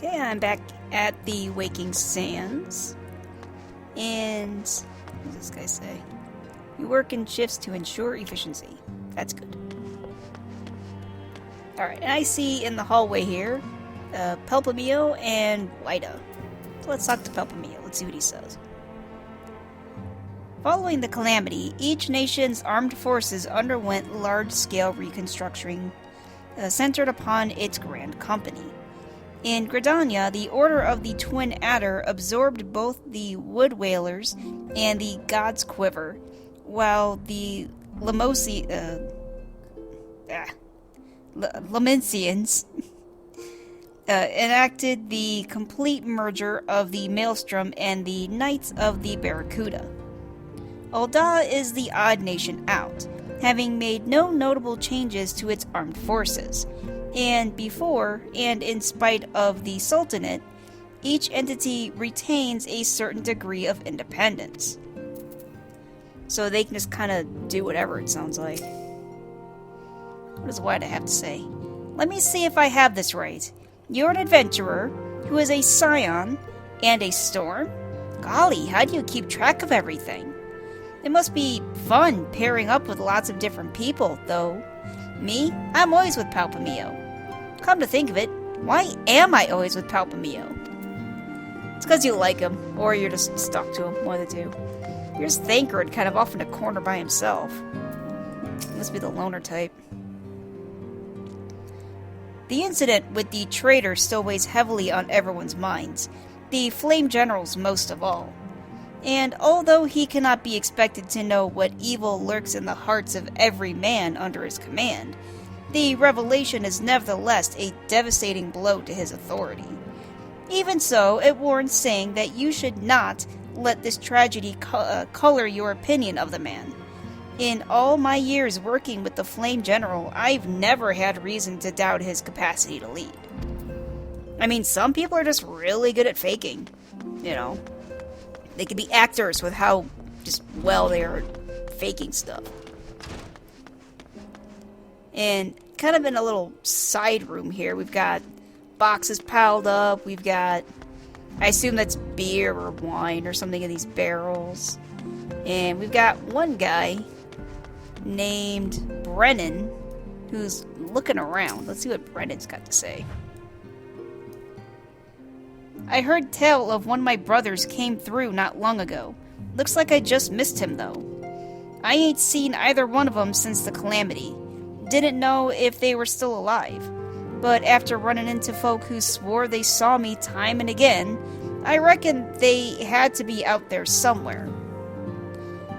Okay, I'm back at the Waking Sands. And what does this guy say? You work in shifts to ensure efficiency. That's good. Alright, and I see in the hallway here, Pelpamio and Wida. So let's talk to Pelpamio. Let's see what he says. Following the calamity, each nation's armed forces underwent large-scale reconstruction centered upon its Grand Company. In Gridania, the Order of the Twin Adder absorbed both the Wood Whalers and the God's Quiver, while the Lamensians enacted the complete merger of the Maelstrom and the Knights of the Barracuda. Ul'dah is the odd nation out, having made no notable changes to its armed forces, and before, and in spite of the Sultanate, each entity retains a certain degree of independence. So they can just kind of do whatever, it sounds like. What does Wida have to say? Let me see if I have this right. You're an adventurer who is a scion and a storm? Golly, how do you keep track of everything? It must be fun pairing up with lots of different people, though. Me? I'm always with Pelpamio. Come to think of it, why am I always with Pelpamio? It's because you like him, or you're just stuck to him, one of the two. Here's Thancred kind of off in a corner by himself. He must be the loner type. The incident with the traitor still weighs heavily on everyone's minds, the Flame Generals most of all. And although he cannot be expected to know what evil lurks in the hearts of every man under his command, the revelation is nevertheless a devastating blow to his authority. Even so, it warrants saying that you should not let this tragedy color your opinion of the man. In all my years working with the Flame General, I've never had reason to doubt his capacity to lead. I mean, some people are just really good at faking, you know. They could be actors with how just well they are faking stuff. And kind of in a little side room here, we've got boxes piled up. We've got, I assume that's beer or wine or something in these barrels. And we've got one guy named Brennan who's looking around. Let's see what Brennan's got to say. I heard tell of one of my brothers came through not long ago. Looks like I just missed him, though. I ain't seen either one of them since the calamity. Didn't know if they were still alive. But after running into folk who swore they saw me time and again, I reckon they had to be out there somewhere.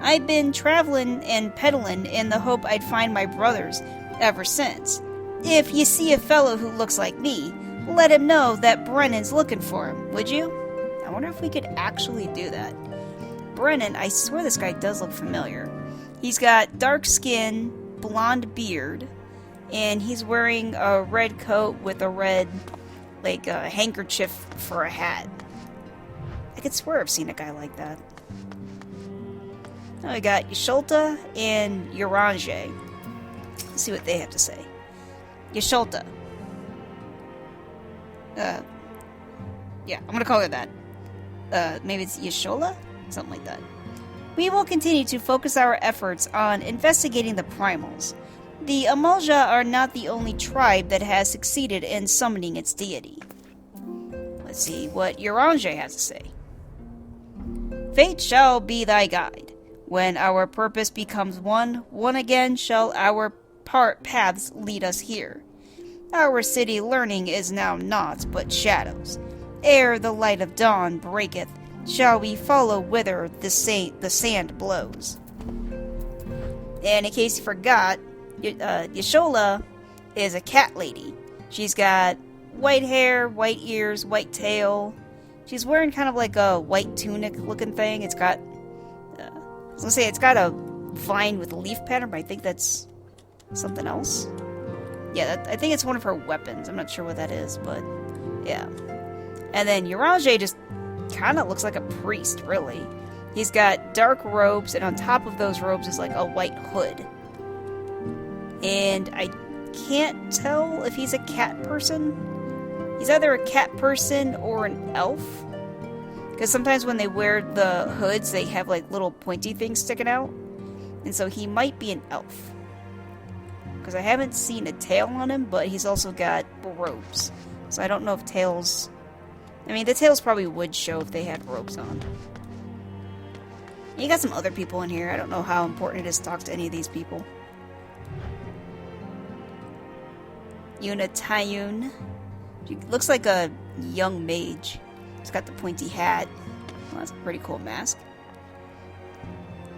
I've been traveling and peddling in the hope I'd find my brothers ever since. If you see a fellow who looks like me, let him know that Brennan's looking for him, would you? I wonder if we could actually do that. Brennan, I swear this guy does look familiar. He's got dark skin, blonde beard, and he's wearing a red coat with a red, like, handkerchief for a hat. I could swear I've seen a guy like that. Now we got Yasholta and Uranger. Let's see what they have to say. Yasholta. Yeah, I'm gonna call her that. Maybe it's Yashola? Something like that. We will continue to focus our efforts on investigating the primals. The Amalja are not the only tribe that has succeeded in summoning its deity. Let's see what Uranger has to say. Fate shall be thy guide. When our purpose becomes one again shall our paths lead us here. Our city learning is now naught but shadows. Ere the light of dawn breaketh, shall we follow whither the sand blows. And in case you forgot, Yashola is a cat lady. She's got white hair, white ears, white tail. She's wearing kind of like a white tunic looking thing. It's got, I was gonna say it's got a vine with a leaf pattern, but I think that's something else. Yeah, I think it's one of her weapons. I'm not sure what that is, but yeah. And then Uranger just kind of looks like a priest, really. He's got dark robes, and on top of those robes is like a white hood. And I can't tell if he's a cat person. He's either a cat person or an elf. Because sometimes when they wear the hoods, they have like little pointy things sticking out. And so he might be an elf. Because I haven't seen a tail on him, but he's also got robes. So I don't know if tails... I mean, the tails probably would show if they had robes on. You got some other people in here. I don't know how important it is to talk to any of these people. Untitled. She looks like a young mage. She's got the pointy hat. Well, that's a pretty cool mask.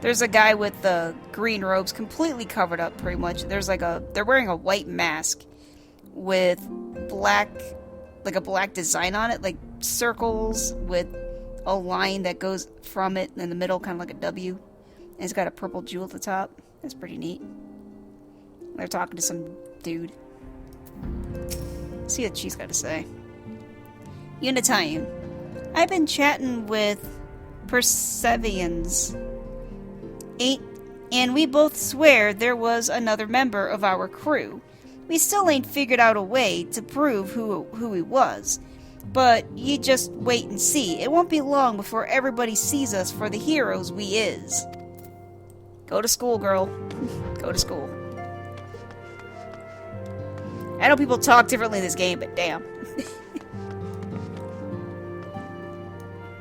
There's a guy with the green robes completely covered up pretty much. There's like they're wearing a white mask with black, like a black design on it, like circles with a line that goes from it in the middle, kind of like a W. And it's got a purple jewel at the top. That's pretty neat. They're talking to some dude. See what she's got to say. Untitled. I've been chatting with Perseverance. And we both swear there was another member of our crew. We still ain't figured out a way to prove who he was. But you just wait and see. It won't be long before everybody sees us for the heroes we is. Go to school, girl. Go to school. I know people talk differently in this game, but damn.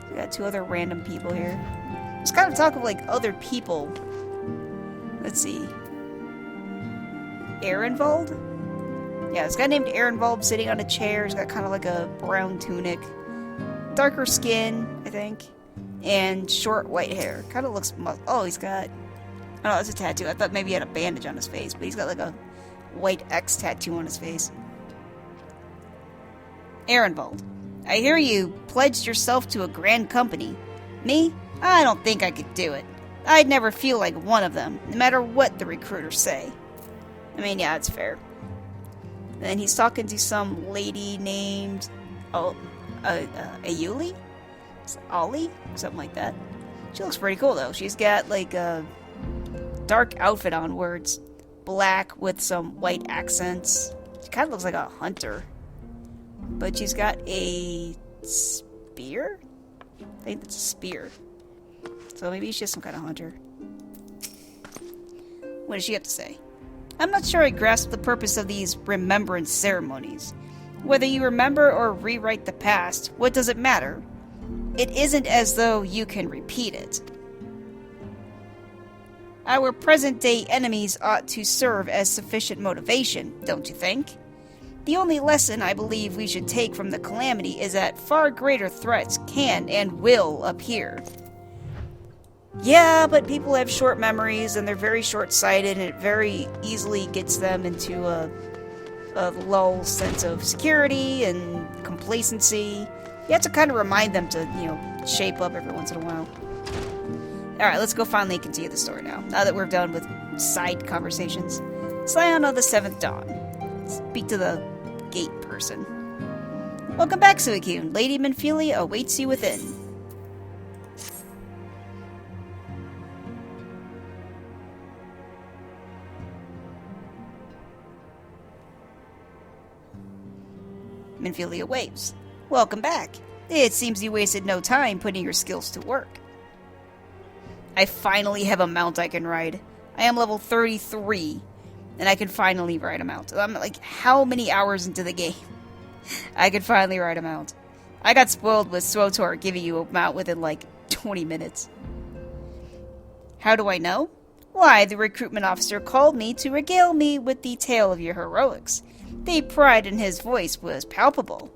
We got two other random people here. Let's kind of talk of like other people. Let's see. Ehrenwald? Yeah, this guy named Ehrenwald sitting on a chair. He's got kind of like a brown tunic. Darker skin, I think. And short white hair. Kind of looks... Oh, he's got... Oh, no, that's a tattoo. I thought maybe he had a bandage on his face. But he's got like a white X tattoo on his face. Ehrenwald. I hear you pledged yourself to a grand company. Me? I don't think I could do it. I'd never feel like one of them, no matter what the recruiters say. I mean, yeah, it's fair. Then he's talking to some lady named... Ayuli? Ollie? Something like that. She looks pretty cool, though. She's got, like, a dark outfit on where it's black with some white accents. She kind of looks like a hunter. But she's got a spear? I think that's a spear. So maybe she's some kind of hunter. What does she have to say? I'm not sure I grasp the purpose of these remembrance ceremonies. Whether you remember or rewrite the past, what does it matter? It isn't as though you can repeat it. Our present-day enemies ought to serve as sufficient motivation, don't you think? The only lesson I believe we should take from the calamity is that far greater threats can and will appear. Yeah, but people have short memories and they're very short-sighted, and it very easily gets them into a lull sense of security and complacency. You have to kind of remind them to, shape up every once in a while. Alright, let's go finally continue the story now that we're done with side conversations. Scion of the Seventh Dawn. Speak to the gate person. Welcome back, Suicune. Lady Minfilia awaits you within. Minfilia waves. Welcome back. It seems you wasted no time putting your skills to work. I finally have a mount I can ride. I am level 33, and I can finally ride a mount. I'm like, how many hours into the game? I can finally ride a mount. I got spoiled with SWTOR giving you a mount within like 20 minutes. How do I know? Why, the recruitment officer called me to regale me with the tale of your heroics. The pride in his voice was palpable.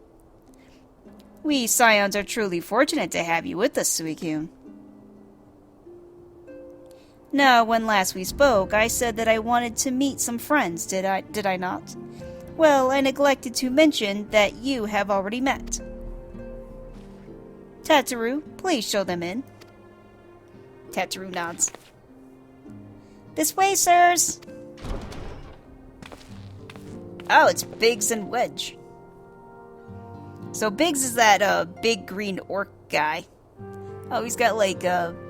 We Scions are truly fortunate to have you with us, Suicune. Now, when last we spoke, I said that I wanted to meet some friends, did I not? Well, I neglected to mention that you have already met. Tataru, please show them in. Tataru nods. This way, sirs! Oh, it's Biggs and Wedge. So Biggs is that big green orc guy. Oh, he's got like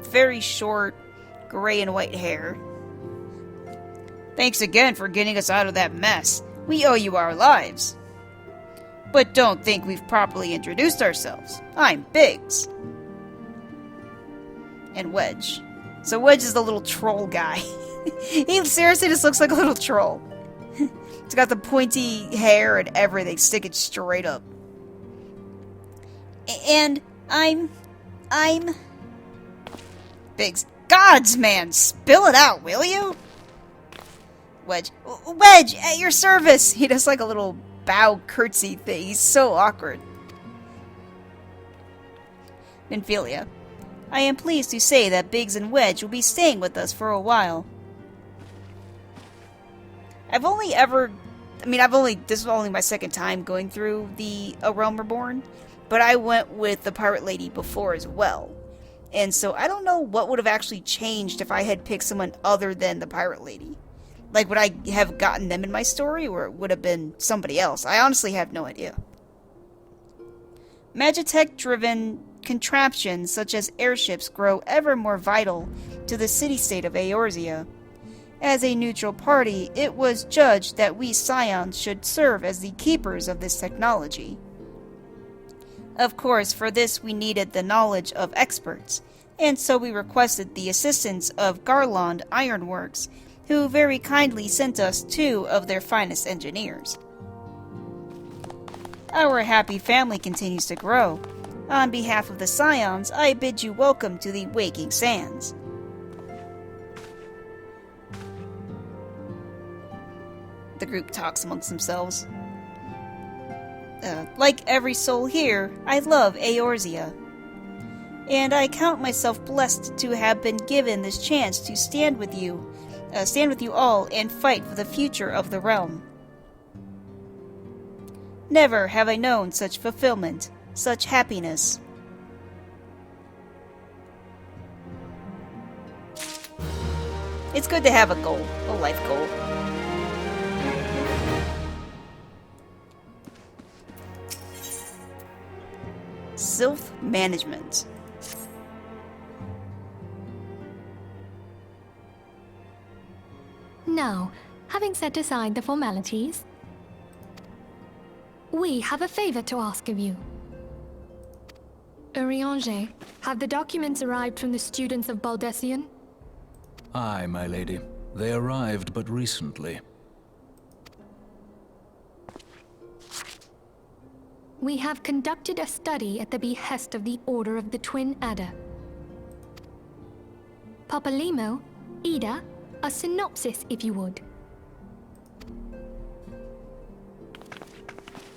very short gray and white hair. Thanks again for getting us out of that mess. We owe you our lives. But don't think we've properly introduced ourselves. I'm Biggs. And Wedge. So Wedge is the little troll guy. He seriously just looks like a little troll. He's got the pointy hair and everything, sticking straight up. And I'm... Biggs. Gods, man! Spill it out, will you? Wedge. Wedge, at your service! He does like a little bow curtsy thing. He's so awkward. Nymphelia. I am pleased to say that Biggs and Wedge will be staying with us for a while. This is only my second time going through the A Realm Reborn, but I went with the Pirate Lady before as well. And so I don't know what would have actually changed if I had picked someone other than the Pirate Lady. Like, would I have gotten them in my story, or it would have been somebody else? I honestly have no idea. Magitech-driven contraptions such as airships grow ever more vital to the city-state of Eorzea. As a neutral party, it was judged that we Scions should serve as the keepers of this technology. Of course, for this we needed the knowledge of experts, and so we requested the assistance of Garland Ironworks, who very kindly sent us 2 of their finest engineers. Our happy family continues to grow. On behalf of the Scions, I bid you welcome to the Waking Sands. The group talks amongst themselves. Like every soul here, I love Eorzea. And I count myself blessed to have been given this chance to stand with you all and fight for the future of the realm. Never have I known such fulfillment, such happiness. It's good to have a goal, a life goal. Sylph management. Now, having set aside the formalities, we have a favor to ask of you. Urianger, have the documents arrived from the students of Baldessian? Aye, my lady. They arrived but recently. We have conducted a study at the behest of the Order of the Twin Adder. Papalimo, Ida, a synopsis if you would.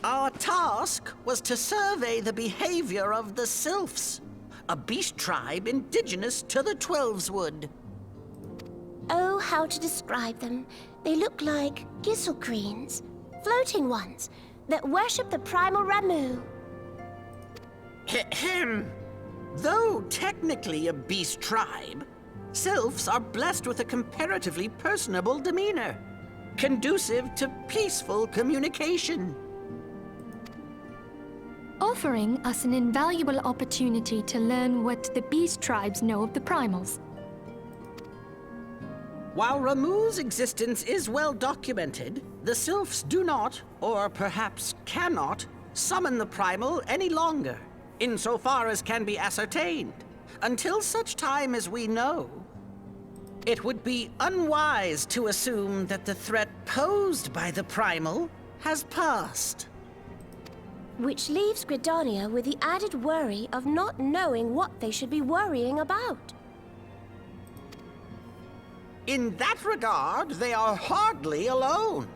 Our task was to survey the behavior of the Sylphs, a beast tribe indigenous to the Twelveswood. Oh, how to describe them. They look like gisselcreens, floating ones, that worship the primal Ramu. Ahem. Though technically a beast tribe, Sylphs are blessed with a comparatively personable demeanor, conducive to peaceful communication. Offering us an invaluable opportunity to learn what the beast tribes know of the primals. While Ramu's existence is well documented, the Sylphs do not, or perhaps cannot, summon the primal any longer, insofar as can be ascertained, until such time as we know. It would be unwise to assume that the threat posed by the primal has passed. Which leaves Gridania with the added worry of not knowing what they should be worrying about. In that regard, they are hardly alone.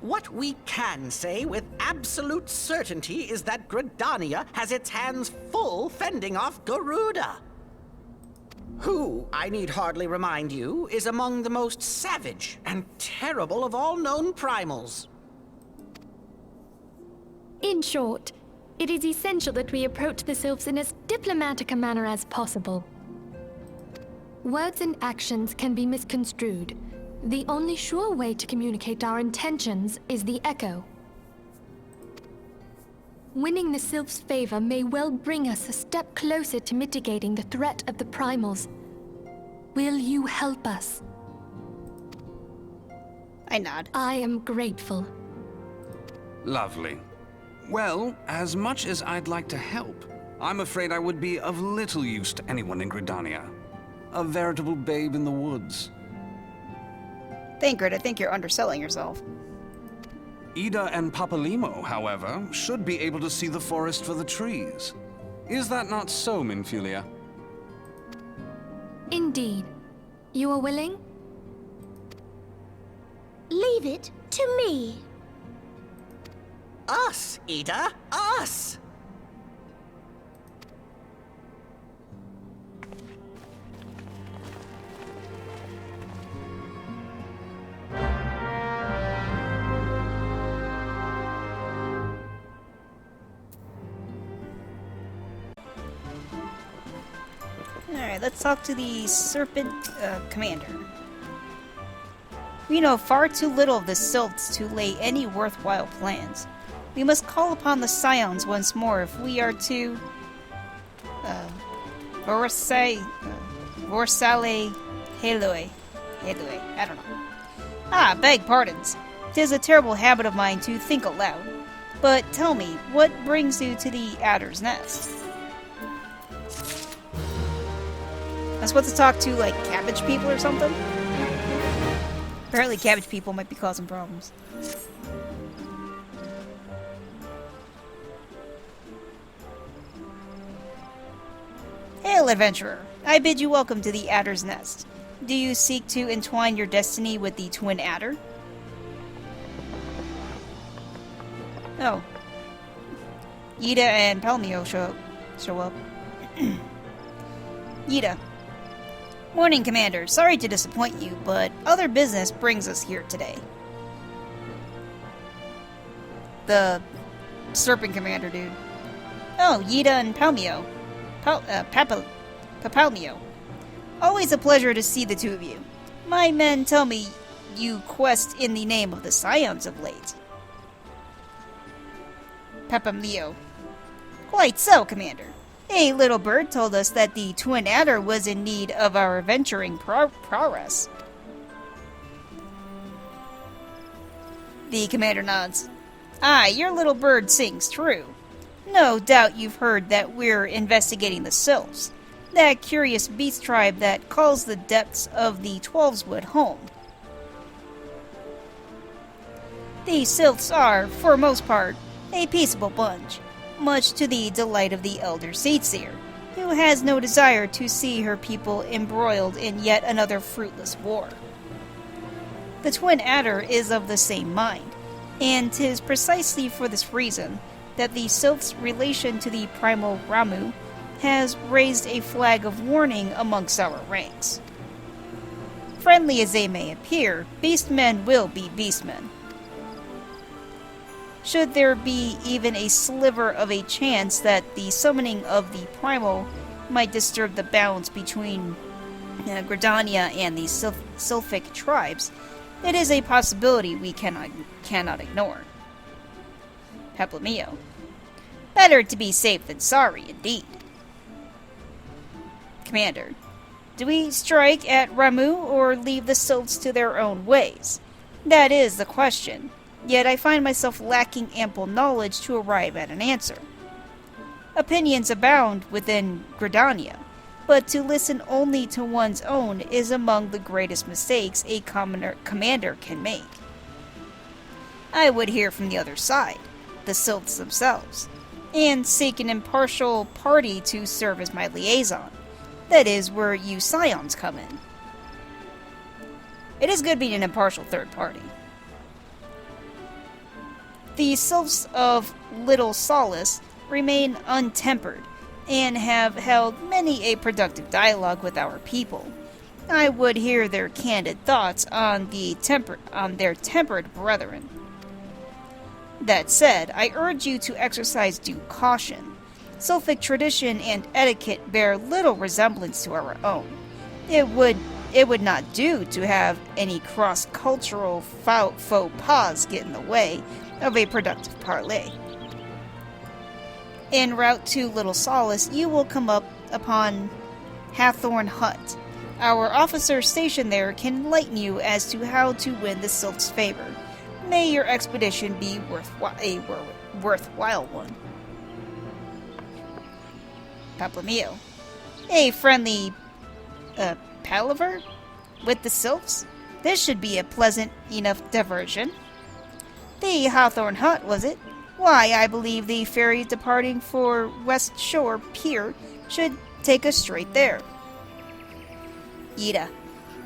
What we can say with absolute certainty is that Gridania has its hands full fending off Garuda, who, I need hardly remind you, is among the most savage and terrible of all known primals. In short, it is essential that we approach the Sylphs in as diplomatic a manner as possible. Words and actions can be misconstrued. The only sure way to communicate our intentions is the echo. Winning the Sylphs' favor may well bring us a step closer to mitigating the threat of the primals. Will you help us? I nod. I am grateful. Lovely. Well, as much as I'd like to help, I'm afraid I would be of little use to anyone in Gridania. A veritable babe in the woods. Thancred, I think you're underselling yourself. Ida and Papalimo, however, should be able to see the forest for the trees. Is that not so, Minfilia? Indeed. You are willing? Leave it to me. Us, Ida, us! Alright, let's talk to the Serpent Commander. We know far too little of the Sylphs to lay any worthwhile plans. We must call upon the Scions once more if we are to... Vorsale Heloi. I don't know. Ah, beg pardons. 'Tis a terrible habit of mine to think aloud. But tell me, what brings you to the Adder's Nest? I'm supposed to talk to, like, cabbage people or something? Apparently cabbage people might be causing problems. Hail, adventurer! I bid you welcome to the Adder's Nest. Do you seek to entwine your destiny with the Twin Adder? Oh. Ida and Palmio show up. Ida. Morning, Commander. Sorry to disappoint you, but other business brings us here today. The Serpent Commander, dude. Oh, Yida and Palmio. Papalmio. Always a pleasure to see the two of you. My men tell me you quest in the name of the Scions of late. Papamleo. Quite so, Commander. A little bird told us that the Twin Adder was in need of our venturing prowess. The Commander nods. Aye, your little bird sings true. No doubt you've heard that we're investigating the Sylphs, that curious beast tribe that calls the depths of the Twelveswood home. The Sylphs are, for most part, a peaceable bunch, much to the delight of the elder Seatseer, who has no desire to see her people embroiled in yet another fruitless war. The Twin Adder is of the same mind, and 'tis precisely for this reason that the Sylph's relation to the primal Ramu has raised a flag of warning amongst our ranks. Friendly as they may appear, beastmen will be beastmen. Should there be even a sliver of a chance that the summoning of the primal might disturb the balance between Gridania and the Sylphic tribes, it is a possibility we cannot ignore. Paplamio. Better to be safe than sorry, indeed. Commander. Do we strike at Ramu or leave the Sylphs to their own ways? That is the question, yet I find myself lacking ample knowledge to arrive at an answer. Opinions abound within Gridania, but to listen only to one's own is among the greatest mistakes a commander can make. I would hear from the other side, the Sylphs themselves, and seek an impartial party to serve as my liaison. That is where you Scions come in. It is good being an impartial third party. The Sylphs of Little Solace remain untempered, and have held many a productive dialogue with our people. I would hear their candid thoughts on their tempered brethren. That said, I urge you to exercise due caution. Sylphic tradition and etiquette bear little resemblance to our own. It would not do to have any cross-cultural faux pas get in the way of a productive parley. En route to Little Solace, you will come upon Hawthorne Hut. Our officer stationed there can enlighten you as to how to win the Sylph's favor. May your expedition be worthwhile one. Paplamio. A friendly, palaver? With the sylphs? This should be a pleasant enough diversion. The Hawthorne Hut, was it? Why, I believe the ferry departing for West Shore Pier should take us straight there. Ida.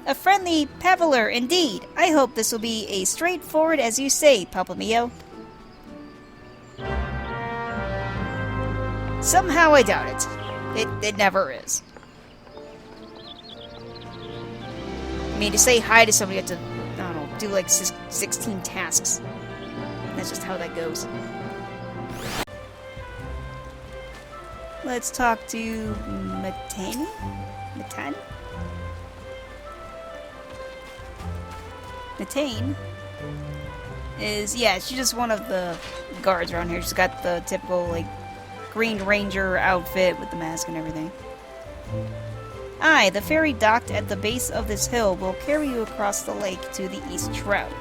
A friendly paveler, indeed. I hope this will be as straightforward as you say, Paplamio. Somehow I doubt it. It never is. I mean, to say hi to somebody, you have to, I don't know, do like 16 tasks. That's just how that goes. Let's talk to Matani? Matani? Matane is, yeah, she's just one of the guards around here. She's got the typical, like, Green Ranger outfit with the mask and everything. Aye, the ferry docked at the base of this hill will carry you across the lake to the East Shroud.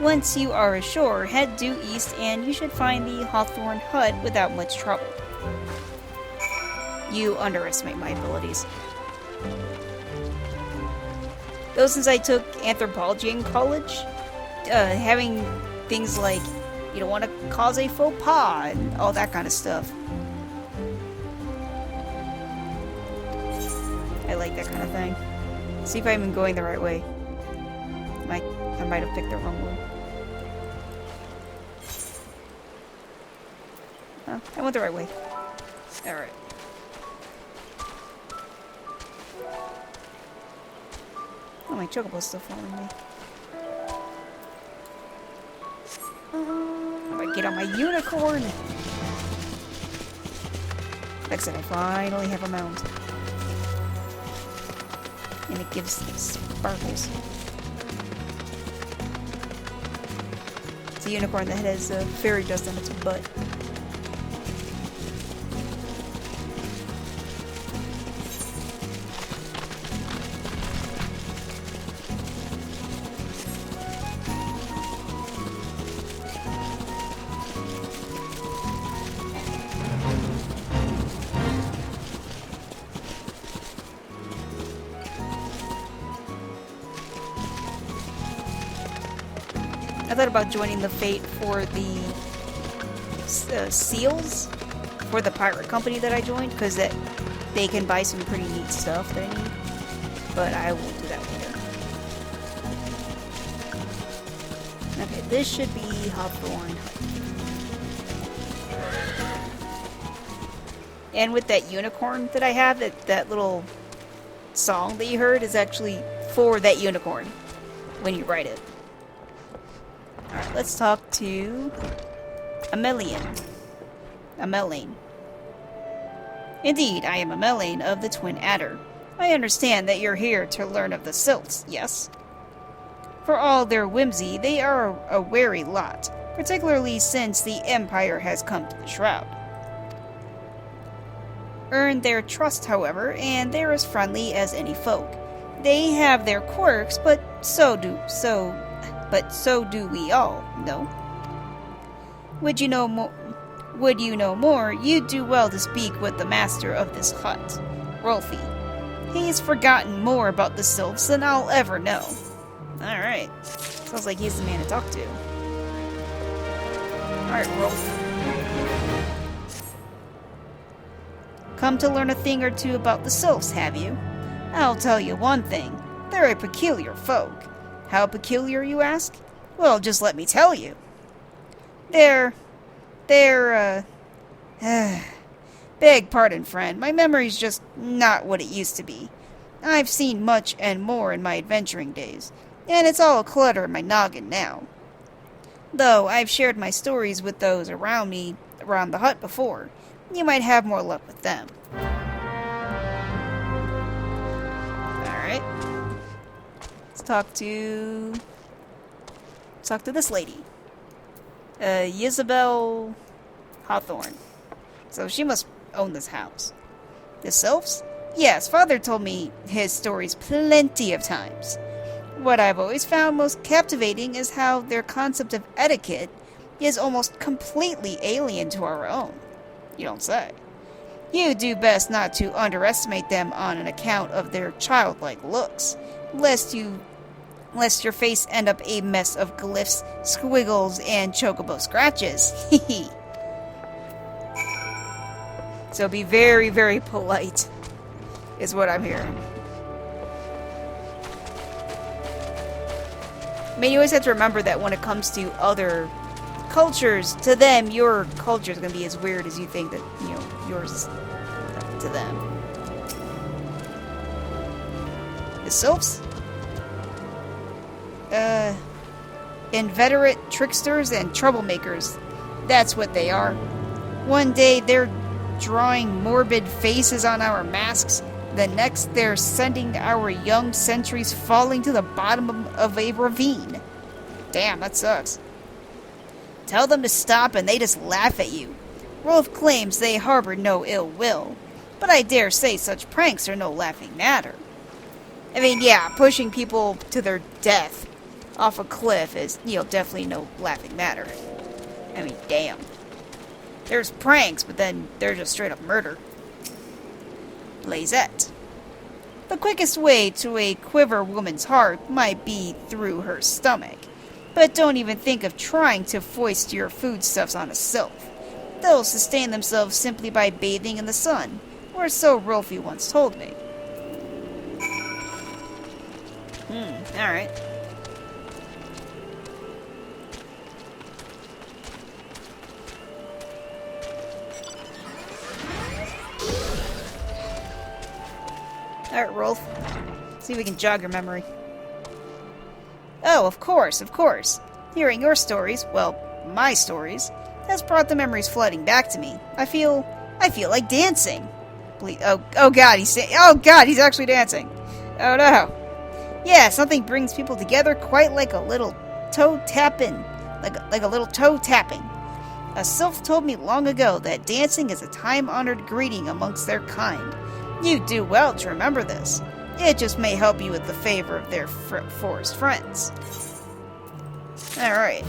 Once you are ashore, head due east and you should find the Hawthorne Hut without much trouble. You underestimate my abilities. Though since I took anthropology in college, having things like you don't want to cause a faux pas and all that kind of stuff. I like that kind of thing. See if I'm even going the right way. I might have picked the wrong one. Oh, I went the right way. Alright. Oh, my chocobo's still following me. How do I get on my unicorn? Like I said, I finally have a mount. And it gives sparkles. It's a unicorn that has fairy dust on its butt. I thought about joining the fate for the seals for the pirate company that I joined, because they can buy some pretty neat stuff that I need. But I won't do that later. Okay, this should be Hawthorne. And with that unicorn that I have, that little song that you heard is actually for that unicorn when you write it. Alright, let's talk to Amelian. Indeed, I am Amelian of the Twin Adder. I understand that you're here to learn of the Sylphs, yes? For all their whimsy, they are a wary lot, particularly since the Empire has come to the Shroud. Earn their trust, however, and they're as friendly as any folk. They have their quirks, but so do we all, no? Would you know more, you'd do well to speak with the master of this hut, Rolfie. He's forgotten more about the Sylphs than I'll ever know. Alright. Sounds like he's the man to talk to. Alright, Rolf. Come to learn a thing or two about the Sylphs, have you? I'll tell you one thing. They're a peculiar folk. How peculiar, you ask? Well, just let me tell you. Beg pardon, friend. My memory's just not what it used to be. I've seen much and more in my adventuring days, and it's all a clutter in my noggin now. Though I've shared my stories with those around the hut before, you might have more luck with them. Alright. Let's talk to this lady. Isabel Hawthorne. So she must own this house. The Sylphs? Yes, Father told me his stories plenty of times. What I've always found most captivating is how their concept of etiquette is almost completely alien to our own. You don't say. You do best not to underestimate them on an account of their childlike looks, lest your face end up a mess of glyphs, squiggles, and chocobo scratches. Hehe. So be very, very polite, is what I'm hearing. I mean, you always have to remember that when it comes to other cultures, to them, your culture is going to be as weird as you think that, you know, yours is to them. The sylphs? Inveterate tricksters and troublemakers. That's what they are. One day they're drawing morbid faces on our masks. The next they're sending our young centuries falling to the bottom of a ravine. Damn, that sucks. Tell them to stop and they just laugh at you. Rolf claims they harbor no ill will, but I dare say such pranks are no laughing matter. I mean, yeah, pushing people to their death off a cliff is, you know, definitely no laughing matter. I mean, damn. There's pranks, but then there's just straight up murder. Lazette. The quickest way to a quiver woman's heart might be through her stomach. But don't even think of trying to foist your foodstuffs on a sylph. They'll sustain themselves simply by bathing in the sun, or so Rolfie once told me. Alright. Alright, Rolf. See if we can jog your memory. Oh, of course, of course. Hearing your stories, well, my stories, has brought the memories flooding back to me. I feel like dancing. Oh god, he's actually dancing. Oh no. Yeah, something brings people together quite like a little toe tapping. Like a little toe tapping. A sylph told me long ago that dancing is a time-honored greeting amongst their kind. You do well to remember this. It just may help you with the favor of their forest friends. Alright.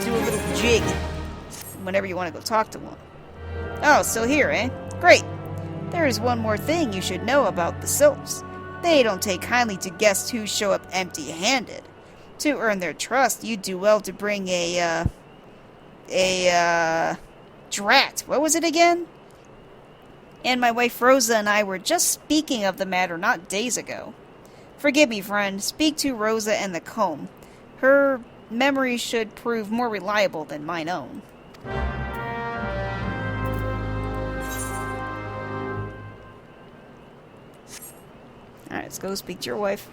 Do a little jig whenever you want to go talk to one. Oh, still here, eh? Great. There is one more thing you should know about the sylphs. They don't take kindly to guests who show up empty-handed. To earn their trust, you do well to bring drat. What was it again? And my wife Rosa and I were just speaking of the matter not days ago. Forgive me, friend. Speak to Rosa and the comb. Her memory should prove more reliable than mine own. Alright, let's go speak to your wife.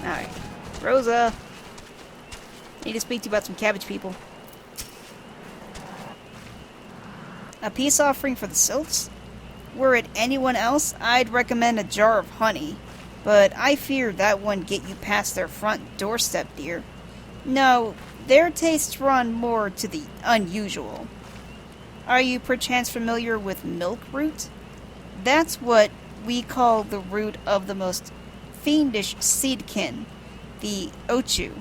Alright. Rosa! Need to speak to you about some cabbage people. A peace offering for the sylphs? Were it anyone else, I'd recommend a jar of honey. But I fear that wouldn't get you past their front doorstep, dear. No, their tastes run more to the unusual. Are you perchance familiar with milk root? That's what we call the root of the most fiendish seedkin, the ochu.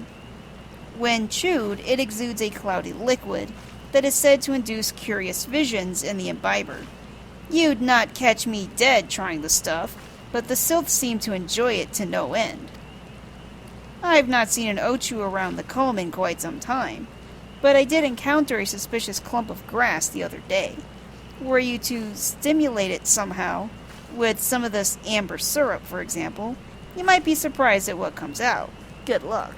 When chewed, it exudes a cloudy liquid that is said to induce curious visions in the imbiber. You'd not catch me dead trying the stuff, but the sylphs seem to enjoy it to no end. I've not seen an ochu around the comb in quite some time, but I did encounter a suspicious clump of grass the other day. Were you to stimulate it somehow, with some of this amber syrup, for example, you might be surprised at what comes out. Good luck.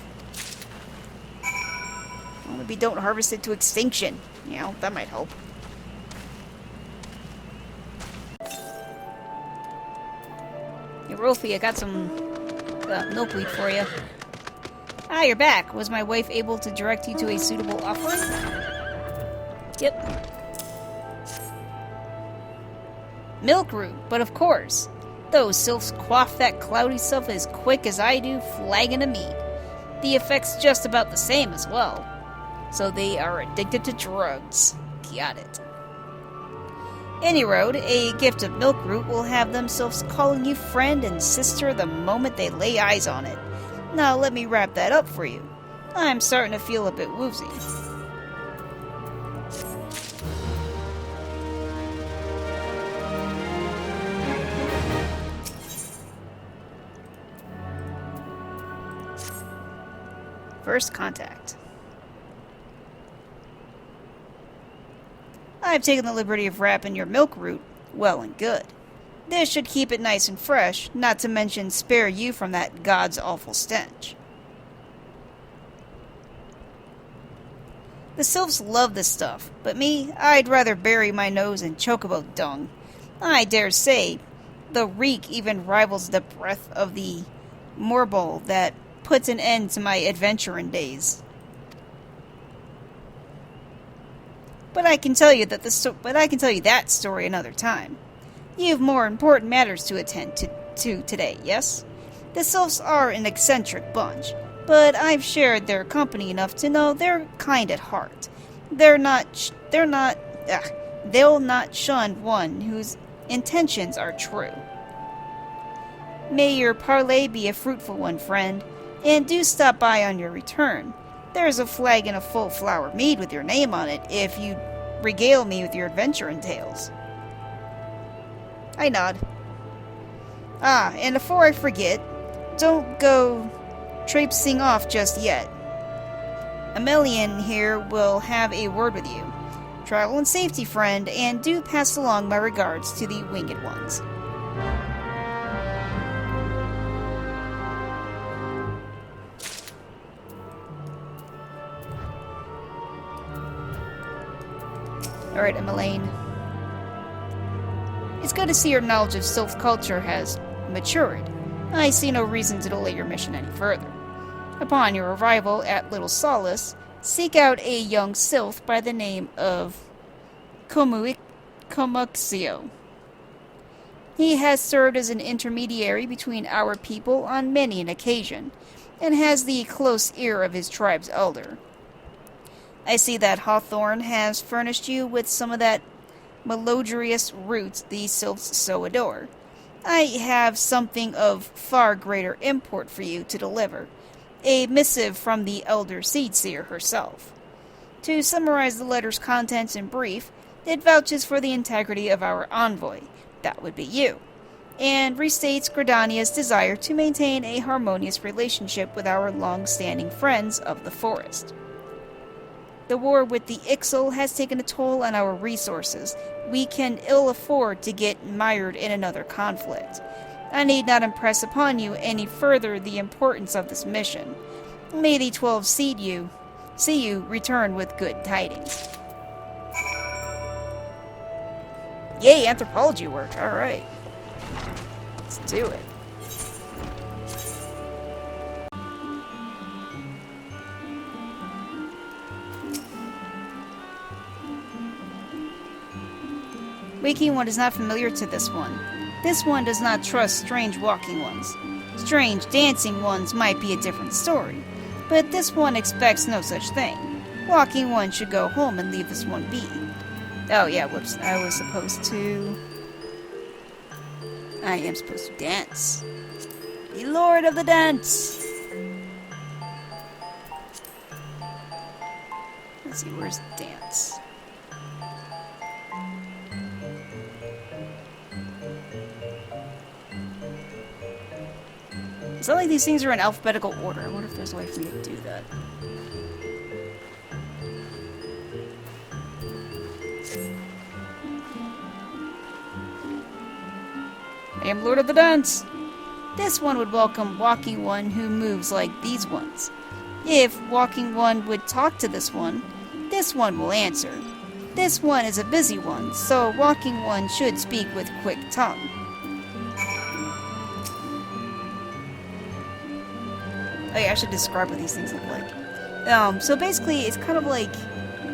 Well, maybe don't harvest it to extinction. You know, that might help. Hey, Rolfie, I got some milkweed for you. Ah, you're back. Was my wife able to direct you to a suitable offering? Yep. Milkroot, but of course. Those sylphs quaff that cloudy stuff as quick as I do flagon of mead. The effect's just about the same as well. So they are addicted to drugs. Got it. Any road, a gift of milkroot will have themselves calling you friend and sister the moment they lay eyes on it. Now let me wrap that up for you. I'm starting to feel a bit woozy. First contact. I've taken the liberty of wrapping your milkroot. Well and good. This should keep it nice and fresh, not to mention spare you from that god's awful stench. The sylphs love this stuff, but me, I'd rather bury my nose in chocobo dung. I dare say, the reek even rivals the breath of the morbol that puts an end to my adventuring days. But I can tell you that story another time. You've more important matters to attend to today, yes? The sylphs are an eccentric bunch, but I've shared their company enough to know they're kind at heart. They'll not shun one whose intentions are true. May your parley be a fruitful one, friend, and do stop by on your return. There's a flagon of full flower mead with your name on it if you regale me with your adventuring tales. I nod. Ah, and before I forget, don't go traipsing off just yet. Emelian here will have a word with you. Travel in safety, friend, and do pass along my regards to the winged ones. Alright, Emmeline. It's good to see your knowledge of sylph culture has matured. I see no reason to delay your mission any further. Upon your arrival at Little Solace, seek out a young sylph by the name of Komuxio. He has served as an intermediary between our people on many an occasion, and has the close ear of his tribe's elder. I see that Hawthorne has furnished you with some of that melodious roots the sylphs so adore. I have something of far greater import for you to deliver, a missive from the elder Seedseer herself. To summarize the letter's contents in brief, it vouches for the integrity of our envoy, that would be you, and restates Gridania's desire to maintain a harmonious relationship with our long-standing friends of the forest. The war with the Ixal has taken a toll on our resources. We can ill afford to get mired in another conflict. I need not impress upon you any further the importance of this mission. May the 12 see you return with good tidings. Yay, anthropology work. Alright. Let's do it. Waking one is not familiar to this one. This one does not trust strange walking ones. Strange dancing ones might be a different story, but this one expects no such thing. Walking one should go home and leave this one be. Oh yeah, whoops, I am supposed to dance. The Lord of the Dance! Let's see, where's dance? It's not like these things are in alphabetical order. I wonder if there's a way for me to do that. I am Lord of the Dance! This one would welcome Walking One who moves like these ones. If Walking One would talk to this one will answer. This one is a busy one, so Walking One should speak with quick tongue. Oh yeah, I should describe what these things look like. So basically, it's kind of like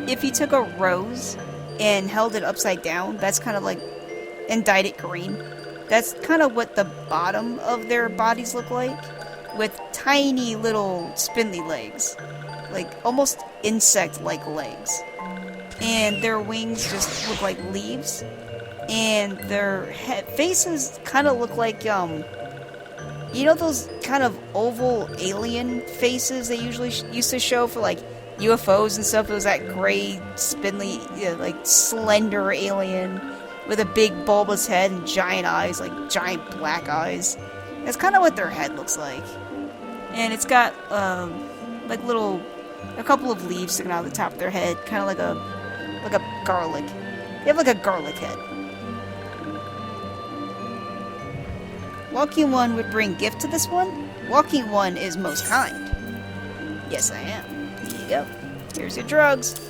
if you took a rose and held it upside down, that's kind of like, and dyed it green. That's kind of what the bottom of their bodies look like, with tiny little spindly legs. Like, almost insect-like legs. And their wings just look like leaves. And their faces kind of look like, you know those kind of oval alien faces they usually used to show for, like, UFOs and stuff? It was that gray, spindly, like, slender alien with a big bulbous head and giant eyes, like giant black eyes. That's kind of what their head looks like. And it's got, like a couple of leaves sticking out of the top of their head, kind of like a garlic. They have like a garlic head. Walking One would bring gift to this one? Walking One is most kind. Yes, I am. Here you go. Here's your drugs.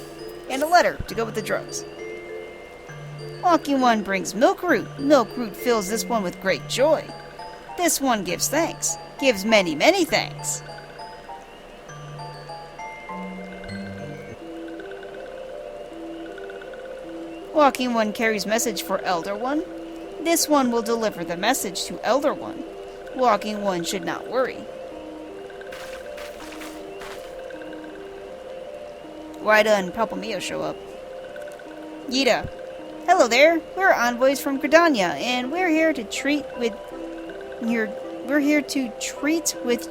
And a letter to go with the drugs. Walking One brings Milk Root. Milk Root fills this one with great joy. This one gives thanks. Gives many, many thanks. Walking One carries message for Elder One. This one will deliver the message to Elder One. Walking One should not worry. Why doesn't Palpamio show up? Yida. Hello there. We're envoys from Gridania, and we're here to treat with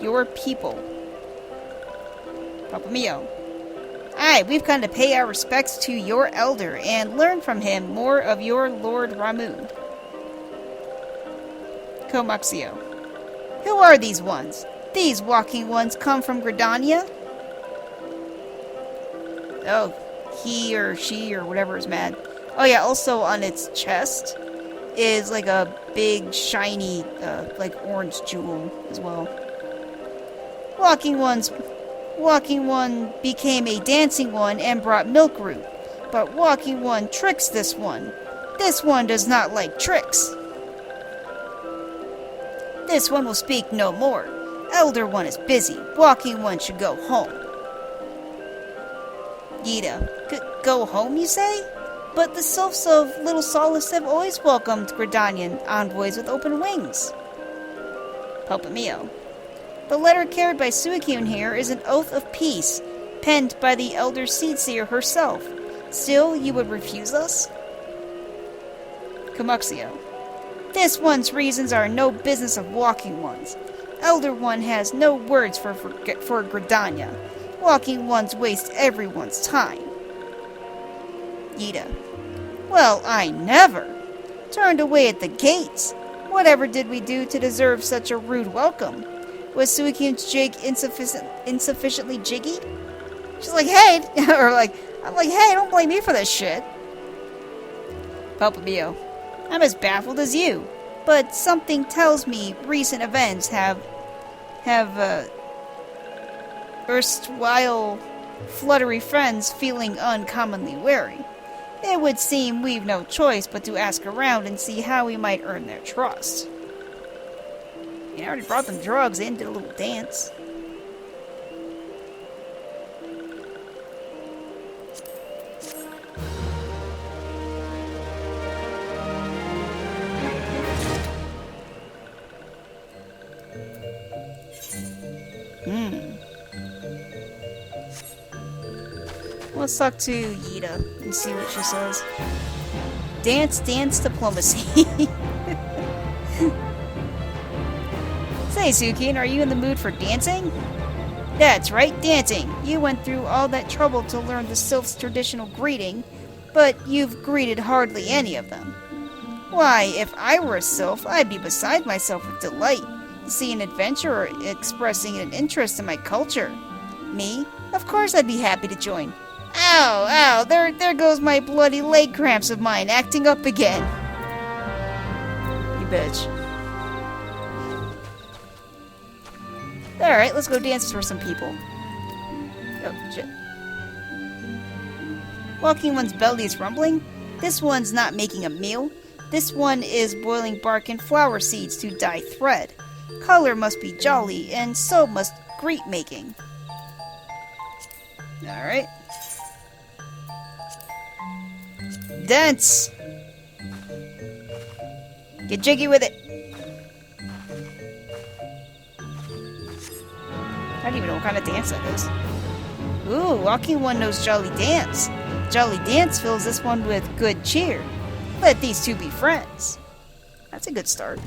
your people. Palpamio. Aye, we've come to pay our respects to your elder and learn from him more of your Lord Ramun. Comoxio. Who are these ones? These walking ones come from Gridania? Oh, he or she or whatever is mad. Oh yeah, also on its chest is like a big, shiny, like orange jewel as well. Walking One became a dancing one and brought Milk Root. But Walking One tricks this one. This one does not like tricks. This one will speak no more. Elder One is busy. Walking One should go home. Yida. Go home, you say? But the sylphs of Little Solace have always welcomed Gridanian envoys with open wings. Palpamio. The letter carried by Suicune here is an oath of peace, penned by the Elder Seedseer herself. Still, you would refuse us? Comoxio. This one's reasons are no business of Walking One's. Elder One has no words for Gridania. Walking Ones waste everyone's time. Yida. Well, I never. Turned away at the gates. Whatever did we do to deserve such a rude welcome? Was Suicune's jig insufficiently jiggy? She's like, hey, or like, I'm like, hey, don't blame me for this shit. Palpamio. I'm as baffled as you, but something tells me recent events have erstwhile fluttery friends feeling uncommonly wary. It would seem we've no choice but to ask around and see how we might earn their trust. I already brought them drugs and did a little dance. Let's talk to Yida and see what she says. Dance diplomacy. Say, Suicune, are you in the mood for dancing? That's right, dancing. You went through all that trouble to learn the sylph's traditional greeting, but you've greeted hardly any of them. Why, if I were a sylph, I'd be beside myself with delight to see an adventurer expressing an interest in my culture. Me? Of course I'd be happy to join. Ow, there goes my bloody leg cramps of mine acting up again. You bitch. Alright, let's go dance for some people. Oh, shit. Walking One's belly is rumbling. This one's not making a meal. This one is boiling bark and flower seeds to dye thread. Color must be jolly, and so must greet making. Alright. Dance! Get jiggy with it! I don't even know what kind of dance that is. Ooh, Walking One knows Jolly Dance. Jolly Dance fills this one with good cheer. Let these two be friends. That's a good start.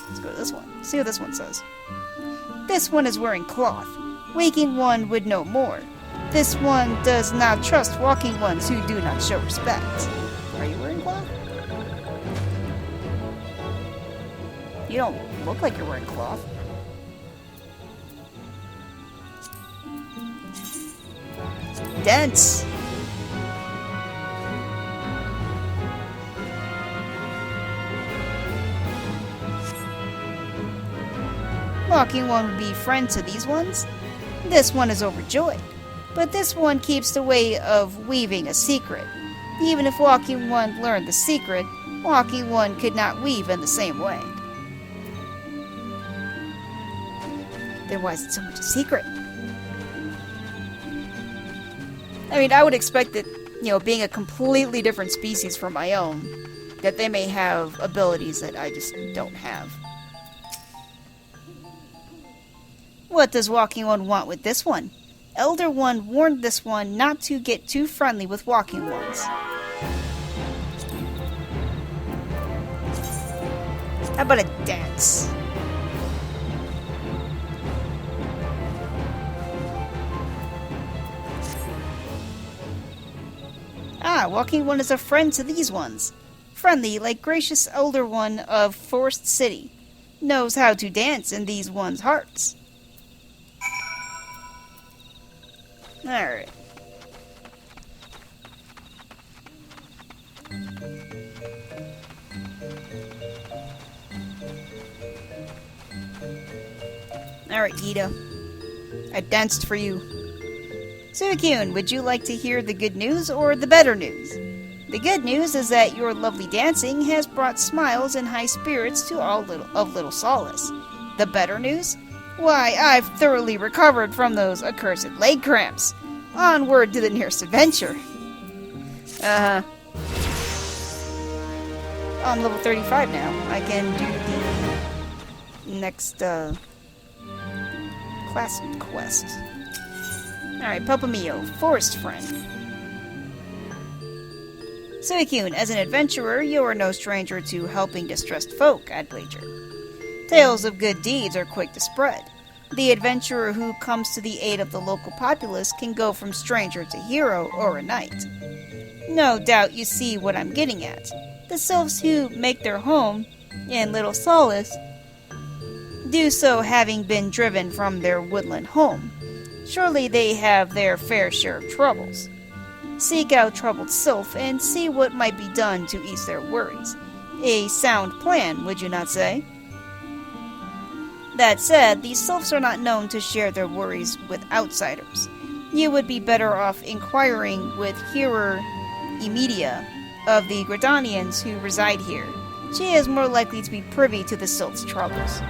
Let's go to this one. See what this one says. This one is wearing cloth. Waking One would know more. This one does not trust Walking Ones who do not show respect. Are you wearing cloth? You don't look like you're wearing cloth. Dance! Walking One would be friend to these ones. This one is overjoyed, but this one keeps the way of weaving a secret. Even if Walking One learned the secret, Walking One could not weave in the same way. Then why is it so much a secret? I mean, I would expect that, being a completely different species from my own, that they may have abilities that I just don't have. What does Walking One want with this one? Elder One warned this one not to get too friendly with Walking Ones. How about a dance? Ah, Walking One is a friend to these ones. Friendly like gracious Elder One of Forest City. Knows how to dance in these ones' hearts. Alright. Alright, Ida. I danced for you. Suicune, would you like to hear the good news or the better news? The good news is that your lovely dancing has brought smiles and high spirits to all of Little Solace. The better news? Why, I've thoroughly recovered from those accursed leg cramps. Onward to the nearest adventure. I'm level 35 now. I can do the next, class quest. Alright, Popomio, Forest Friend. Suicune, as an adventurer, you are no stranger to helping distressed folk, I'd wager. Tales of good deeds are quick to spread. The adventurer who comes to the aid of the local populace can go from stranger to hero or a knight. No doubt you see what I'm getting at. The sylphs who make their home in Little Solace do so having been driven from their woodland home. Surely they have their fair share of troubles. Seek out troubled sylph and see what might be done to ease their worries. A sound plan, would you not say? That said, these sylphs are not known to share their worries with outsiders. You would be better off inquiring with Hearer Emedia of the Gridanians who reside here. She is more likely to be privy to the sylphs' troubles.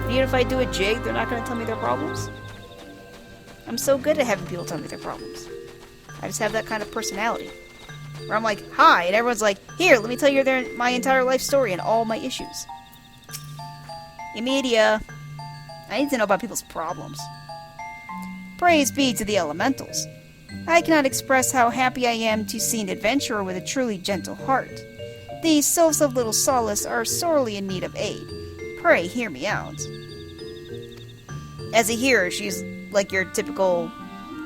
Even if I do a jig, they're not going to tell me their problems? I'm so good at having people tell me their problems. I just have that kind of personality. Where I'm like, hi, and everyone's like, here, let me tell you my entire life story and all my issues. Emedia, I need to know about people's problems. Praise be to the elementals. I cannot express how happy I am to see an adventurer with a truly gentle heart. These sylphs of Little Solace are sorely in need of aid. Pray hear me out. As a hearer, she's like your typical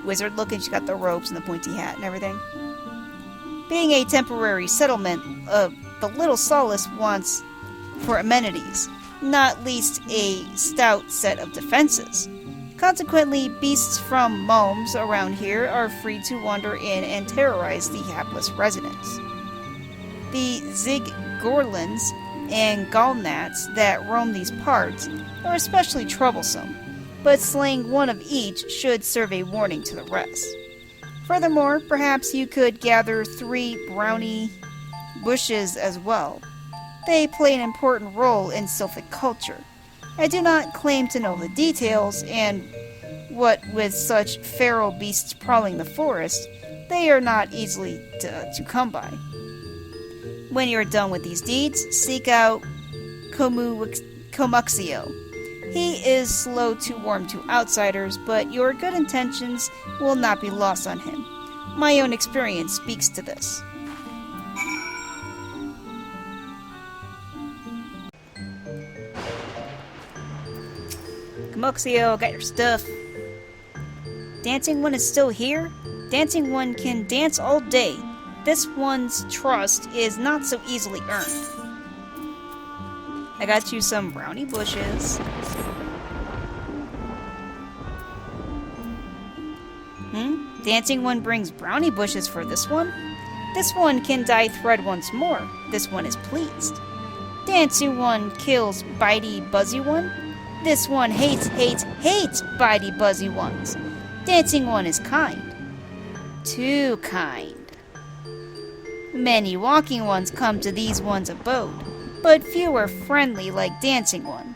wizard looking. She's got the robes and the pointy hat and everything. Being a temporary settlement, the Little Solace wants for amenities, not least a stout set of defenses. Consequently, beasts from Momes around here are free to wander in and terrorize the hapless residents. The Zigorlins and Gallnats that roam these parts are especially troublesome, but slaying one of each should serve a warning to the rest. Furthermore, perhaps you could gather 3 brownie bushes as well. They play an important role in Sylphic culture. I do not claim to know the details, and what with such feral beasts prowling the forest, they are not easily to come by. When you are done with these deeds, seek out Comuxio. He is slow to warm to outsiders, but your good intentions will not be lost on him. My own experience speaks to this. Comuxio, got your stuff. Dancing One is still here? Dancing One can dance all day. This one's trust is not so easily earned. I got you some brownie bushes. Dancing One brings brownie bushes for this one? This one can dye thread once more. This one is pleased. Dancing One kills bitey buzzy one. This one hates bitey buzzy ones. Dancing One is kind. Too kind. Many walking ones come to these one's abode, but few are friendly like Dancing One.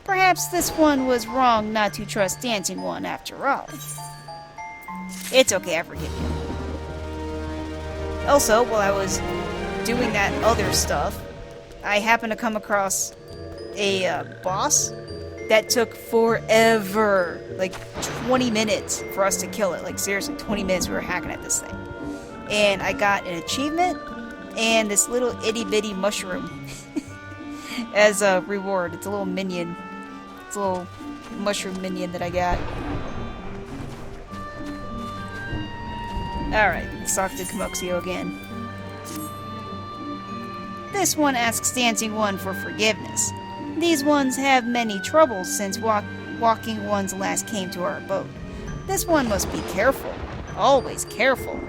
Perhaps this one was wrong not to trust Dancing One after all. It's okay, I forgive you. Also, while I was doing that other stuff, I happened to come across a boss that took forever. Like 20 minutes for us to kill it. Like seriously, 20 minutes we were hacking at this thing. And I got an achievement and this little itty bitty mushroom as a reward. It's a little minion. It's a little mushroom minion that I got. Alright, let's talk to Comuxio again. This one asks Dancing One for forgiveness. These ones have many troubles since walking ones last came to our abode. This one must be careful. Always careful.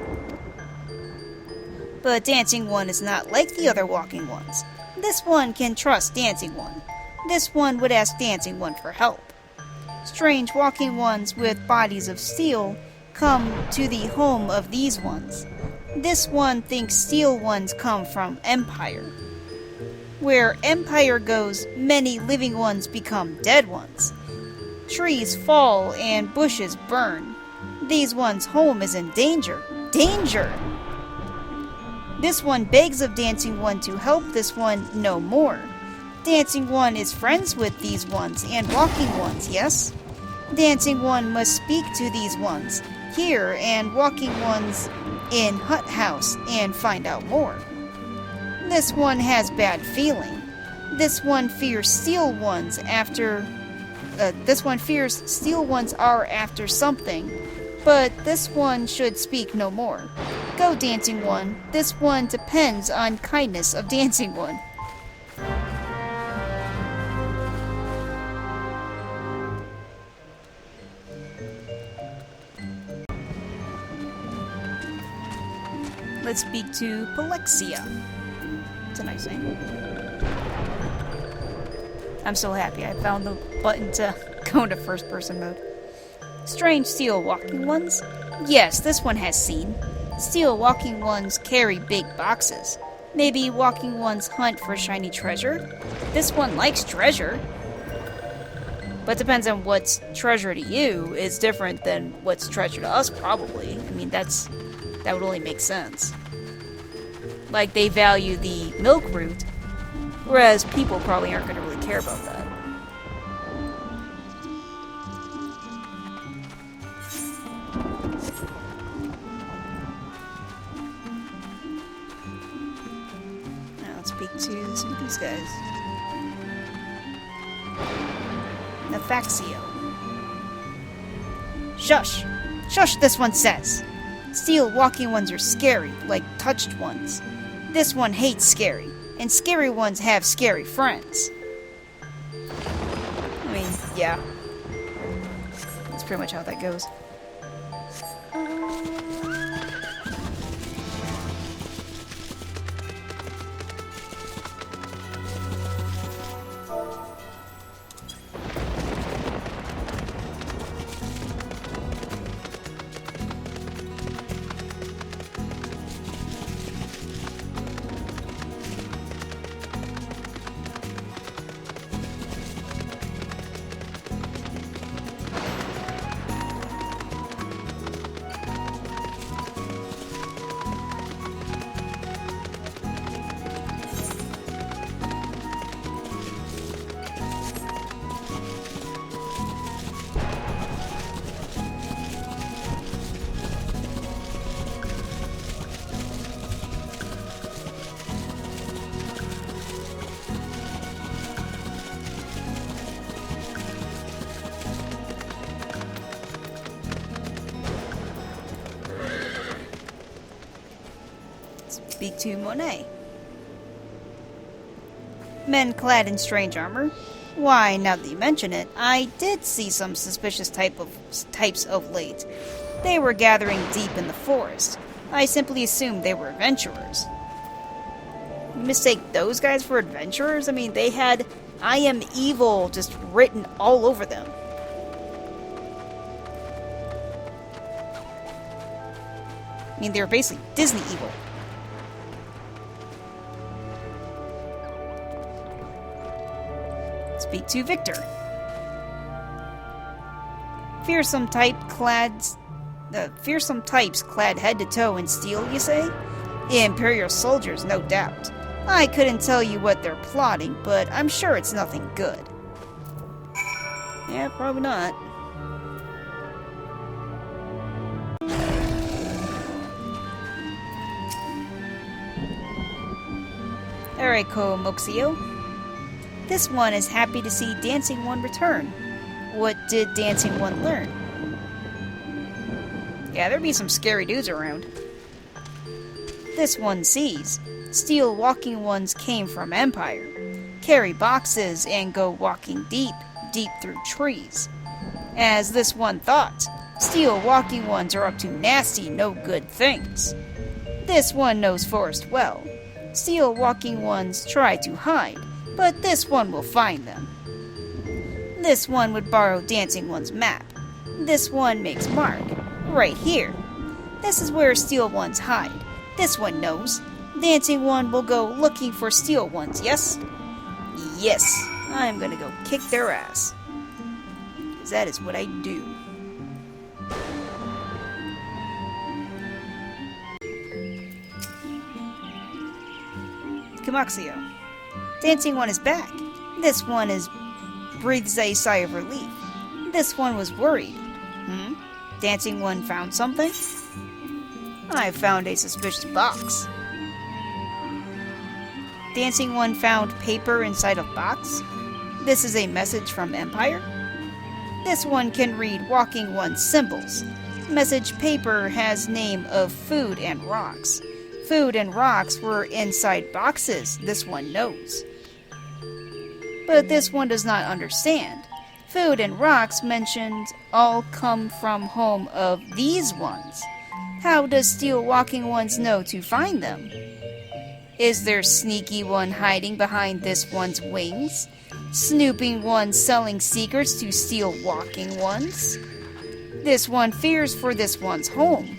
But Dancing One is not like the other walking ones. This one can trust Dancing One. This one would ask Dancing One for help. Strange walking ones with bodies of steel come to the home of these ones. This one thinks steel ones come from Empire. Where Empire goes, many living ones become dead ones. Trees fall and bushes burn. These ones' home is in danger. Danger! This one begs of Dancing One to help this one no more. Dancing One is friends with these ones and walking ones, yes? Dancing One must speak to these ones here and walking ones in Hut House and find out more. This one has bad feeling. This one fears steel ones are after something, but this one should speak no more. Go, Dancing One. This one depends on kindness of Dancing One. Let's speak to Polexia. It's a nice name. I'm so happy I found the button to go into first person mode. Strange steel walking ones? Yes, this one has seen. Steel walking ones carry big boxes. Maybe walking ones hunt for shiny treasure? This one likes treasure. But depends on what's treasure to you is different than what's treasure to us, probably. I mean, that would only make sense. Like, they value the milk root, whereas people probably aren't going to really care about that. Now let's speak to some of these guys. Nefaxio. Shush! Shush, this one says! Steel walking ones are scary, like touched ones. This one hates scary, and scary ones have scary friends. I mean, yeah. That's pretty much how that goes. Speak to Monet. Men clad in strange armor. Why, now that you mention it, I did see some suspicious types of late. They were gathering deep in the forest. I simply assumed they were adventurers. You mistake those guys for adventurers? I mean, they had "I am evil" just written all over them. I mean, they were basically Disney evil. Speak to Victor. Fearsome types clad head to toe in steel, you say? Imperial soldiers, no doubt. I couldn't tell you what they're plotting, but I'm sure it's nothing good. Yeah, probably not. Alright, Komoxio. This one is happy to see Dancing One return. What did Dancing One learn? Yeah, there'd be some scary dudes around. This one sees. Steel walking ones came from Empire. Carry boxes and go walking deep through trees. As this one thought, steel walking ones are up to nasty, no good things. This one knows forest well. Steel walking ones try to hide, but this one will find them. This one would borrow Dancing One's map. This one makes mark. Right here. This is where steel ones hide. This one knows. Dancing One will go looking for steel ones, yes? Yes, I'm gonna go kick their ass. 'Cause that is what I do. Komoxio. Dancing One is back. This one breathes a sigh of relief. This one was worried. Dancing One found something? I found a suspicious box. Dancing One found paper inside of box? This is a message from Empire? This one can read Walking One's symbols. Message paper has name of food and rocks. Food and rocks were inside boxes, this one knows. But this one does not understand. Food and rocks mentioned all come from home of these ones. How does Steel Walking Ones know to find them? Is there sneaky one hiding behind this one's wings? Snooping one selling secrets to Steel Walking Ones? This one fears for this one's home.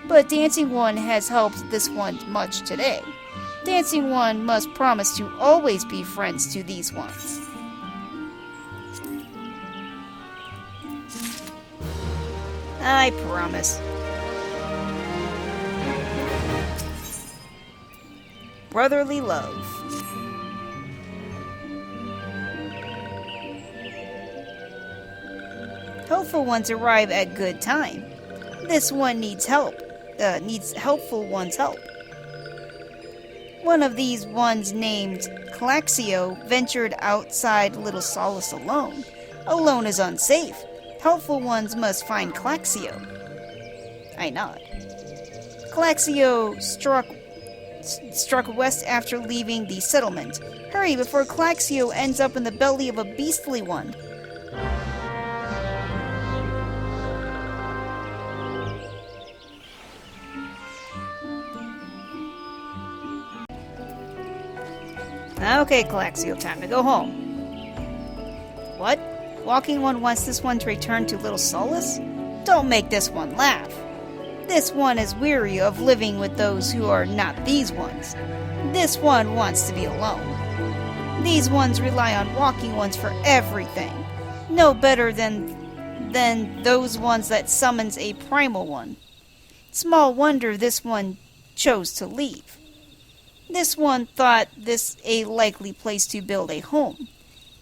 But Dancing One has helped this one much today. Dancing One must promise to always be friends to these ones. I promise. Brotherly love. Hopeful ones arrive at good time. This one needs help. Needs helpful one's help. One of these ones named Claxio ventured outside Little Solace alone. Alone is unsafe. Helpful ones must find Claxio. I nod. Claxio struck west after leaving the settlement. Hurry before Claxio ends up in the belly of a beastly one. Okay, Claxio, time to go home. What? Walking One wants this one to return to Little Solace? Don't make this one laugh. This one is weary of living with those who are not these ones. This one wants to be alone. These ones rely on Walking Ones for everything. No better than those ones that summons a primal one. Small wonder this one chose to leave. This one thought this a likely place to build a home.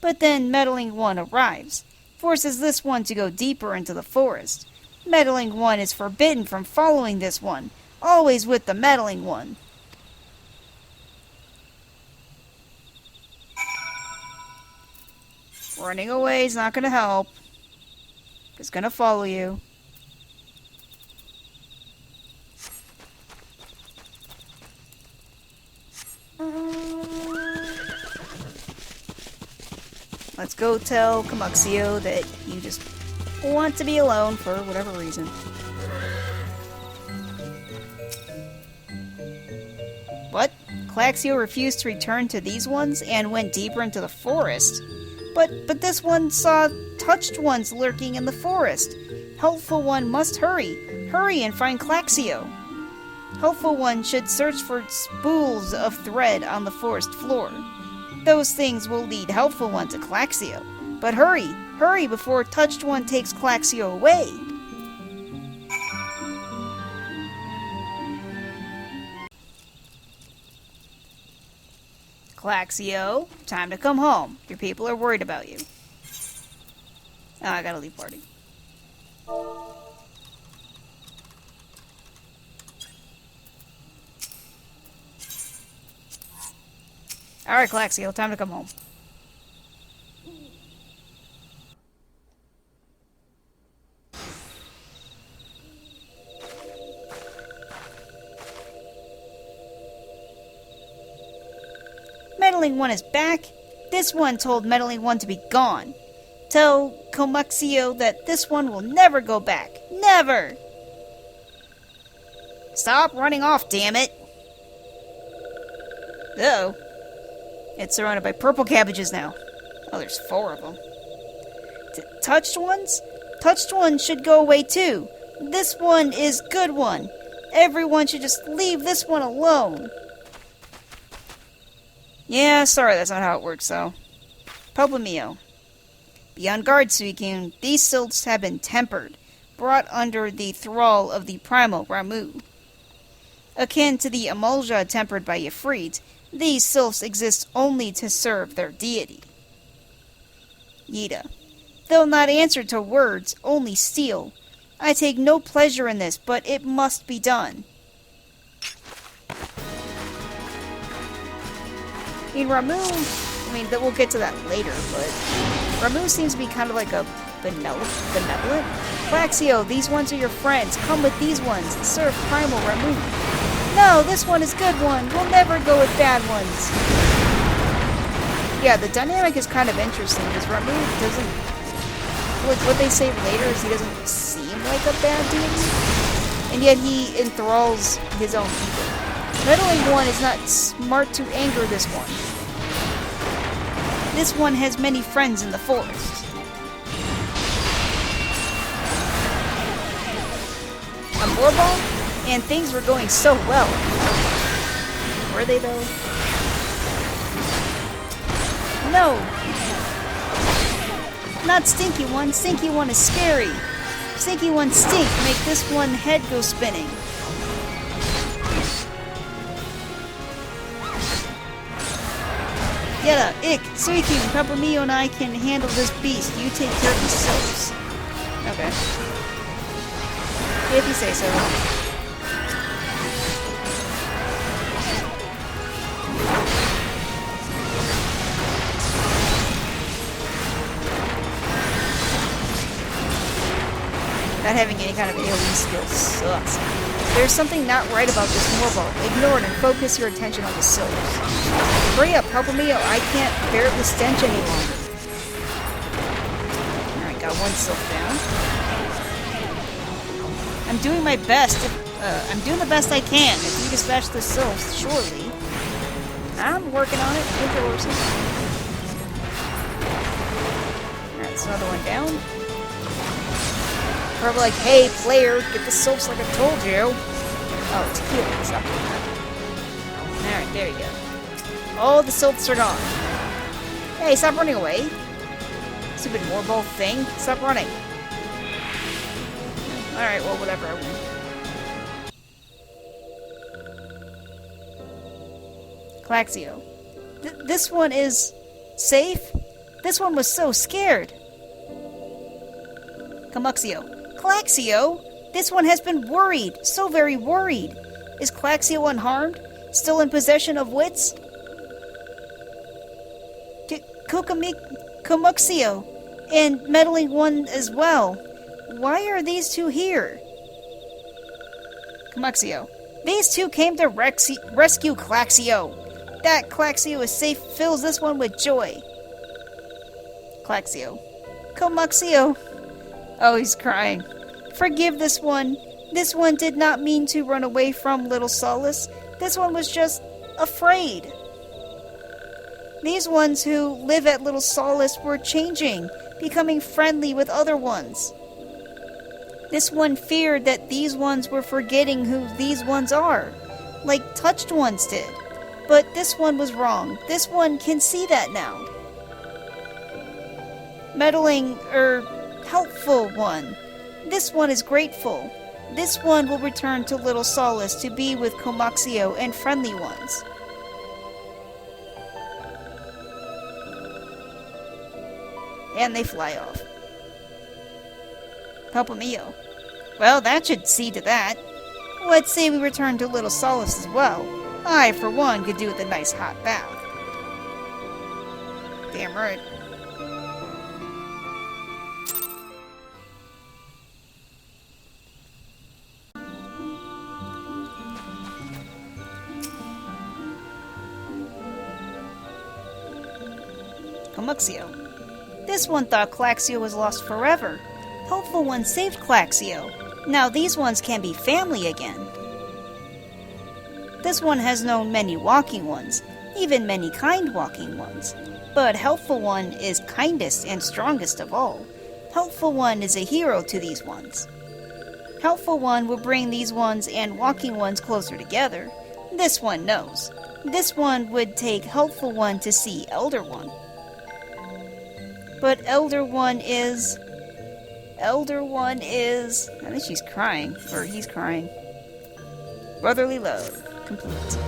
But then Meddling One arrives, forces this one to go deeper into the forest. Meddling One is forbidden from following this one, always with the Meddling One. Running away is not going to help. It's going to follow you. Let's go tell Camuxio that you just want to be alone for whatever reason. What? Claxio refused to return to these ones and went deeper into the forest. But this one saw touched ones lurking in the forest. Helpful one must hurry. Hurry and find Claxio. Helpful one should search for spools of thread on the forest floor. Those things will lead Helpful one to Claxio. But hurry! Hurry before touched one takes Claxio away! Claxio, time to come home. Your people are worried about you. Oh, I gotta leave party. Alright, Claxio, time to come home. Meddling One is back. This one told Meddling One to be gone. Tell Comuxio that this one will never go back. Never! Stop running off, damn it! Uh-oh. It's surrounded by purple cabbages now. Oh, there's 4 of them. Touched ones? Touched ones should go away too. This one is good one. Everyone should just leave this one alone. Yeah, sorry, that's not how it works, though. Pulpamio. Be on guard, Suicune. These sylphs have been tempered, brought under the thrall of the primal Ramu. Akin to the emulsia tempered by Ifrit, these sylphs exist only to serve their deity. Yida. They'll not answer to words, only steal. I take no pleasure in this, but it must be done. Ramu, we'll get to that later, but Ramu seems to be kind of like a benevolent? Claxio, these ones are your friends. Come with these ones. Serve Primal Ramu. No, this one is good one. We'll never go with bad ones. Yeah, the dynamic is kind of interesting, because Ramu doesn't... what they say later is he doesn't seem like a bad deity, and yet he enthralls his own people. Meddling One is not smart to anger this one. This one has many friends in the forest. A Moorball? And things were going so well. Were they though? No! Not Stinky One. Stinky One is scary. Stinky One stink. Make this one head go spinning. Yetta, Ick, Suicune, Peppermio and I can handle this beast. You take care of the sylphs. Okay. If you say so. Not having any kind of AoE skill sucks. There's something not right about this Moorball. Ignore it and focus your attention on the sylphs. Hurry up, Pulpamio. I can't bear the stench any longer. Alright, got one sylph down. I'm doing my best. I'm doing the best I can. If you dispatch the sylphs, surely. I'm working on it. With your horses. Alright, there's another one down. Probably like, hey, player, get the sylphs like I told you. Oh, it's healing. Stop doing that. Alright, there you go. Oh, the sylphs are gone. Hey, stop running away. Stupid Moorball thing. Stop running. Alright, well, whatever. I win. Claxio. This one is safe? This one was so scared. Camuxio. Claxio? This one has been worried. So very worried. Is Claxio unharmed? Still in possession of wits? Camuxio. And Meddling One as well. Why are these two here? Camuxio. These two came to rescue Claxio. That Claxio is safe fills this one with joy. Claxio. Comuxio. Oh, he's crying. Forgive this one. This one did not mean to run away from Little Solace. This one was just afraid. These ones who live at Little Solace were changing, becoming friendly with other ones. This one feared that these ones were forgetting who these ones are, like touched ones did. But this one was wrong. This one can see that now. Meddling, helpful one. This one is grateful. This one will return to Little Solace to be with Comuxio and friendly ones. And they fly off. Papa Mio. Well, that should see to that. Let's say we return to Little Solace as well. I, for one, could do with a nice hot bath. Damn right. Comuxio. This one thought Claxio was lost forever. Hopeful one saved Claxio. Now these ones can be family again. This one has known many walking ones, even many kind walking ones. But Helpful One is kindest and strongest of all. Helpful One is a hero to these ones. Helpful One will bring these ones and walking ones closer together. This one knows. This one would take Helpful One to see Elder One. But Elder One is... I think she's crying, or he's crying. Brotherly love. Complete.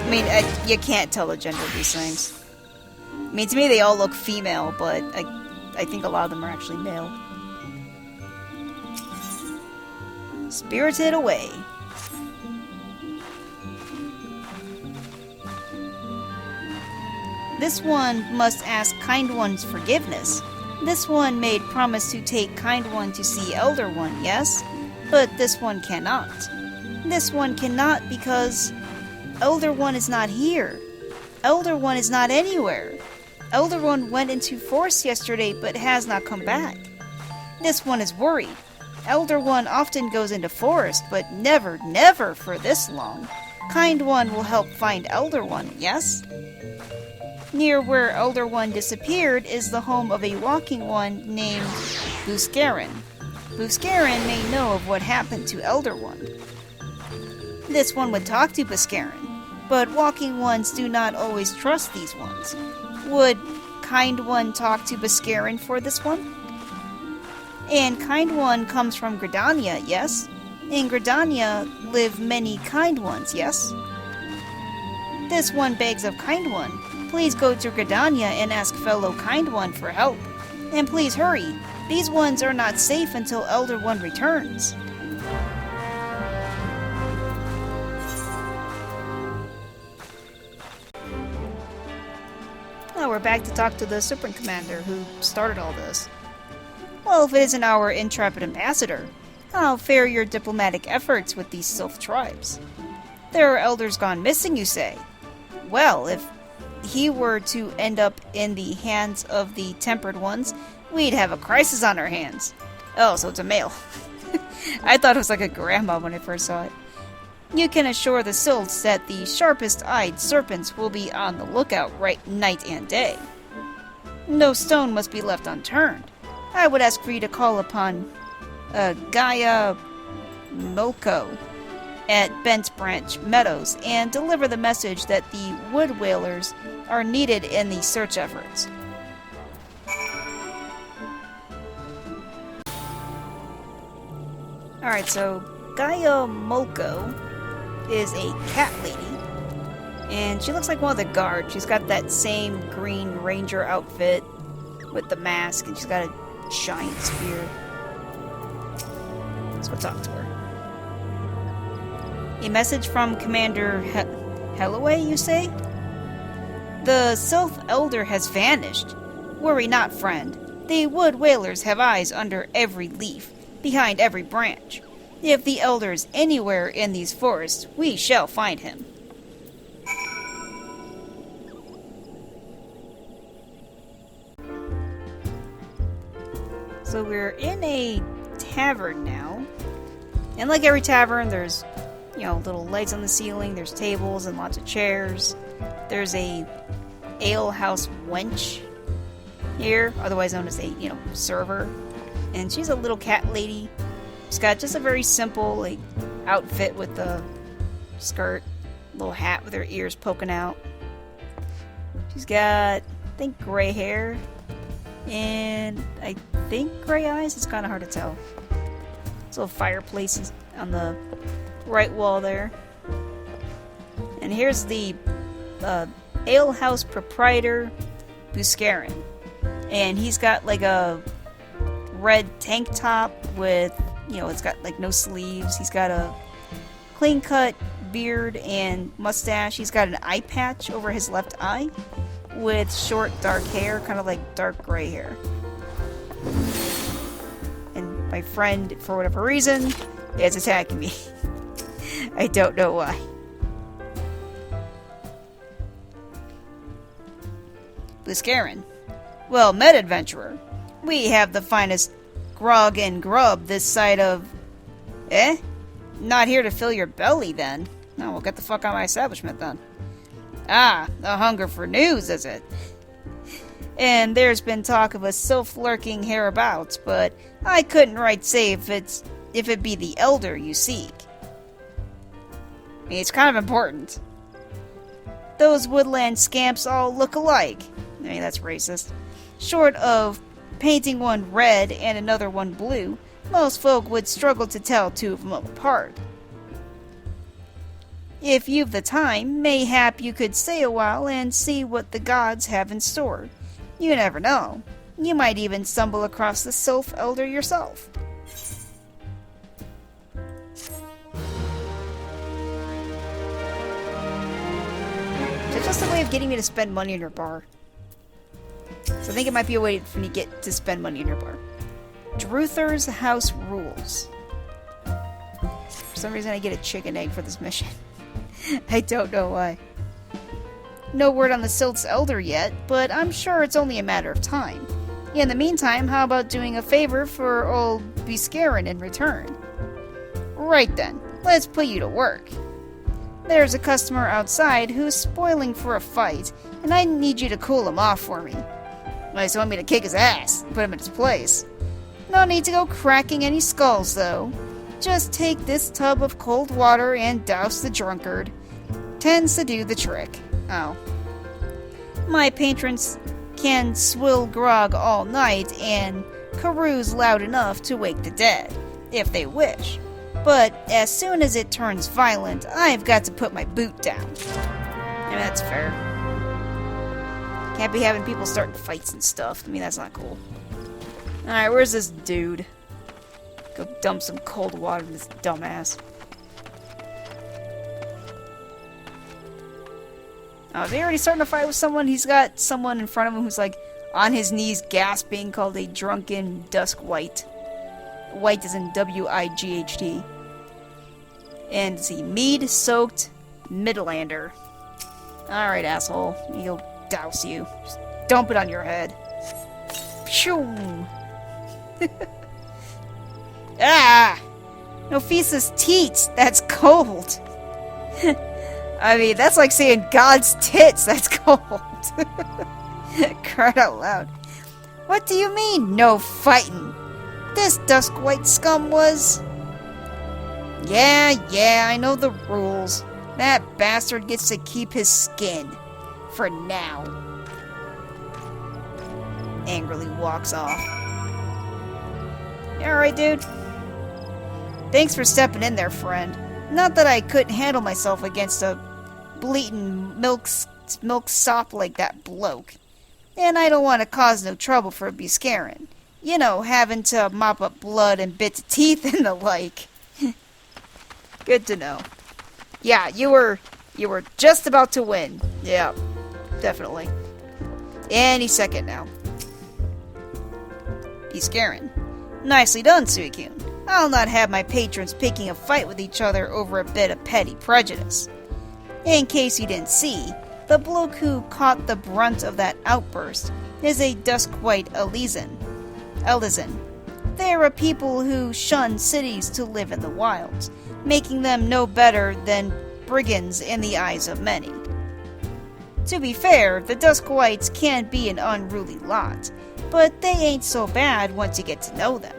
I mean, you can't tell the gender of these things. I mean, to me they all look female, but I think a lot of them are actually male. Spirited away. This one must ask Kind One's forgiveness. This one made promise to take Kind One to see Elder One, yes? But this one cannot. This one cannot because Elder One is not here. Elder One is not anywhere. Elder One went into forest yesterday but has not come back. This one is worried. Elder One often goes into forest, but never for this long. Kind One will help find Elder One, yes? Near where Elder One disappeared is the home of a walking one named Buscarin. Buscarin may know of what happened to Elder One. This one would talk to Buscarin, but walking ones do not always trust these ones. Would Kind One talk to Buscarin for this one? And Kind One comes from Gridania, yes? In Gridania live many Kind Ones, yes? This one begs of Kind One. Please go to Gridania and ask fellow Kind One for help. And please hurry. These ones are not safe until Elder One returns. Well, we're back to talk to the Super Commander who started all this. Well, if it isn't our intrepid ambassador, how fare your diplomatic efforts with these Sylph tribes? There are elders gone missing, you say? Well, if he were to end up in the hands of the Tempered Ones, we'd have a crisis on our hands. Oh, so it's a male. I thought it was like a grandma when I first saw it. You can assure the Sylphs that the sharpest-eyed serpents will be on the lookout right night and day. No stone must be left unturned. I would ask for you to call upon Gaia Moko at Bent Branch Meadows and deliver the message that the wood whalers are needed in the search efforts. Alright, so Gaia Moko is a cat lady, and she looks like one of the guards. She's got that same green ranger outfit with the mask, and she's got a giant spear. Let's go talk to her. A message from Commander Hellaway, you say? The Sylph Elder has vanished. Worry not, friend. The wood whalers have eyes under every leaf, behind every branch. If the Elder is anywhere in these forests, we shall find him. So we're in a tavern now. And like every tavern, there's, you know, little lights on the ceiling, there's tables and lots of chairs. There's a alehouse wench here, otherwise known as a, you know, server. And she's a little cat lady. She's got just a very simple, like, outfit with the skirt, little hat with her ears poking out. She's got, I think, gray hair, and I think gray eyes. It's kind of hard to tell. There's a little fireplace on the right wall there. And here's the alehouse proprietor, Buscarin. And he's got like a red tank top with, you know, it's got like no sleeves. He's got a clean cut beard and mustache. He's got an eye patch over his left eye with short dark hair, kind of like dark gray hair. And my friend, for whatever reason, is attacking me. I don't know why. Buscarin. Well met, adventurer. We have the finest grog and grub this side of... Eh? Not here to fill your belly, then. No, well, get the fuck out of my establishment, then. Ah, a hunger for news, is it? And there's been talk of a sylph lurking hereabouts, but I couldn't right say if it be the elder you seek. I mean, it's kind of important. Those woodland scamps all look alike. I mean, that's racist. Short of painting one red and another one blue, most folk would struggle to tell two of them apart. If you've the time, mayhap you could stay a while and see what the gods have in store. You never know. You might even stumble across the sylph elder yourself. Is it just a way of getting me to spend money in your bar? So I think it might be a way for me to get to spend money in your bar. Druther's house rules. For some reason I get a chicken egg for this mission. I don't know why. No word on the Sylph's elder yet, but I'm sure it's only a matter of time. In the meantime, how about doing a favor for old Buscarin in return? Right then, let's put you to work. There's a customer outside who's spoiling for a fight, and I need you to cool him off for me. Unless you want me to kick his ass and put him in his place. No need to go cracking any skulls, though. Just take this tub of cold water and douse the drunkard. Tends to do the trick. Oh. My patrons can swill grog all night and carouse loud enough to wake the dead, if they wish. But as soon as it turns violent, I've got to put my boot down. I mean, that's fair. Can't be having people starting fights and stuff. I mean, that's not cool. Alright, where's this dude? Go dump some cold water in this dumbass. Oh, is he already starting to fight with someone? He's got someone in front of him who's like on his knees gasping, called a drunken dusk wight. White is in W-I-G-H-T. And see, mead-soaked Midlander. Alright, asshole. He'll douse you. Just dump it on your head. Pshoo! Ah! Nophisa's teats! That's cold! I mean, that's like saying God's tits! That's cold! Cried out loud. What do you mean, no fighting? This dusk white scum was... Yeah, I know the rules. That bastard gets to keep his skin. For now. Angrily walks off. Alright, dude. Thanks for stepping in there, friend. Not that I couldn't handle myself against a bleating milk sop like that bloke. And I don't want to cause no trouble for Buscarin. You know, having to mop up blood and bits of teeth and the like. Good to know. Yeah, you were just about to win. Yeah, definitely. Any second now. Buscarin. Nicely done, Suikun. I'll not have my patrons picking a fight with each other over a bit of petty prejudice. In case you didn't see, the bloke who caught the brunt of that outburst is a dusk-white Elysian. There are people who shun cities to live in the wilds, making them no better than brigands in the eyes of many. To be fair, the Duskwites can be an unruly lot, but they ain't so bad once you get to know them.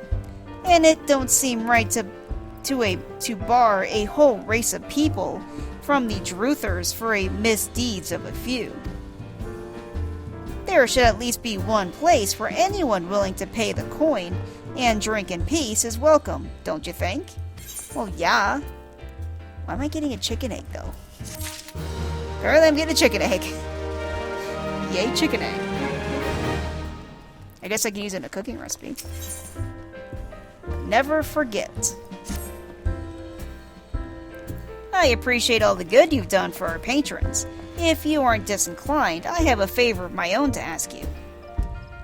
And it don't seem right to bar a whole race of people from the Druthers for a misdeeds of a few. There should at least be one place where anyone willing to pay the coin and drink in peace is welcome, don't you think? Well, yeah. Why am I getting a chicken egg, though? Apparently I'm getting a chicken egg. Yay, chicken egg. I guess I can use it in a cooking recipe. Never forget. I appreciate all the good you've done for our patrons. If you aren't disinclined, I have a favor of my own to ask you.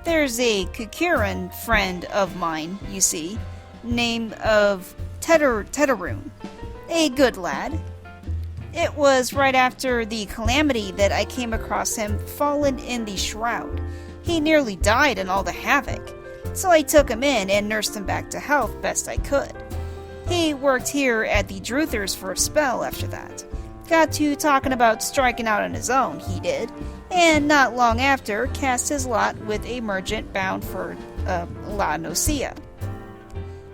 There's a Kukuran friend of mine, you see, named of Tetaroon. A good lad. It was right after the calamity that I came across him fallen in the shroud. He nearly died in all the havoc, so I took him in and nursed him back to health best I could. He worked here at the Druthers for a spell after that. Got to talking about striking out on his own, he did, and not long after cast his lot with a merchant bound for La Nocia.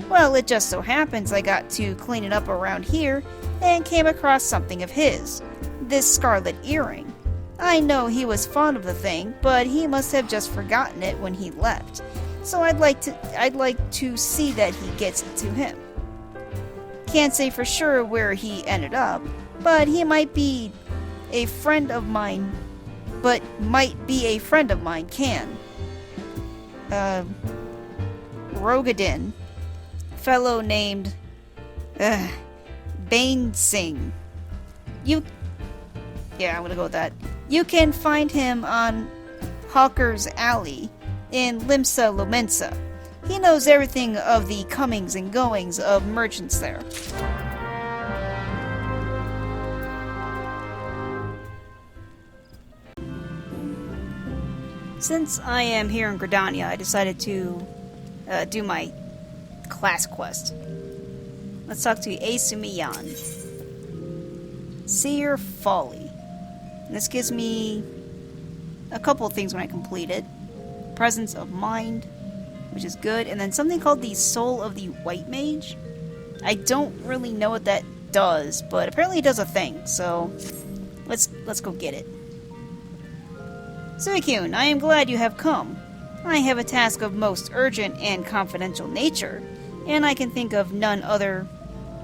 Well, it just so happens I got to cleaning up around here and came across something of his, this scarlet earring. I know he was fond of the thing, but he must have just forgotten it when he left, so I'd like to see that he gets it to him. Can't say for sure where he ended up, but he might be a friend of mine, can. Rogadin, fellow named Bane Singh. I'm gonna go with that. You can find him on Hawker's Alley in Limsa Lomensa. He knows everything of the comings and goings of merchants there. Since I am here in Gridania, I decided to do my class quest. Let's talk to Asumiyan. Seer Folly. This gives me a couple of things when I complete it. Presence of Mind, which is good, and then something called the Soul of the White Mage. I don't really know what that does, but apparently it does a thing, so let's go get it. Suikyun, I am glad you have come. I have a task of most urgent and confidential nature, and I can think of none other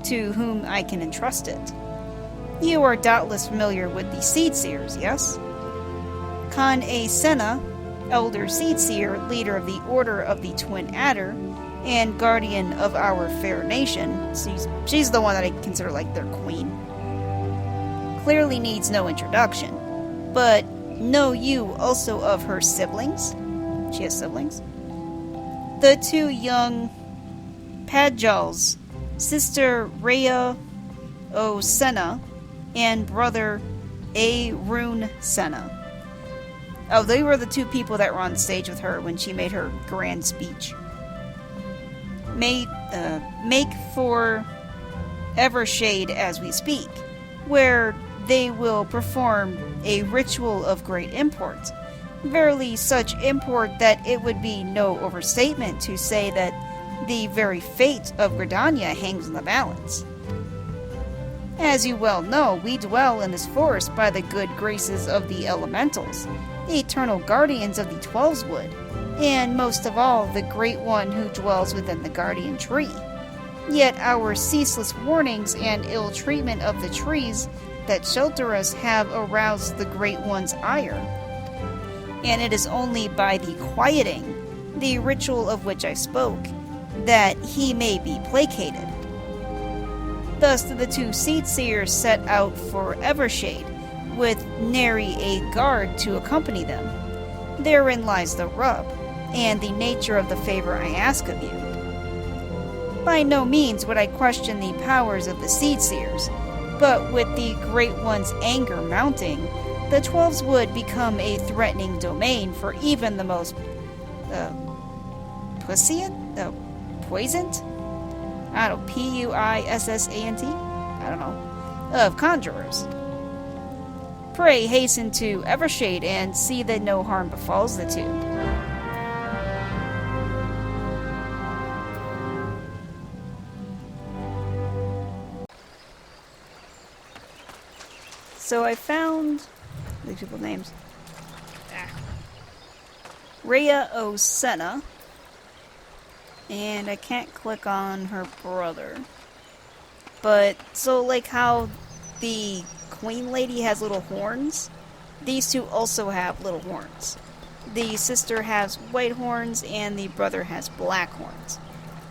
to whom I can entrust it. You are doubtless familiar with the Seed Seers, yes? Khan A. Senna, Elder Seed Seer, leader of the Order of the Twin Adder, and guardian of our fair nation. She's the one that I consider like their queen. Clearly needs no introduction, but know you also of her siblings? She has siblings? The two young Padjals, Sister Rhea O. Senna, and brother A. Rune Senna. Oh, they were the two people that were on stage with her when she made her grand speech. Make for Evershade as we speak, where they will perform a ritual of great import. Verily such import that it would be no overstatement to say that the very fate of Gridania hangs in the balance. As you well know, we dwell in this forest by the good graces of the elementals, the eternal guardians of the Twelveswood, and most of all, the Great One who dwells within the Guardian Tree. Yet our ceaseless warnings and ill treatment of the trees that shelter us have aroused the Great One's ire. And it is only by the quieting, the ritual of which I spoke, that he may be placated. Thus did the two Seed Seers set out for Evershade, with nary a guard to accompany them. Therein lies the rub, and the nature of the favor I ask of you. By no means would I question the powers of the Seed Seers, but with the Great One's anger mounting, the Twelves would become a threatening domain for even the most Puissant? I don't know, Puissant? I don't know. Of conjurers. Pray hasten to Evershade and see that no harm befalls the two. So I found these people's names. Rhea Osena. And I can't click on her brother. But, so like how the Queen Lady has little horns, these two also have little horns. The sister has white horns and the brother has black horns.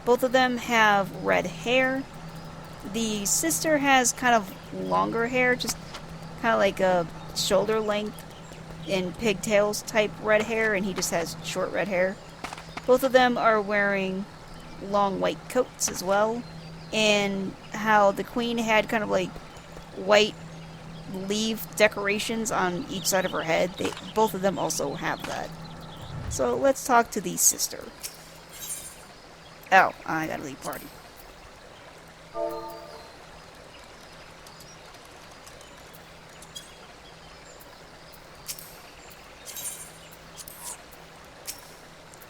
Both of them have red hair. The sister has kind of longer hair, just kind of like a shoulder length and pigtails type red hair, and he just has short red hair. Both of them are wearing long white coats as well, and how the queen had kind of like white leaf decorations on each side of her head, both of them also have that. So let's talk to the sister. Oh, I gotta leave party.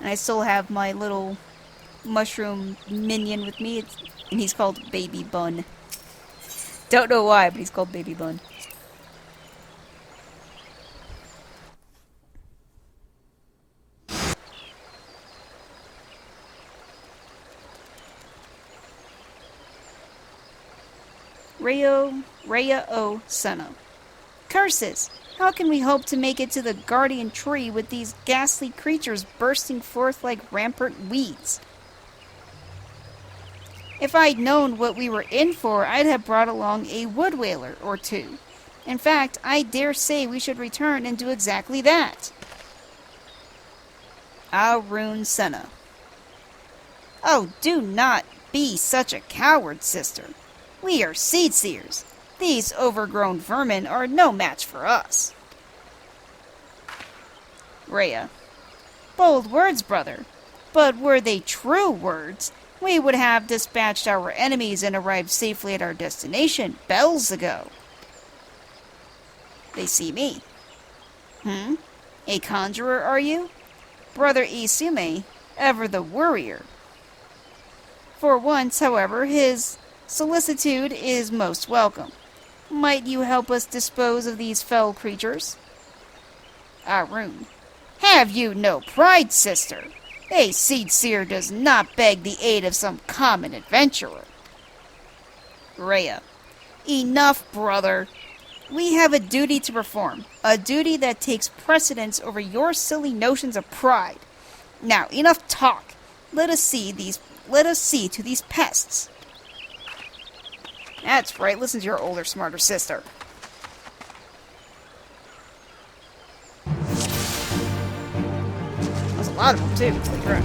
And I still have my little mushroom minion with me, and he's called Baby Bun. Don't know why, but he's called Baby Bun. Rhea O. Senna. Curses! How can we hope to make it to the guardian tree with these ghastly creatures bursting forth like rampant weeds? If I'd known what we were in for, I'd have brought along a wood whaler or two. In fact, I dare say we should return and do exactly that. Arun Senna. Oh, do not be such a coward, sister. We are seed seers. These overgrown vermin are no match for us. Rhea. Bold words, brother. But were they true words, we would have dispatched our enemies and arrived safely at our destination bells ago. They see me. A conjurer, are you? Brother Isume, ever the worrier. For once, however, his solicitude is most welcome. Might you help us dispose of these fell creatures? Arun. Have you no pride, sister? A seed seer does not beg the aid of some common adventurer. Rhea. Enough, brother. We have a duty to perform, a duty that takes precedence over your silly notions of pride. Now, enough talk. Let us see to these pests. That's right, listen to your older, smarter sister. There's a lot of them, too. Holy crap.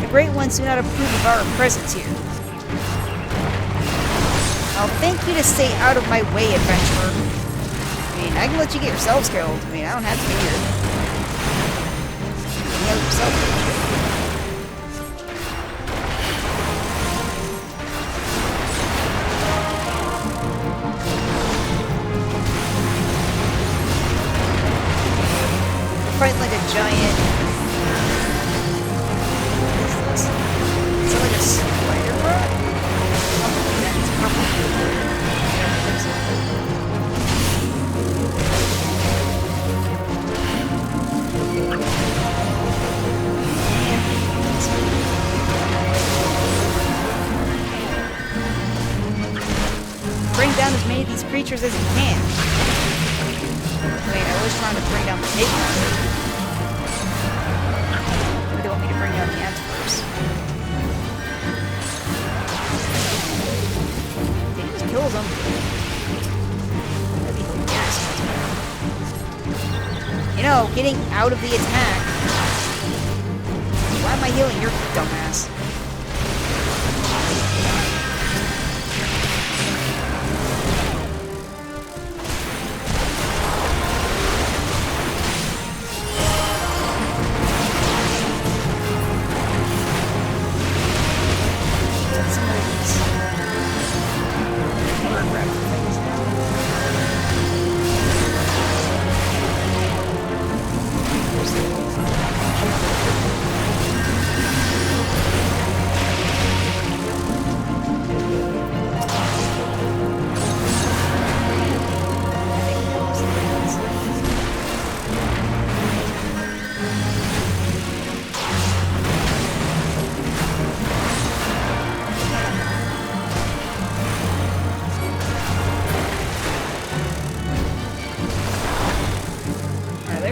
The Great Ones do not approve of our presence here. I'll thank you to stay out of my way, adventurer. I mean, I can let you get yourselves killed. I mean, I don't have to be here. You can help yourself killed. Fighting like a giant. What is this? Is it like a spider bot? Something like that. It's purple. Yeah, I think so. Bring down as many of these creatures as you can. Wait, I was trying to bring down the pig monster. Maybe they want me to bring down the ants first. Did he just kill them? That'd be hilarious. You know, getting out of the attack. Why am I healing your dumbass?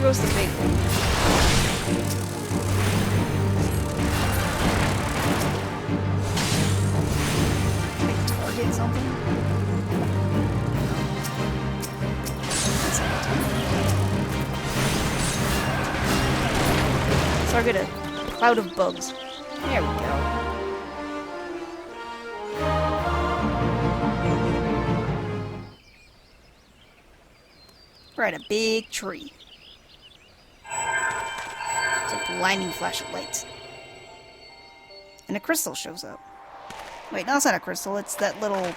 goes the big one. Like target something? Target a cloud of bugs. There we go. We're at a big tree. It's a blinding flash of light. And a crystal shows up. Wait, no, it's not a crystal. It's that little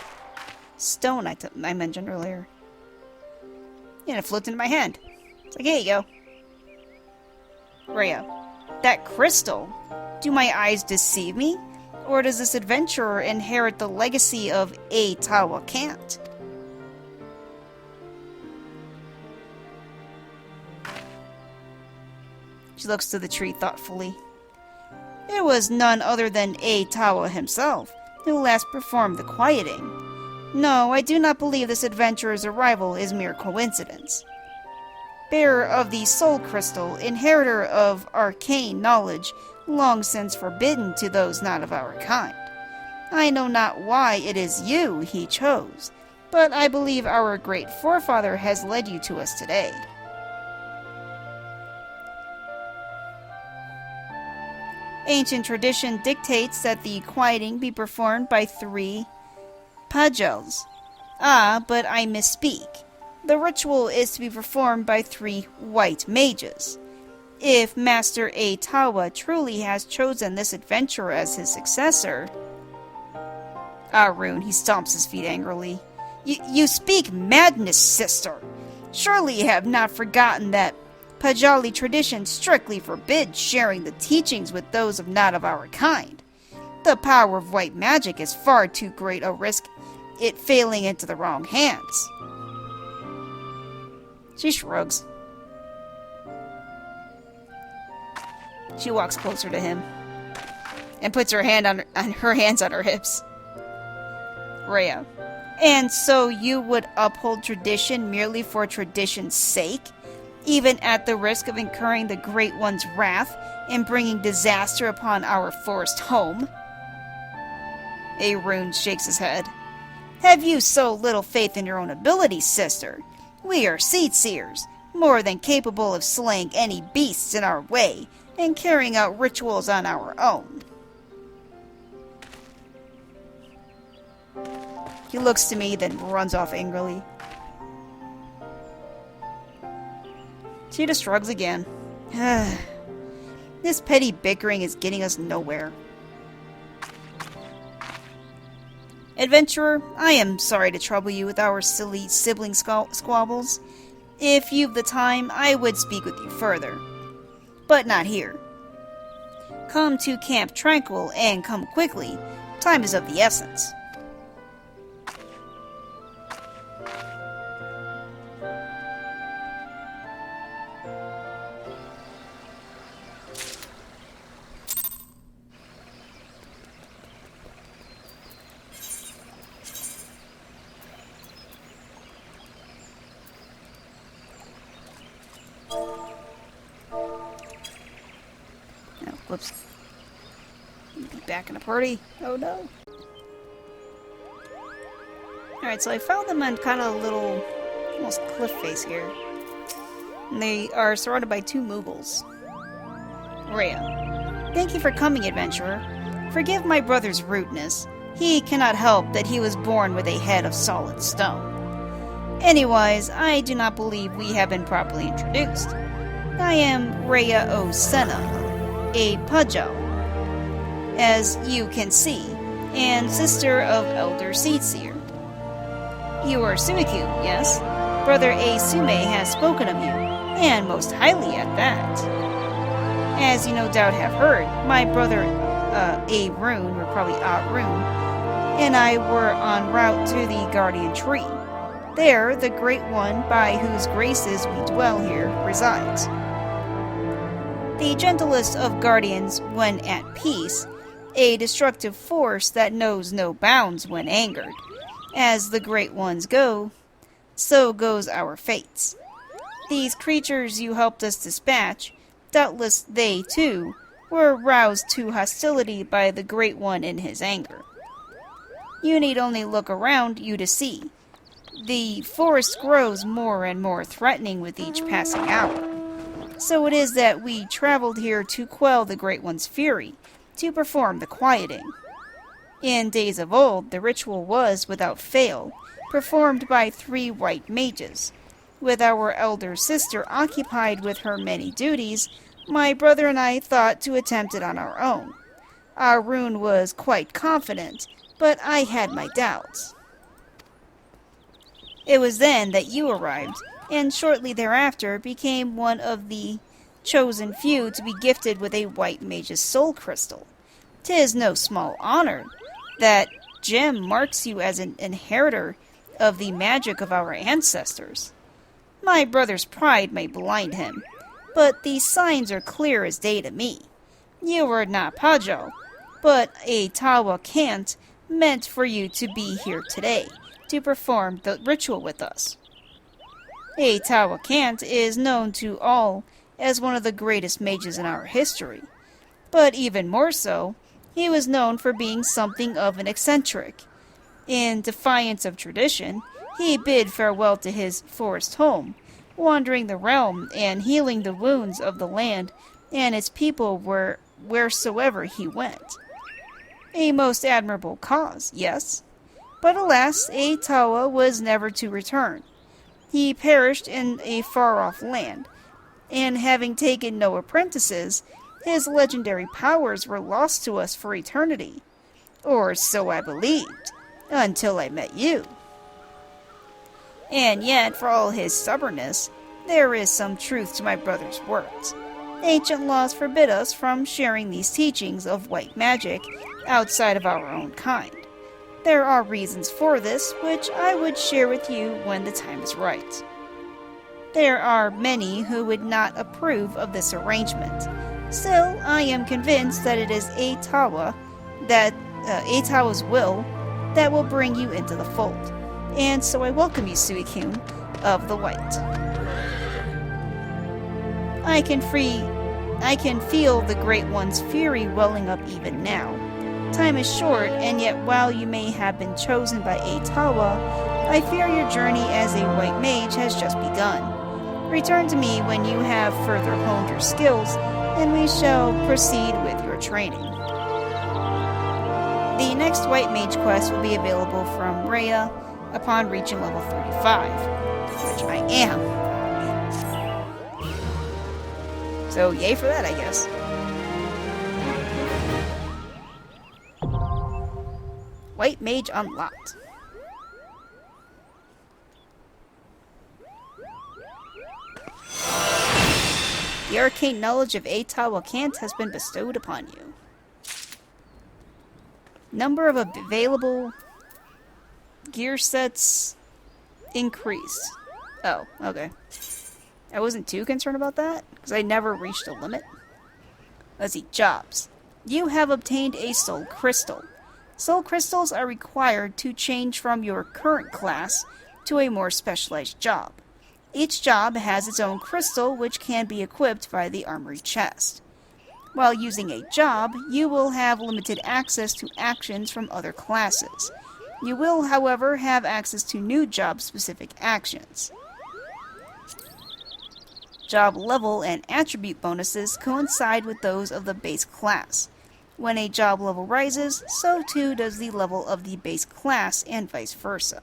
stone I mentioned earlier. And it floats into my hand. It's like, here you go. Rhea, that crystal? Do my eyes deceive me? Or does this adventurer inherit the legacy of A Tawa Can't? She looks to the tree thoughtfully. It was none other than A Tawa himself who last performed the quieting. No, I do not believe this adventurer's arrival is mere coincidence. Bearer of the Soul Crystal, inheritor of arcane knowledge, long since forbidden to those not of our kind. I know not why it is you he chose, but I believe our great forefather has led you to us today. Ancient tradition dictates that the quieting be performed by 3 pajels. Ah, but I misspeak. The ritual is to be performed by 3 white mages. If Master A Tawa truly has chosen this adventurer as his successor... Rune, he stomps his feet angrily. You speak madness, sister! Surely you have not forgotten that Pajali tradition strictly forbids sharing the teachings with those of not of our kind. The power of white magic is far too great a risk it failing into the wrong hands. She shrugs. She walks closer to him and puts her hands on her hips. Rhea, and so you would uphold tradition merely for tradition's sake, even at the risk of incurring the Great One's wrath and bringing disaster upon our forest home? Arun shakes his head. Have you so little faith in your own abilities, sister? We are seed seers, more than capable of slaying any beasts in our way and carrying out rituals on our own. He looks to me, then runs off angrily. She just shrugs again. This petty bickering is getting us nowhere. Adventurer, I am sorry to trouble you with our silly sibling squabbles. If you've the time, I would speak with you further. But not here. Come to Camp Tranquil, and come quickly. Time is of the essence. Whoops. Back in the party. Oh no. Alright, so I found them on kind of a little, almost cliff face here. And they are surrounded by 2 Moogles. Rhea, thank you for coming, adventurer. Forgive my brother's rudeness. He cannot help that he was born with a head of solid stone. Anyways, I do not believe we have been properly introduced. I am Rhea O'Senna, a Pajal, as you can see, and sister of Elder Seedseer. You are Sumiku, yes? Brother A Sume has spoken of you, and most highly at that. As you no doubt have heard, my brother A Rune, or probably Rune, and I were en route to the Guardian Tree. There, the Great One, by whose graces we dwell here, resides. The gentlest of guardians when at peace, a destructive force that knows no bounds when angered. As the Great Ones go, so goes our fates. These creatures you helped us dispatch, doubtless they, too, were roused to hostility by the Great One in his anger. You need only look around you to see. The forest grows more and more threatening with each passing hour. So it is that we traveled here to quell the Great One's fury, to perform the quieting. In days of old, the ritual was, without fail, performed by 3 white mages. With our elder sister occupied with her many duties, my brother and I thought to attempt it on our own. Our rune was quite confident, but I had my doubts. It was then that you arrived, and shortly thereafter became one of the chosen few to be gifted with a white mage's soul crystal. 'Tis no small honor. That gem marks you as an inheritor of the magic of our ancestors. My brother's pride may blind him, but the signs are clear as day to me. You were not Pajo, but a Tawa Kant meant for you to be here today, to perform the ritual with us. A Tawa Kant is known to all as one of the greatest mages in our history, but even more so, he was known for being something of an eccentric. In defiance of tradition, he bid farewell to his forest home, wandering the realm and healing the wounds of the land and its people wheresoever he went. A most admirable cause, yes, but alas, a Tawa was never to return. He perished in a far-off land, and having taken no apprentices, his legendary powers were lost to us for eternity. Or so I believed, until I met you. And yet, for all his stubbornness, there is some truth to my brother's words. Ancient laws forbid us from sharing these teachings of white magic outside of our own kind. There are reasons for this, which I would share with you when the time is right. There are many who would not approve of this arrangement. Still, I am convinced that it is Atawa's will that will bring you into the fold. And so I welcome you, Suicune of the White. I can feel the Great One's fury welling up even now. Time is short, and yet while you may have been chosen by Atawa, I fear your journey as a white mage has just begun. Return to me when you have further honed your skills, and we shall proceed with your training. The next white mage quest will be available from Rhea upon reaching level 35, which I am. So yay for that, I guess. White mage unlocked. The arcane knowledge of Atawa Kant has been bestowed upon you. Number of available gear sets increased. Oh, okay. I wasn't too concerned about that, because I never reached a limit. Let's see, jobs. You have obtained a soul crystal. Soul crystals are required to change from your current class to a more specialized job. Each job has its own crystal, which can be equipped by the armory chest. While using a job, you will have limited access to actions from other classes. You will, however, have access to new job-specific actions. Job level and attribute bonuses coincide with those of the base class. When a job level rises, so too does the level of the base class, and vice versa.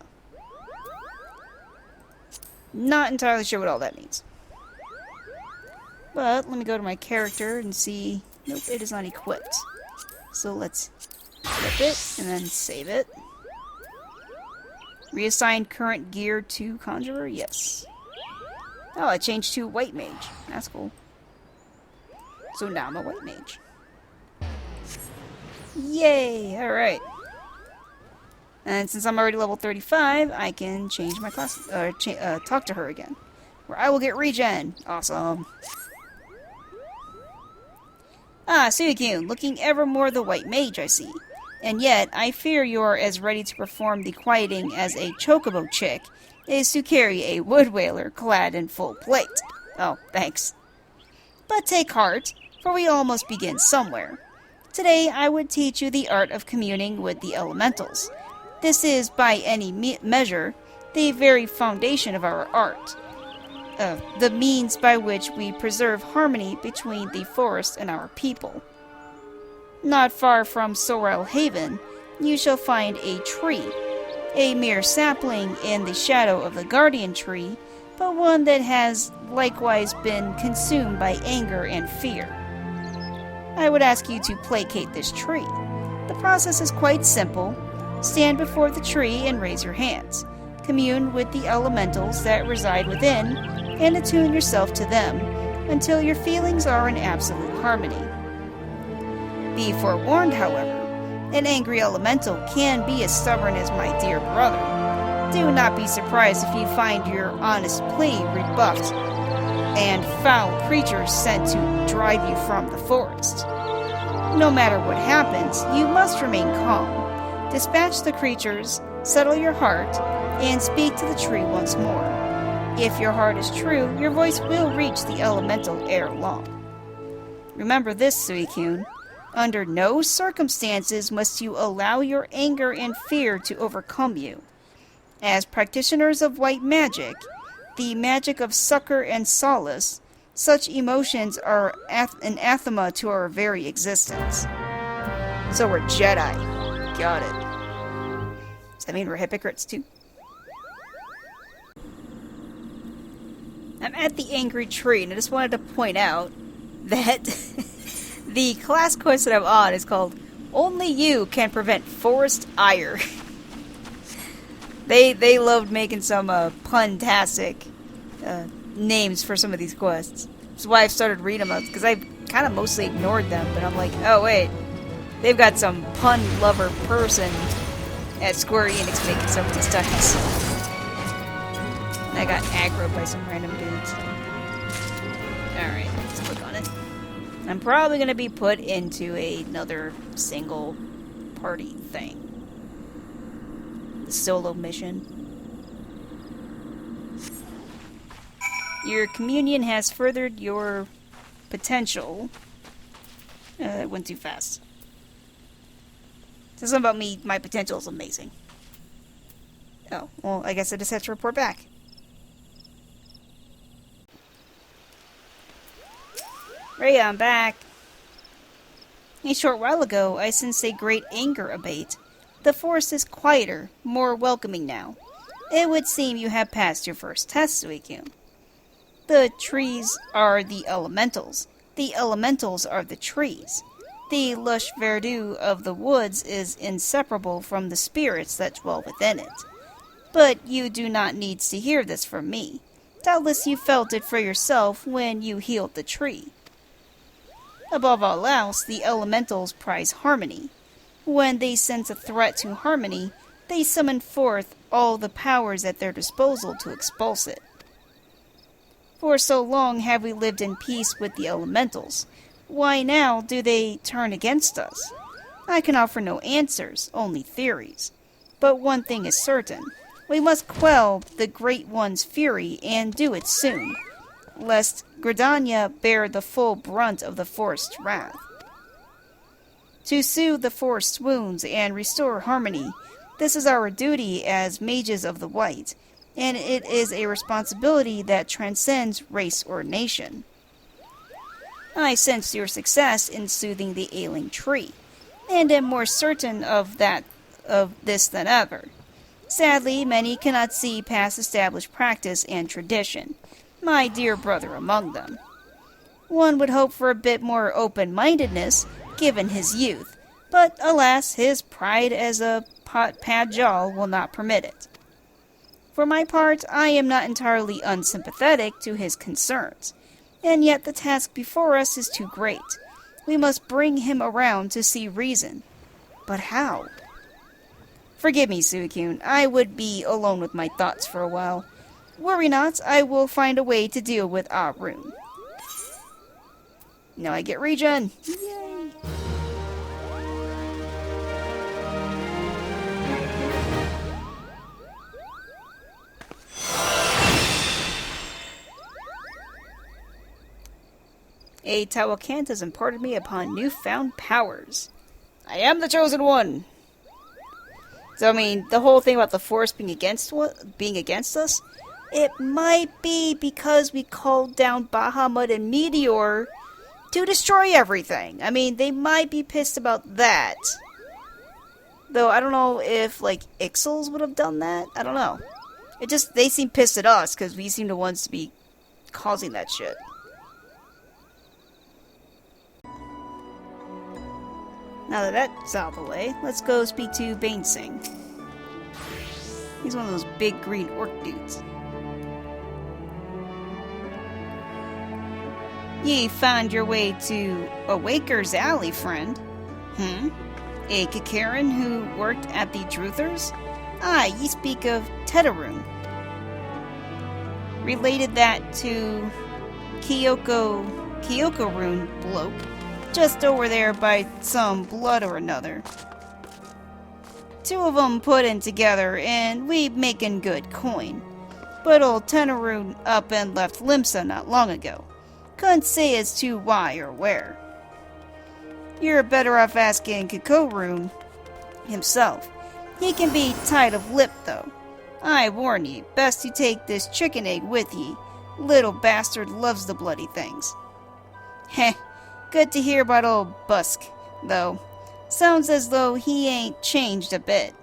Not entirely sure what all that means. But let me go to my character and see. Nope, it is not equipped. So let's equip it and then save it. Reassign current gear to Conjurer? Yes. Oh, I changed to White Mage. That's cool. So now I'm a White Mage. Yay! Alright. And since I'm already level 35, I can change my class, talk to her again. Where I will get regen. Awesome. Ah, Suicune, looking ever more the White Mage, I see. And yet, I fear you are as ready to perform the quieting as a chocobo chick is to carry a wood whaler clad in full plate. Oh, thanks. But take heart, for we all must begin somewhere. Today I would teach you the art of communing with the elementals. This is, by any measure, the very foundation of our art. The means by which we preserve harmony between the forest and our people. Not far from Sorrel Haven, you shall find a tree, a mere sapling in the shadow of the guardian tree, but one that has likewise been consumed by anger and fear. I would ask you to placate this tree. The process is quite simple. Stand before the tree and raise your hands. Commune with the elementals that reside within, and attune yourself to them, until your feelings are in absolute harmony. Be forewarned, however, an angry elemental can be as stubborn as my dear brother. Do not be surprised if you find your honest plea rebuffed, and foul creatures sent to drive you from the forest. No matter what happens, you must remain calm. Dispatch the creatures, settle your heart, and speak to the tree once more. If your heart is true, your voice will reach the elemental ere long. Remember this, Suicune. Under no circumstances must you allow your anger and fear to overcome you. As practitioners of white magic, the magic of succor and solace, such emotions are anathema to our very existence. So we're Jedi. Got it. Does that mean we're hypocrites too? I'm at the angry tree, and I just wanted to point out that the class quest that I'm on is called Only You Can Prevent Forest Ire. They loved making some pun-tastic names for some of these quests. That's why I've started reading them, because I kind of mostly ignored them, but I'm like, oh wait, they've got some pun-lover person at Square Enix making some of these studies. I got aggroed by some random dudes. Alright, let's click on it. I'm probably going to be put into another single party thing. The solo mission. Your communion has furthered your potential. It went too fast. Something about me, my potential is amazing. Oh, well, I guess I just have to report back. Rhea, I'm back. A short while ago, I sensed a great anger abate. The forest is quieter, more welcoming now. It would seem you have passed your first test, Suicune. The trees are the elementals. The elementals are the trees. The lush verdure of the woods is inseparable from the spirits that dwell within it. But you do not need to hear this from me. Doubtless you felt it for yourself when you healed the tree. Above all else, the elementals prize harmony. When they sense a threat to harmony, they summon forth all the powers at their disposal to expulse it. For so long have we lived in peace with the elementals. Why now do they turn against us? I can offer no answers, only theories. But one thing is certain. We must quell the Great One's fury, and do it soon, lest Gridania bear the full brunt of the forest's wrath. To soothe the forest's wounds and restore harmony, this is our duty as mages of the white, and it is a responsibility that transcends race or nation. I sense your success in soothing the ailing tree, and am more certain of this than ever. Sadly, many cannot see past established practice and tradition, my dear brother among them. One would hope for a bit more open-mindedness, given his youth, but alas, his pride as a Padjal will not permit it. For my part, I am not entirely unsympathetic to his concerns, and yet the task before us is too great. We must bring him around to see reason. But how? Forgive me, Suicune, I would be alone with my thoughts for a while. Worry not, I will find a way to deal with Arun. Now I get regen. Yay! A Tawakant has imparted me upon newfound powers. I am the chosen one! So, I mean, the whole thing about the Force being against us, it might be because we called down Bahamut and Meteor to destroy everything. I mean, they might be pissed about that. Though, I don't know if, like, Ixals would have done that. I don't know. They seem pissed at us, because we seem the ones to be causing that shit. Now that that's out of the way, let's go speak to Bainsing. He's one of those big green orc dudes. Ye found your way to Awaker's Alley, friend. A Kikaran who worked at the Druthers? Ah, ye speak of Tetaroon. Related that to Kyoko-Rune bloke, just over there by some blood or another. Two of them put in together, and we making good coin. But old Tetaroon up and left Limsa not long ago. Couldn't say as to why or where. You're better off asking Kyoko-Rune himself. He can be tight of lip, though. I warn ye, best you take this chicken egg with ye. Little bastard loves the bloody things. Heh, good to hear about old Busk, though. Sounds as though he ain't changed a bit.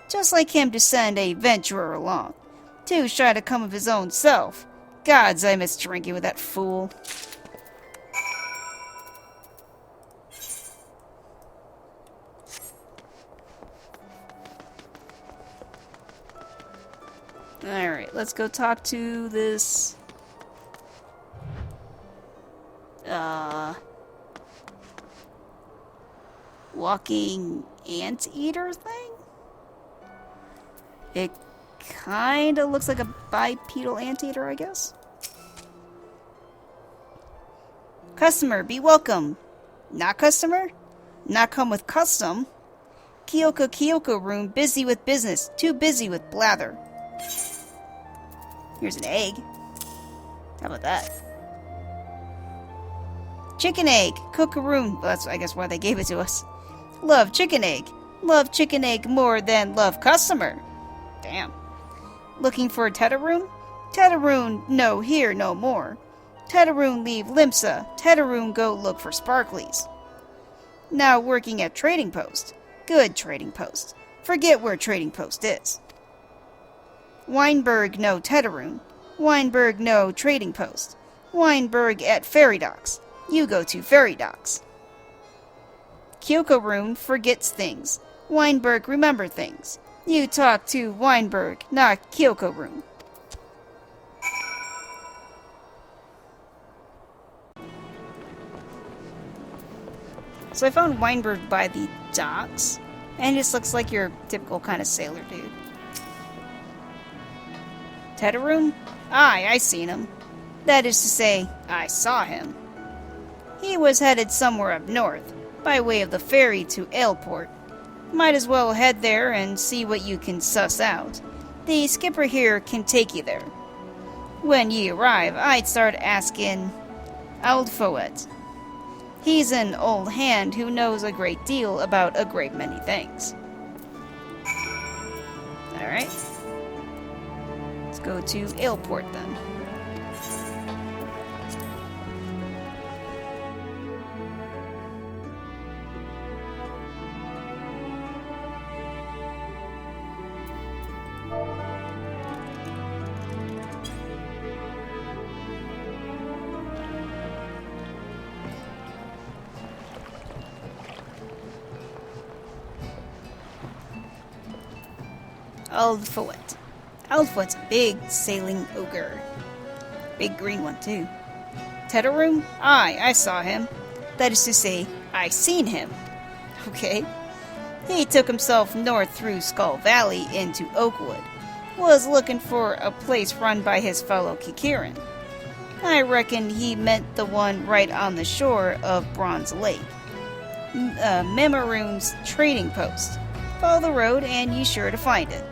Just like him to send a venturer along. Too shy to come of his own self. Gods, I miss drinking with that fool. Alright, let's go talk to this... walking anteater thing? It kinda looks like a bipedal anteater, I guess. Customer, be welcome. Not customer? Not come with custom. Kyoko-Rune, busy with business, too busy with blather. Here's an egg. How about that? Chicken egg, Kyoko-Rune. Well, that's, I guess, why they gave it to us. Love chicken egg. Love chicken egg more than love customer. Damn. Looking for Tetaroon? Tetaroon, no here, no more. Tetaroon leave Limsa. Tetaroon go look for Sparklies. Now working at Trading Post. Good Trading Post. Forget where Trading Post is. Weinberg no Tetaroon. Weinberg no Trading Post. Weinberg at Ferry Docks. You go to Ferry Docks. Kyoko-Rune forgets things. Weinberg remember things. You talk to Weinberg, not Kyoko-Rune. So I found Weinberg by the docks, and he just looks like your typical kind of sailor dude. Tetaroon? Aye, I seen him. That is to say, I saw him. He was headed somewhere up north, by way of the ferry to Aleport. Might as well head there and see what you can suss out. The skipper here can take you there. When ye arrive, I'd start asking Aldfoet. He's an old hand who knows a great deal about a great many things. Alright. Let's go to Aleport then. Aldfoet. Aldfoet's a big sailing ogre. Big green one, too. Tetaroon? Aye, I saw him. That is to say, I seen him. Okay. He took himself north through Skull Valley into Oakwood. Was looking for a place run by his fellow Kikiran. I reckon he meant the one right on the shore of Bronze Lake. Memaroon's trading post. Follow the road and you sure to find it.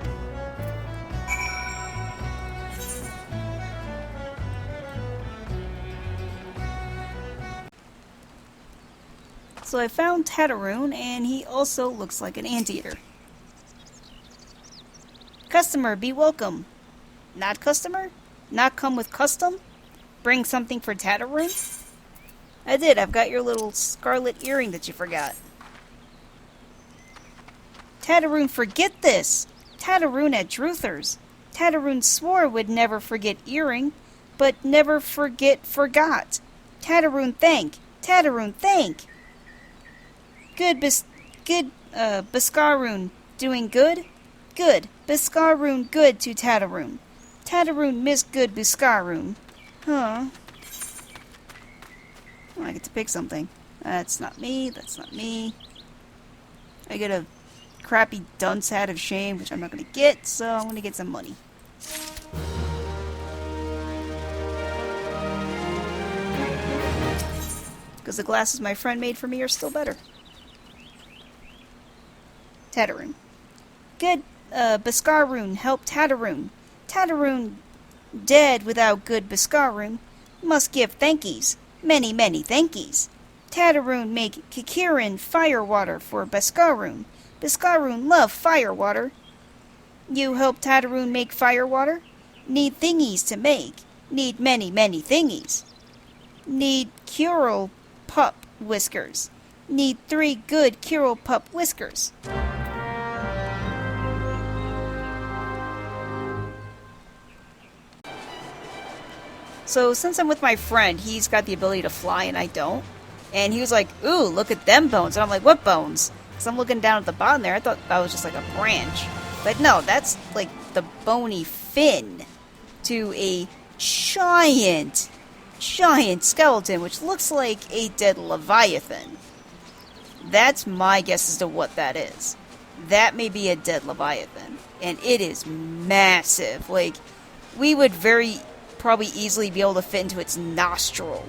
So I found Tataroon, and he also looks like an anteater. Customer, be welcome. Not customer? Not come with custom? Bring something for Tataroon? I did. I've got your little scarlet earring that you forgot. Tataroon, forget this! Tataroon at Druther's. Tataroon swore would never forget earring, but never forgot. Tataroon thank. Tataroon thank. Good Biscaroon, doing good? Good. Biscaroon good to Tataroon. Tataroon miss good Biscaroon. Huh. Oh, I get to pick something. That's not me, that's not me. I get a crappy dunce hat of shame, which I'm not gonna get, so I'm gonna get some money. Because the glasses my friend made for me are still better. Tataroon. Good, Biscaroon, help Tataroon. Tataroon dead without good Biscaroon. Must give thankies. Many, many thankies. Tataroon make Kikirin fire water for Biscaroon. Biscaroon love fire water. You help Tataroon make fire water? Need thingies to make. Need many, many thingies. Need Curl pup whiskers. Need 3 good Curl pup whiskers. So since I'm with my friend, he's got the ability to fly and I don't. And he was like, ooh, look at them bones. And I'm like, what bones? Because I'm looking down at the bottom there. I thought that was just like a branch. But no, that's like the bony fin to a giant skeleton, which looks like a dead Leviathan. That's my guess as to what that is. That may be a dead Leviathan. And it is massive. Like, we would probably easily be able to fit into its nostril.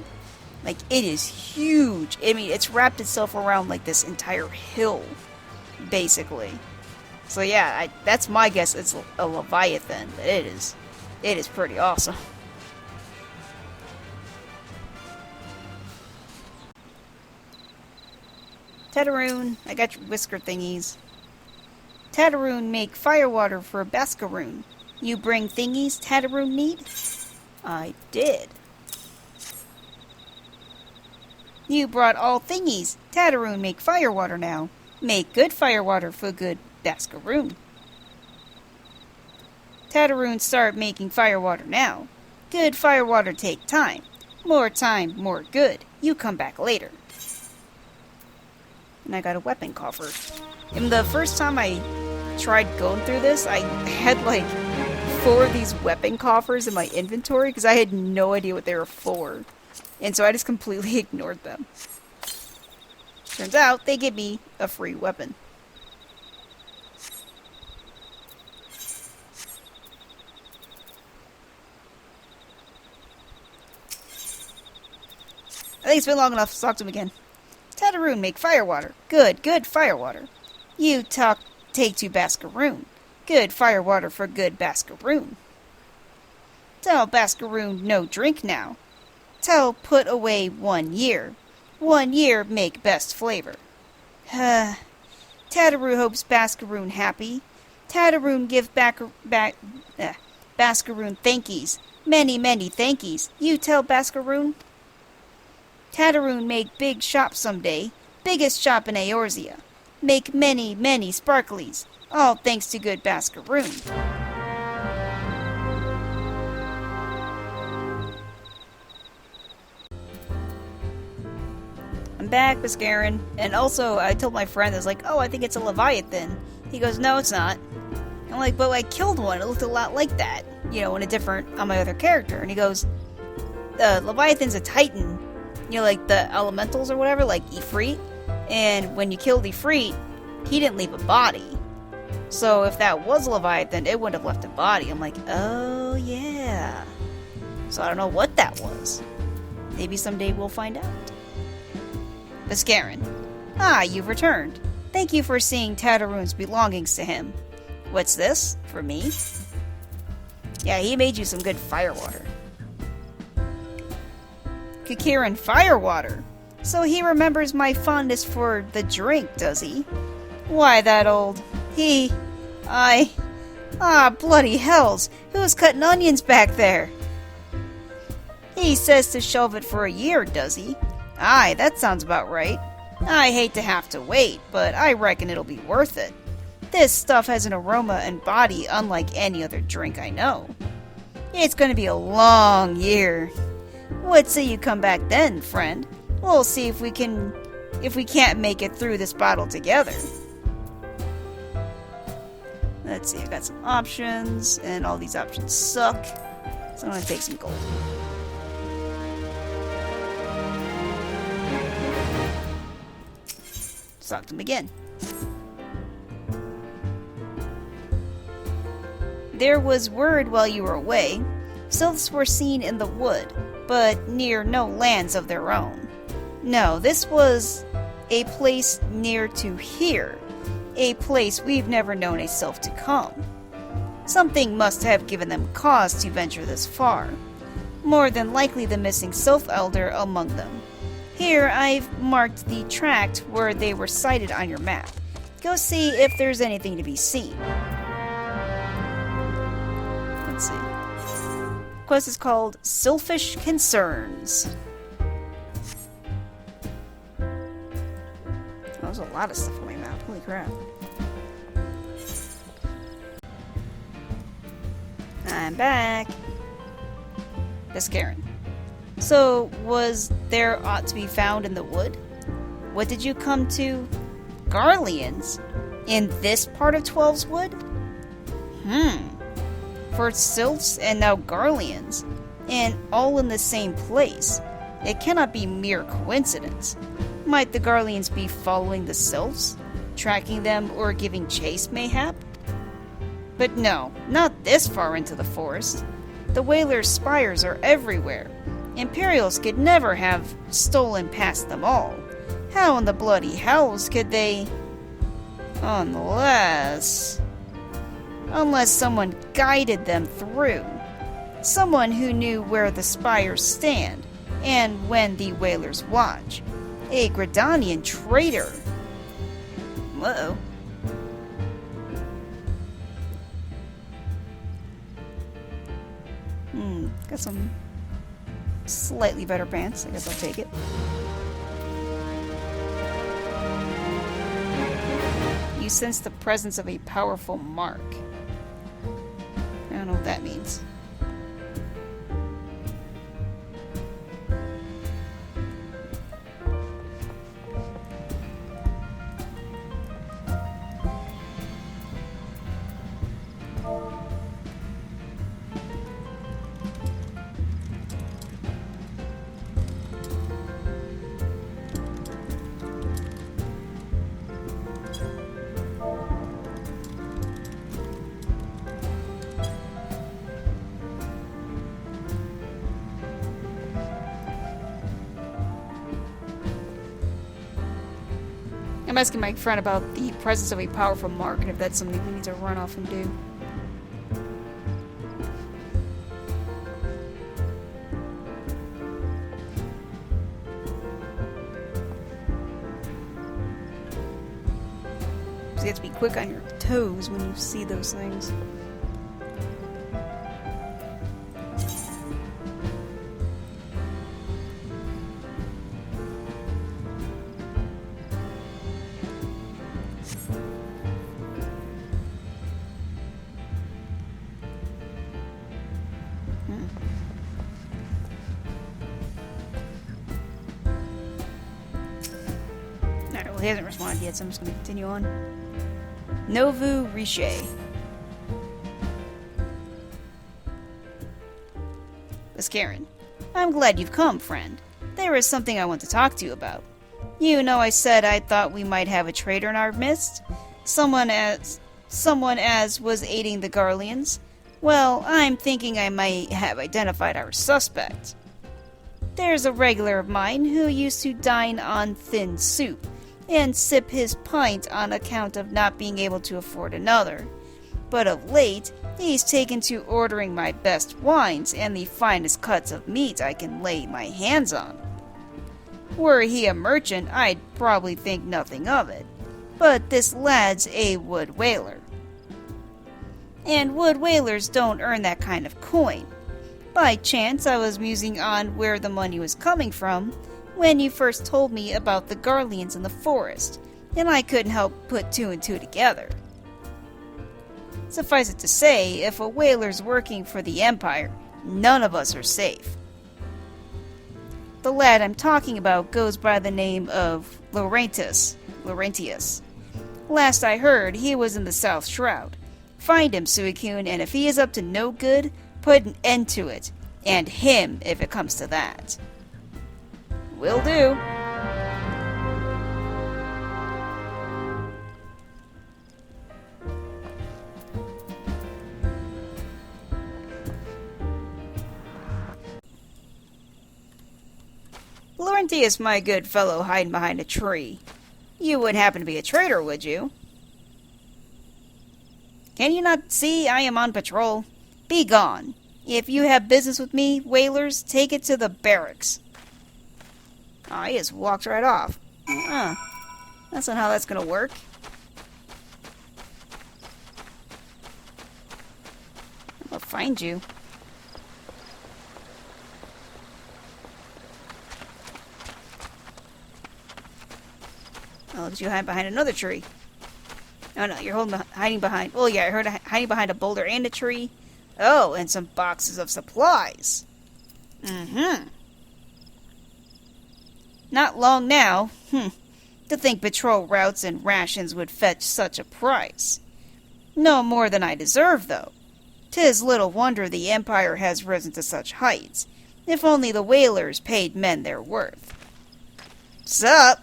Like, it is huge. I mean, it's wrapped itself around like this entire hill, basically. So yeah, that's my guess. It's a Leviathan. It is pretty awesome. Tataroon, I got your whisker thingies. Tataroon make firewater for Bascaroon. You bring thingies Tataroon need? I did. You brought all thingies. Tataroon make firewater now. Make good firewater for good Bascaroon. Tataroon start making firewater now. Good firewater take time. More time, more good. You come back later. And I got a weapon coffer. And the first time I tried going through this, I had like 4 of these weapon coffers in my inventory because I had no idea what they were for. And so I just completely ignored them. Turns out they give me a free weapon. I think it's been long enough to talk to him again. Tataroon make firewater. Good, good firewater. You take to Bascaroon. Good firewater for good Bascaroon. Tell Bascaroon no drink now. Tell put away 1 year. 1 year make best flavor. Tataroon hopes Bascaroon happy. Tataroon give Bascaroon thankies. Many, many thankies. You tell Bascaroon. Tataroon make big shop someday. Biggest shop in Eorzea. Make many, many sparklies. All thanks to good Bascaroon. I'm back, Biscarin. And also, I told my friend, I was like, oh, I think it's a Leviathan. He goes, no, it's not. I'm like, but I killed one. It looked a lot like that. You know, on my other character. And he goes, Leviathan's a Titan. You know, like the elementals or whatever, like Ifrit. And when you killed Ifrit, he didn't leave a body. So if that was Leviathan, it wouldn't have left a body. I'm like, oh yeah. So I don't know what that was. Maybe someday we'll find out. Biscarin. Ah, you've returned. Thank you for seeing Tataroon's belongings to him. What's this? For me? Yeah, he made you some good firewater. Kikirin firewater. So he remembers my fondness for the drink, does he? Why that old? Bloody hells! Who's cutting onions back there? He says to shelve it for a year, does he? Aye, that sounds about right. I hate to have to wait, but I reckon it'll be worth it. This stuff has an aroma and body unlike any other drink I know. It's gonna be a long year. What say you come back then, friend? We'll see if we can't make it through this bottle together. Let's see, I got some options, and all these options suck. So I'm gonna take some gold. Talk to him again. There was word while you were away. Sylphs were seen in the wood, but near no lands of their own. No, this was a place near to here. A place we've never known a sylph to come. Something must have given them cause to venture this far. More than likely the missing sylph elder among them. Here, I've marked the tract where they were sighted on your map. Go see if there's anything to be seen. Let's see. The quest is called Sylphish Concerns. Oh, there's a lot of stuff on my map. Holy crap. I'm back. Biscarin. So, was there aught to be found in the wood? What did you come to? Garleans? In this part of Twelve's Wood? For sylphs and now Garleans, and all in the same place. It cannot be mere coincidence. Might the Garleans be following the sylphs? Tracking them or giving chase, mayhap? But no, not this far into the forest. The Whalers' spires are everywhere. Imperials could never have stolen past them all. How in the bloody hells could they... Unless someone guided them through. Someone who knew where the spires stand, and when the Whalers watch. A Gridanian traitor. Uh-oh. Got some slightly better pants. I guess I'll take it. You sense the presence of a powerful mark. I don't know what that means. I'm asking my friend about the presence of a powerful mark and if that's something we need to run off and do. So you have to be quick on your toes when you see those things. He hasn't responded yet, so I'm just going to continue on. Novu Riche. Biscarin. I'm glad you've come, friend. There is something I want to talk to you about. You know I said I thought we might have a traitor in our midst? Someone as was aiding the Garleans? Well, I'm thinking I might have identified our suspect. There's a regular of mine who used to dine on thin soup and sip his pint on account of not being able to afford another. But of late, he's taken to ordering my best wines and the finest cuts of meat I can lay my hands on. Were he a merchant, I'd probably think nothing of it. But this lad's a wood whaler. And wood whalers don't earn that kind of coin. By chance, I was musing on where the money was coming from when you first told me about the Garleans in the forest, and I couldn't help put two and two together. Suffice it to say, if a whaler's working for the Empire, none of us are safe. The lad I'm talking about goes by the name of Laurentius. Last I heard, he was in the South Shroud. Find him, Suicune, and if he is up to no good, put an end to it. And him, if it comes to that. Will do. Laurentius, my good fellow, hiding behind a tree. You wouldn't happen to be a traitor, would you? Can you not see I am on patrol? Be gone. If you have business with me, whalers, take it to the barracks. Oh, he just walked right off. That's not how that's gonna work. I'll find you. Oh, look at you hiding behind another tree. Oh no, you're hiding behind... Oh yeah, I heard hiding behind a boulder and a tree. Oh, and some boxes of supplies. Not long now. To think patrol routes and rations would fetch such a price. No more than I deserve, though. 'Tis little wonder the Empire has risen to such heights. If only the whalers paid men their worth. Sup?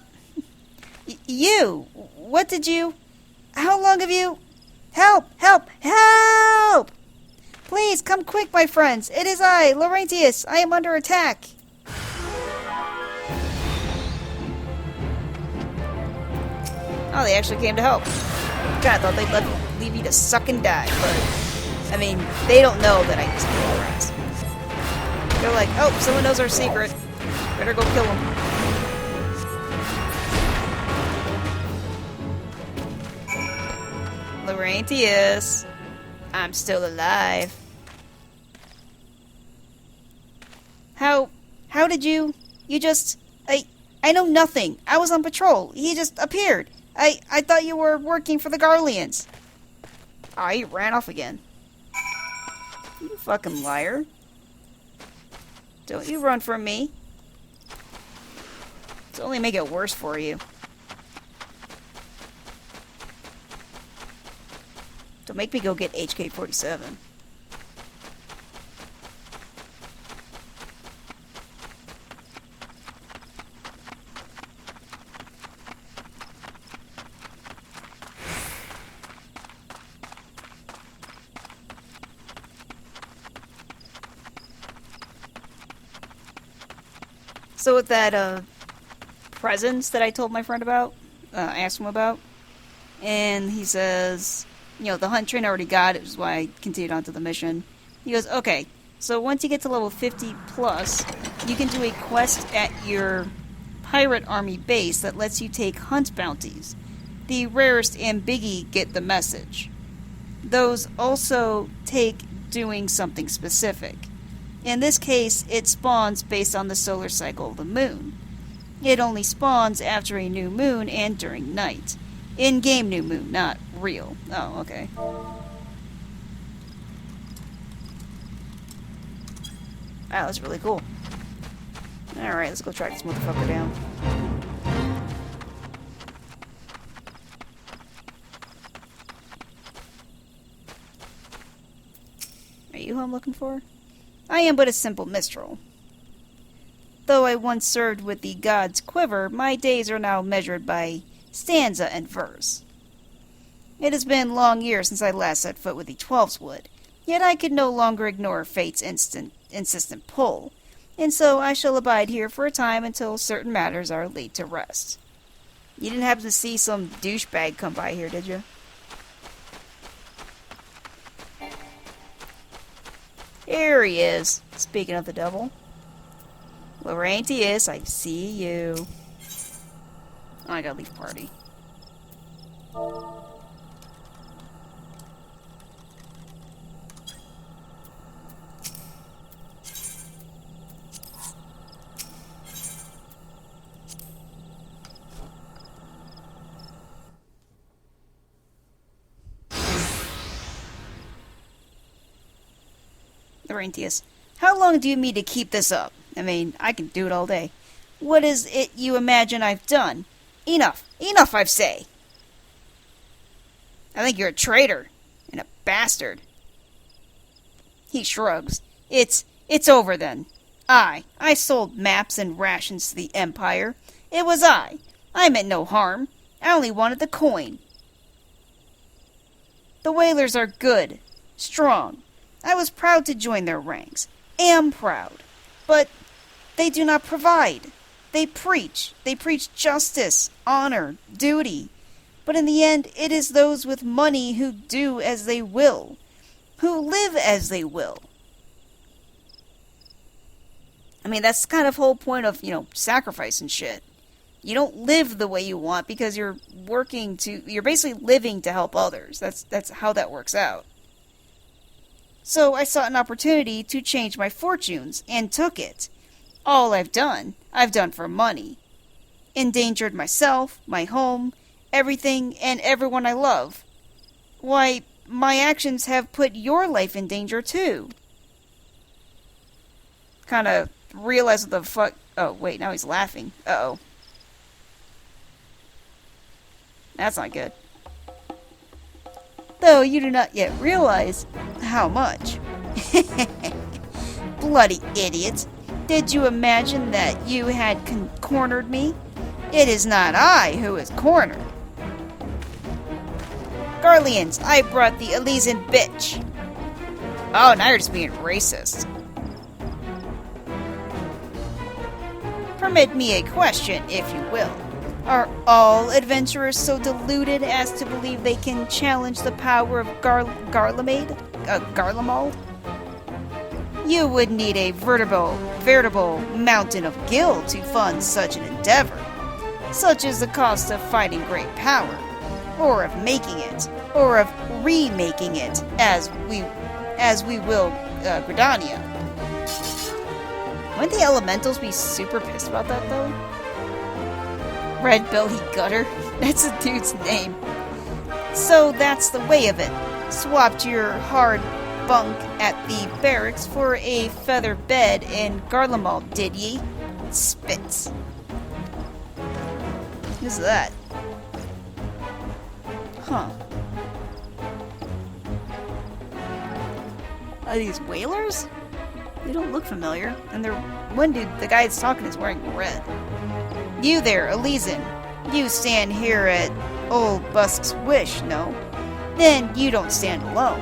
You! What did you... How long have you... Help! Help! Help! Please, come quick, my friends. It is I, Laurentius. I am under attack. Oh, they actually came to help. God, I thought they'd leave you to suck and die, but... I mean, they don't know that I just killed their ass. They're like, oh, someone knows our secret. Better go kill them. Laurentius, I'm still alive. How did you just... I know nothing. I was on patrol. He just appeared. I thought you were working for the Garleans. Oh, he ran off again. You fucking liar. Don't you run from me. It's only make it worse for you. Don't make me go get HK-47. So with that, presents that I told my friend about, I asked him about, and he says... You know, the hunt train already got it, which is why I continued on to the mission. He goes, okay, so once you get to level 50 plus, you can do a quest at your pirate army base that lets you take hunt bounties. The rarest and biggie get the message. Those also take doing something specific. In this case, it spawns based on the solar cycle of the moon. It only spawns after a new moon and during night. In-game new moon, not real. Oh, okay. Wow, that's really cool. Alright, let's go track this motherfucker down. Are you who I'm looking for? I am but a simple minstrel. Though I once served with the god's quiver, my days are now measured by stanza and verse. It has been long years since I last set foot with the Twelves Wood, yet I could no longer ignore fate's insistent pull, and so I shall abide here for a time until certain matters are laid to rest. You didn't happen to see some douchebag come by here, did you? Here he is, speaking of the devil. Laurentius, I see you. Oh, I gotta leave party. Laurentius, how long do you mean to keep this up? I mean, I can do it all day. What is it you imagine I've done? Enough. Enough, I say. I think you're a traitor. And a bastard. He shrugs. It's over then. I sold maps and rations to the Empire. It was I. I meant no harm. I only wanted the coin. The Whalers are good. Strong. I was proud to join their ranks. Am proud. But they do not provide. They preach. They preach justice, honor, duty. But in the end, it is those with money who do as they will. Who live as they will. I mean, that's kind of the whole point of, sacrifice and shit. You don't live the way you want because you're basically living to help others. That's how that works out. So I sought an opportunity to change my fortunes, and took it. All I've done for money. Endangered myself, my home, everything, and everyone I love. Why, my actions have put your life in danger, too. Kinda realize what the fuck... Oh, wait, now he's laughing. Uh-oh. That's not good. Though you do not yet realize how much. Bloody idiot. Did you imagine that you had cornered me? It is not I who is cornered. Garleans, I brought the Elysian bitch. Oh, now you're just being racist. Permit me a question, if you will. Are all adventurers so deluded as to believe they can challenge the power of Garlemald? You would need a veritable mountain of gil to fund such an endeavor. Such is the cost of fighting great power, or of making it, or of remaking it, as we will Gridania. Wouldn't the elementals be super pissed about that, though? Red Belly Gutter? That's a dude's name. So that's the way of it. Swapped your hard bunk at the barracks for a feather bed in Garlemald, did ye? Spits. Who's that? Huh. Are these whalers? They don't look familiar. And they're... One dude, the guy that's talking, is wearing red. You there, Elysian. You stand here at Old Busk's wish, no? Then you don't stand alone.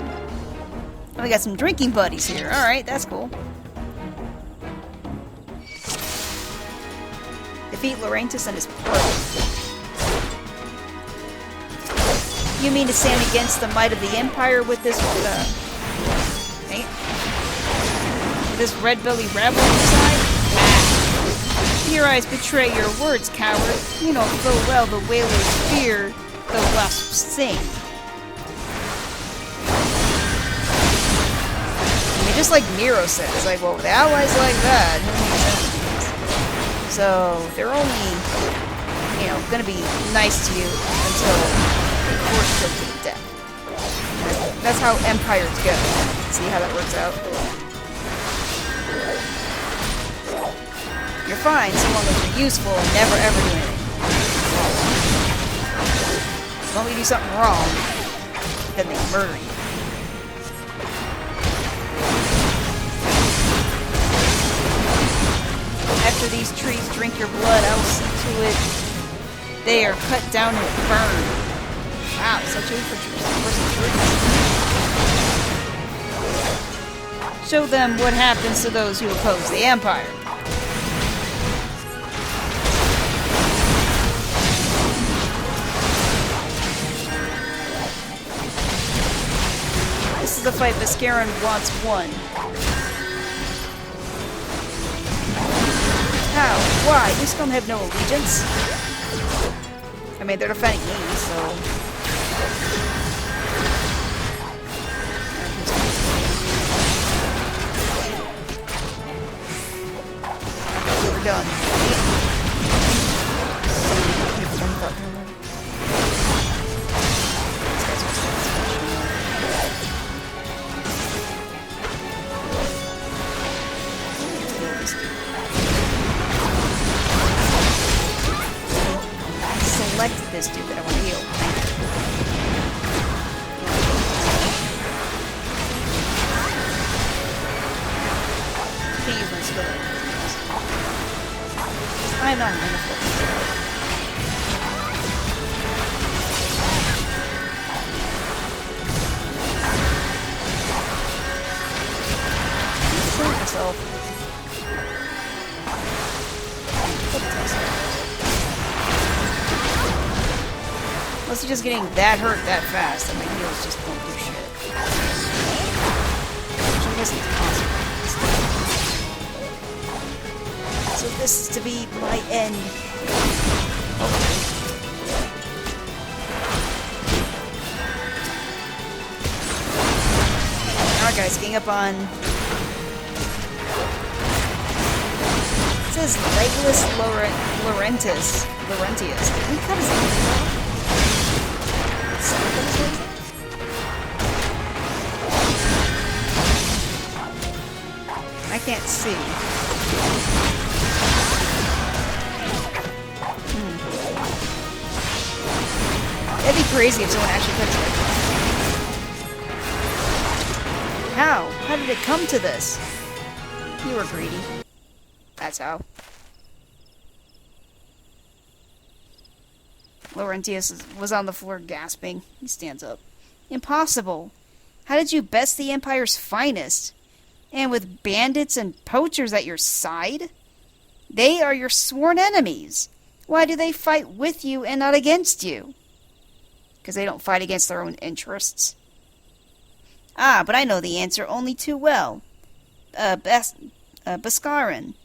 Oh, we got some drinking buddies here. Alright, that's cool. Defeat Laurentius and his party. You mean to stand against the might of the Empire with this, this red-belly rabble on your side? Your eyes betray your words, coward. You know full well the whalers fear the wasps sing. I mean, just like Nero says, like, well, with allies like that, who needs enemies? So, they're only, gonna be nice to you until they force them to death. That's how empires go. See how that works out? You're fine so long as you're useful and never ever do anything wrong. As long as you do something wrong, then they murder you. After these trees drink your blood, I will see to it they are cut down and burned. Wow, such a for show them what happens to those who oppose the Empire. This is the fight Viscaron wants won. How? Why? You still have no allegiance. I mean, they're defending me, so... We're done. Select this dude that I want to heal. Can't use my skill. I'm not going to kill myself. Unless you're just getting that hurt that fast, and my heals just don't do shit. Which I guess it's possible. So this is to be my end. Alright guys, getting up on... It says Legless Laurentius. Did we cut his name? I can't see. That'd be crazy if someone actually cuts it. How? How did it come to this? You were greedy. That's how. Laurentius was on the floor gasping. He stands up. Impossible. How did you best the Empire's finest? And with bandits and poachers at your side? They are your sworn enemies. Why do they fight with you and not against you? Because they don't fight against their own interests. Ah, but I know the answer only too well. Bhaskaran.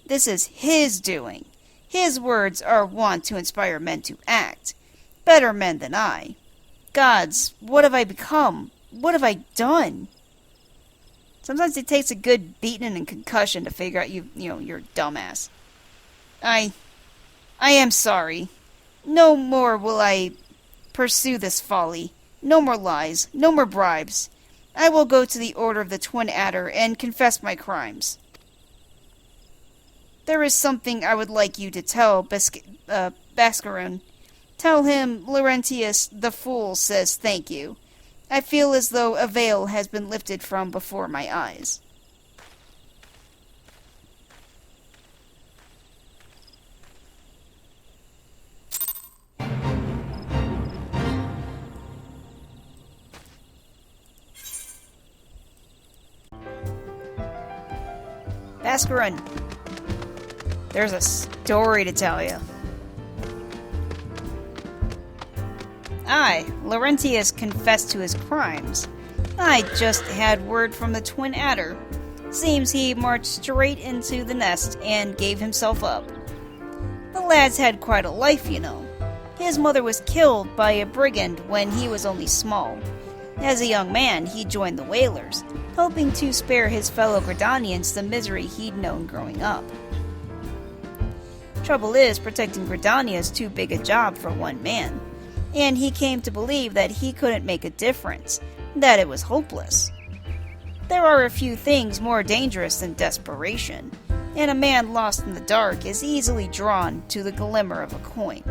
This is his doing. His words are wont to inspire men to act. Better men than I. Gods, what have I become? What have I done? Sometimes it takes a good beating and concussion to figure out you're a dumbass. I am sorry. No more will I pursue this folly. No more lies. No more bribes. I will go to the Order of the Twin Adder and confess my crimes. There is something I would like you to tell Bhaskaran. Tell him Laurentius the Fool says thank you. I feel as though a veil has been lifted from before my eyes. Bhaskaran, there's a story to tell you. I, Laurentius, confessed to his crimes. I just had word from the Twin Adder. Seems he marched straight into the nest and gave himself up. The lad's had quite a life, you know. His mother was killed by a brigand when he was only small. As a young man, he joined the Whalers, hoping to spare his fellow Gridanians the misery he'd known growing up. Trouble is, protecting Gridania is too big a job for one man, and he came to believe that he couldn't make a difference, that it was hopeless. There are a few things more dangerous than desperation, and a man lost in the dark is easily drawn to the glimmer of a coin.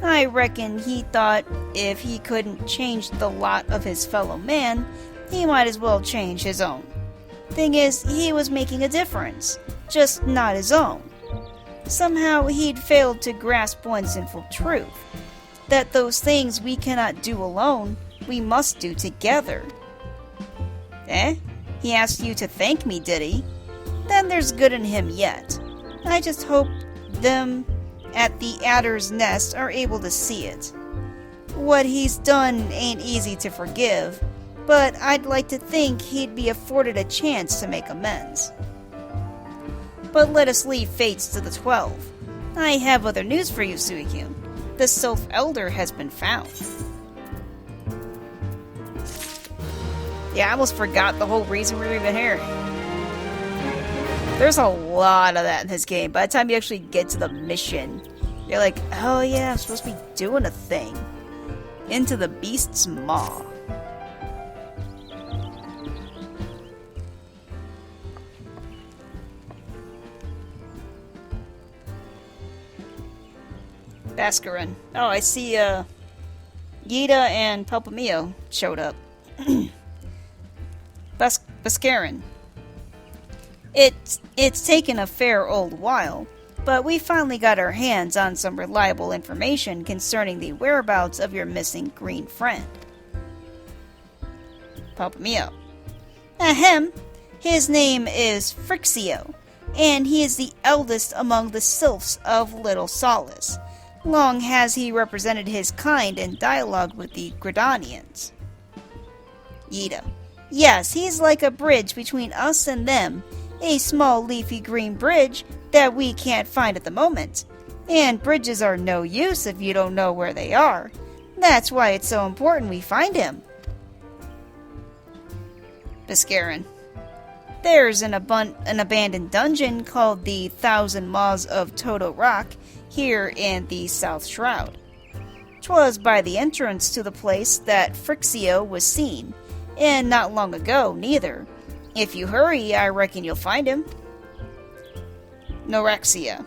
I reckon he thought if he couldn't change the lot of his fellow man, he might as well change his own. Thing is, he was making a difference, just not his own. Somehow he'd failed to grasp one simple truth, that those things we cannot do alone, we must do together. Eh? He asked you to thank me, did he? Then there's good in him yet. I just hope them at the Adder's Nest are able to see it. What he's done ain't easy to forgive, but I'd like to think he'd be afforded a chance to make amends. but let us leave fates to the 12. I have other news for you, Suicune. The Sylph Elder has been found. Yeah, I almost forgot the whole reason we were even here. There's a lot of that in this game. By the time you actually get to the mission, you're like, oh yeah, I'm supposed to be doing a thing. Into the Beast's Maw. Bascarin. Oh, I see, Yida and Palpamio showed up. Bascarin. It's taken a fair old while, but we finally got our hands on some reliable information concerning the whereabouts of your missing green friend. Palpamio. Ahem. His name is Phrixio, and he is the eldest among the sylphs of Little Solace. Long has he represented his kind in dialogue with the Gridanians. Yida. Yes, he's like a bridge between us and them. A small leafy green bridge that we can't find at the moment. And bridges are no use if you don't know where they are. That's why it's so important we find him. Bascarin. There's an abandoned dungeon called the 1,000 Maws of Toto Rock here in the South Shroud. 'Twas by the entrance to the place that Phrixio was seen, and not long ago, neither. If you hurry, I reckon you'll find him. Norexia.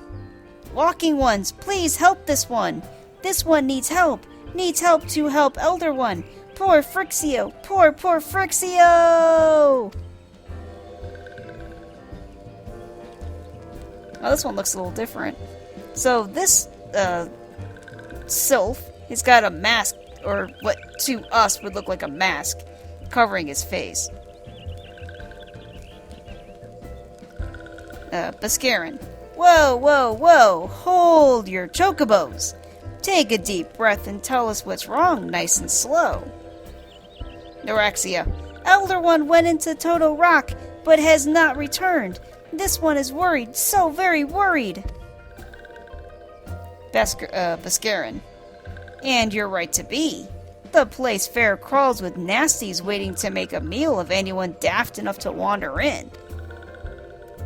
Walking ones, please help this one. This one needs help. Needs help to help Elder One. Poor Phrixio. Poor Phrixio! Oh, this one looks a little different. So this sylph has got a mask, or what to us would look like a mask, covering his face. Bascarin. Whoa, whoa, whoa! Hold your chocobos! Take a deep breath and tell us what's wrong, nice and slow. Norexia. Elder One went into Toto Rock, but has not returned. This one is worried, so very worried. Bascarin. And you're right to be. The place fair crawls with nasties waiting to make a meal of anyone daft enough to wander in.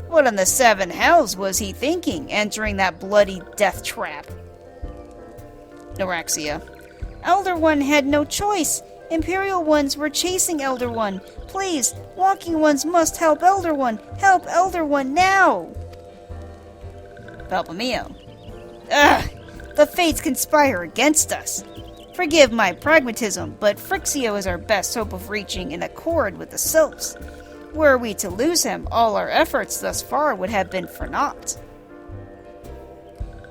What in the 7 hells was he thinking, entering that bloody death trap? Norexia. Elder One had no choice. Imperial Ones were chasing Elder One. Please, Walking Ones must help Elder One. Help Elder One now! Palpamio. Ugh! The fates conspire against us. Forgive my pragmatism, but Phrixio is our best hope of reaching an accord with the sylphs. Were we to lose him, all our efforts thus far would have been for naught.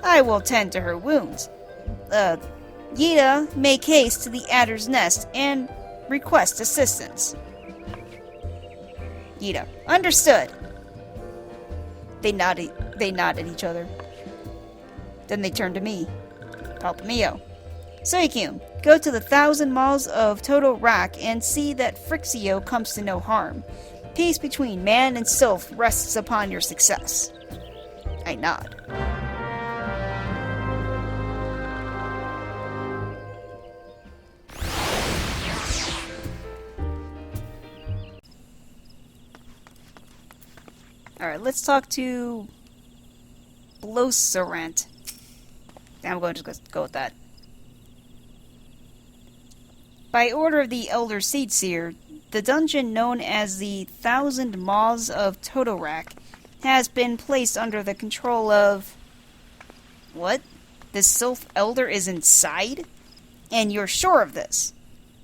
I will tend to her wounds. Yida, make haste to the Adder's Nest and request assistance. Yida. Understood. They nod at each other. Then they turn to me. Palpamio. Suicune, go to the 1,000 Maws of Toto Rock and see that Phrixio comes to no harm. Peace between man and sylph rests upon your success. I nod. Alright, let's talk to Bloserant. I'm going to just go with that. By order of the Elder Seedseer, the dungeon known as the 1,000 Maws of Totorak has been placed under the control of... What? The Sylph Elder is inside? And you're sure of this?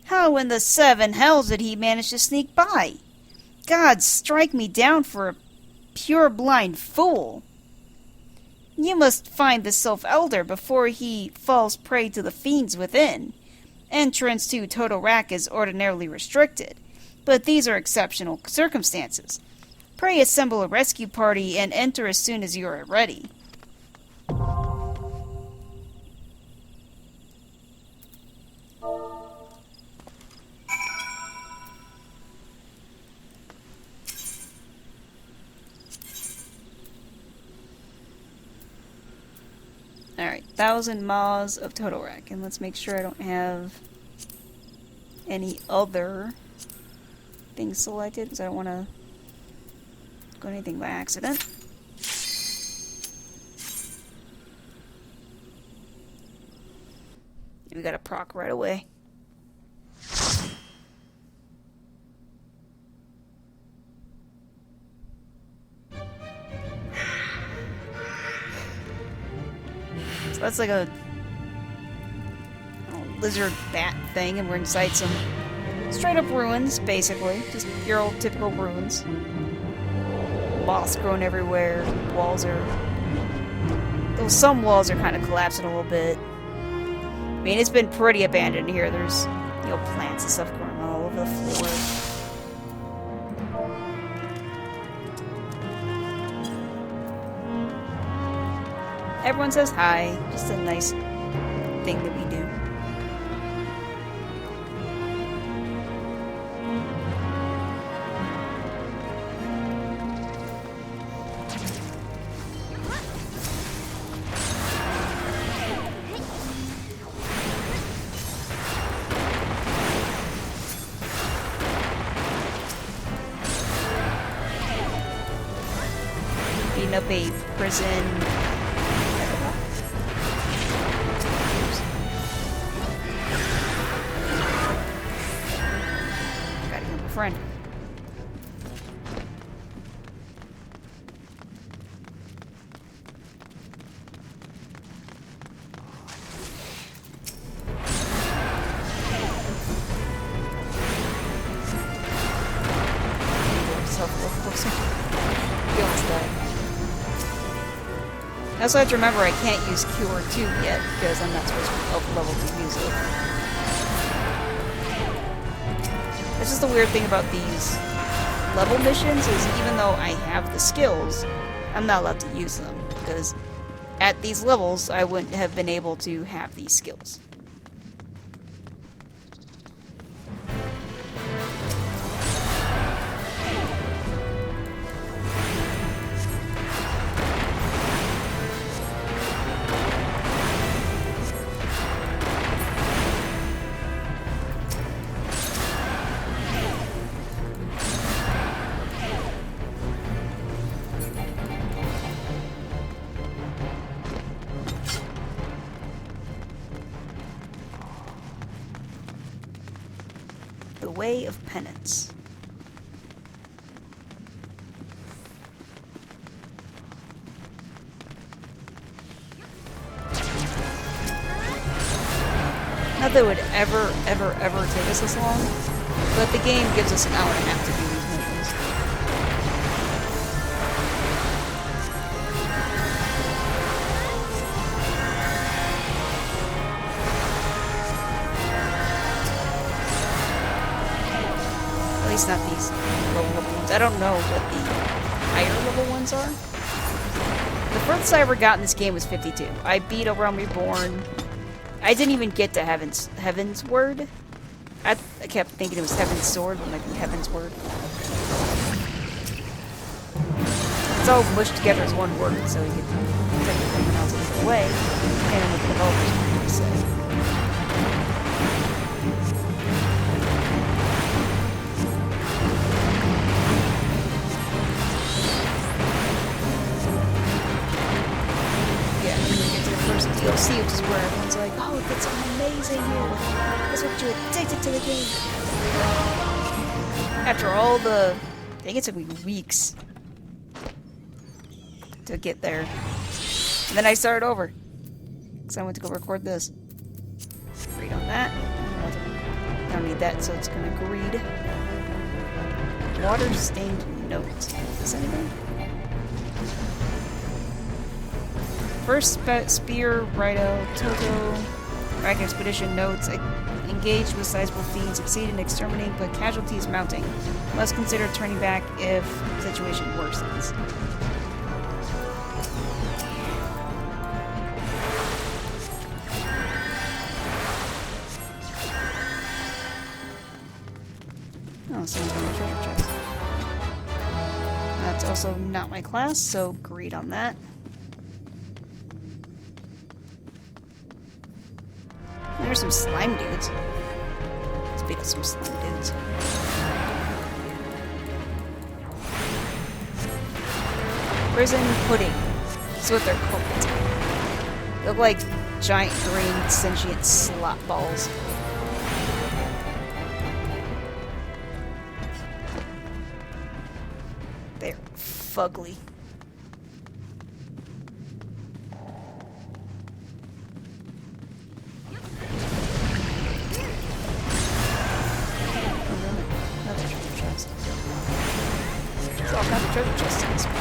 How in the 7 hells did he manage to sneak by? God, strike me down for a pure-blind fool. You must find the Sylph Elder before he falls prey to the fiends within. Entrance to Totorak is ordinarily restricted, but these are exceptional circumstances. Pray assemble a rescue party and enter as soon as you are ready. 1,000 miles of total rack. And let's make sure I don't have any other things selected, because I don't want to go anything by accident. We got a proc right away. So that's like a lizard bat thing, and we're inside some straight up ruins, basically. Just your old typical ruins. Moss growing everywhere. Walls are... Though some walls are kind of collapsing a little bit. I mean, it's been pretty abandoned here. There's, you know, plants and stuff growing all over the floor. Everyone says hi. Just a nice thing that we do. Beating up a prison. Gotta get my friend. I also have to remember I can't use Cure 2 yet, because I'm not supposed to be up level to use it. It's just the weird thing about these level missions is even though I have the skills, I'm not allowed to use them, because at these levels I wouldn't have been able to have these skills. The Way of Penance. Not that it would ever take us this long, but the game gives us an hour and a half to do these missions. At least not these low level ones. I don't know what the higher level ones are. The furthest I ever got in this game was 52. I beat A Realm Reborn. I didn't even get to Heaven's Word. I kept thinking it was Heaven's Sword, but it might be Heaven's Word. It's all mushed together as one word, so you can technically pronounce it either way, depending on what the developers want to say. DLC, which is where everyone's like, oh, it gets amazing here. That's what you're addicted to the game. After all the... I think it took me weeks to get there. And then I started over. Because I went to go record this. Read on that. I don't need that, so it's going to greed. Water-stained notes. Is this anything? First Spear, Rido, Toto, Rack Expedition notes, engaged with sizable fiends, succeed in exterminating but casualties mounting. Must consider turning back if situation worsens. Oh, someone's on the treasure chest. That's also not my class, so greed on that. some slime dudes. Let's beat up some slime dudes. Prison pudding. That's what they're called. They look like giant green sentient slot balls. They're fugly. Another treasure chest. There's all kinds of treasure chests in this one.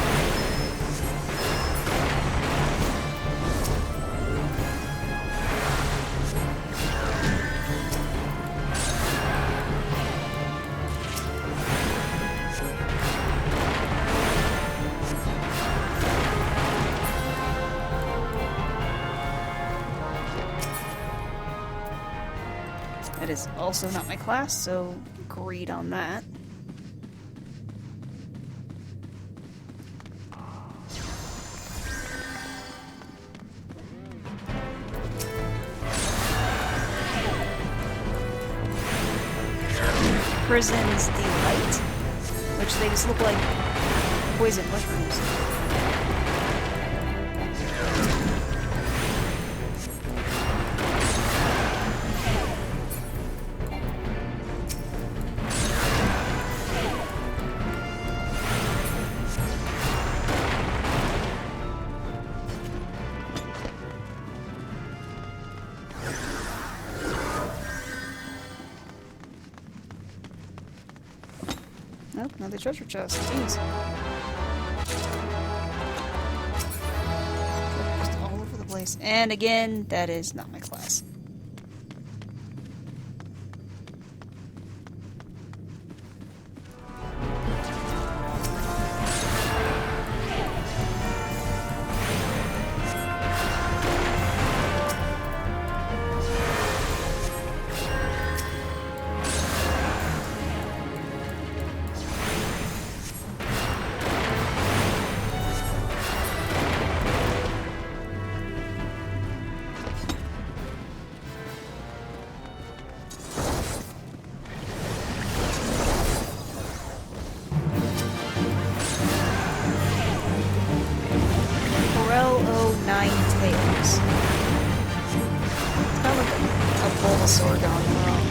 That is also not my class, so agreed on that. Prison's Delight, which they just look like poison mushrooms. Nope, another treasure chest. Jeez. Just all over the place. And again, that is not my class. Tails. It's kind of like a Bulbasaur gone wrong.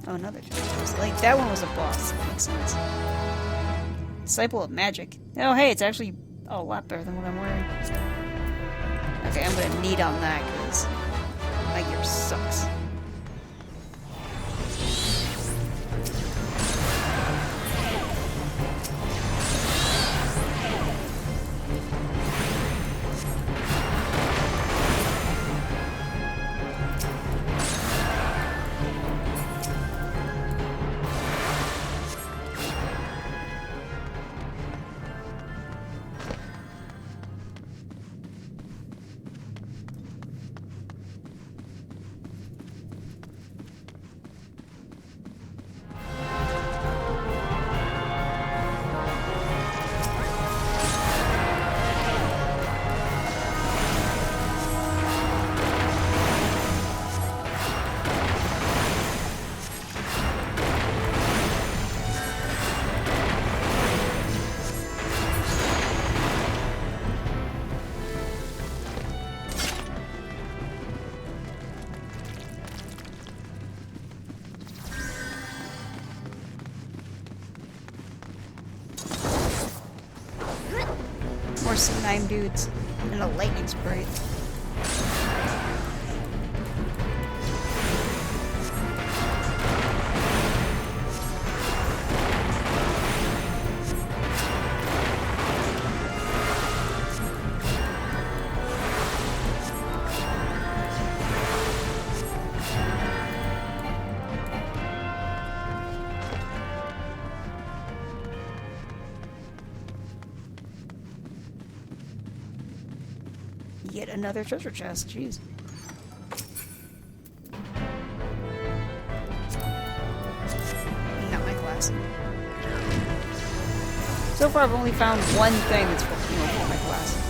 Oh, another treasure. Like, that one was a boss. That makes sense. Disciple of Magic. Oh, hey, it's actually a lot better than what I'm wearing. Okay, I'm gonna need on that, because my gear sucks. More slime dudes and a lightning sprite. another treasure chest. Jeez. Not my class. So far, I've only found one thing that's for my class.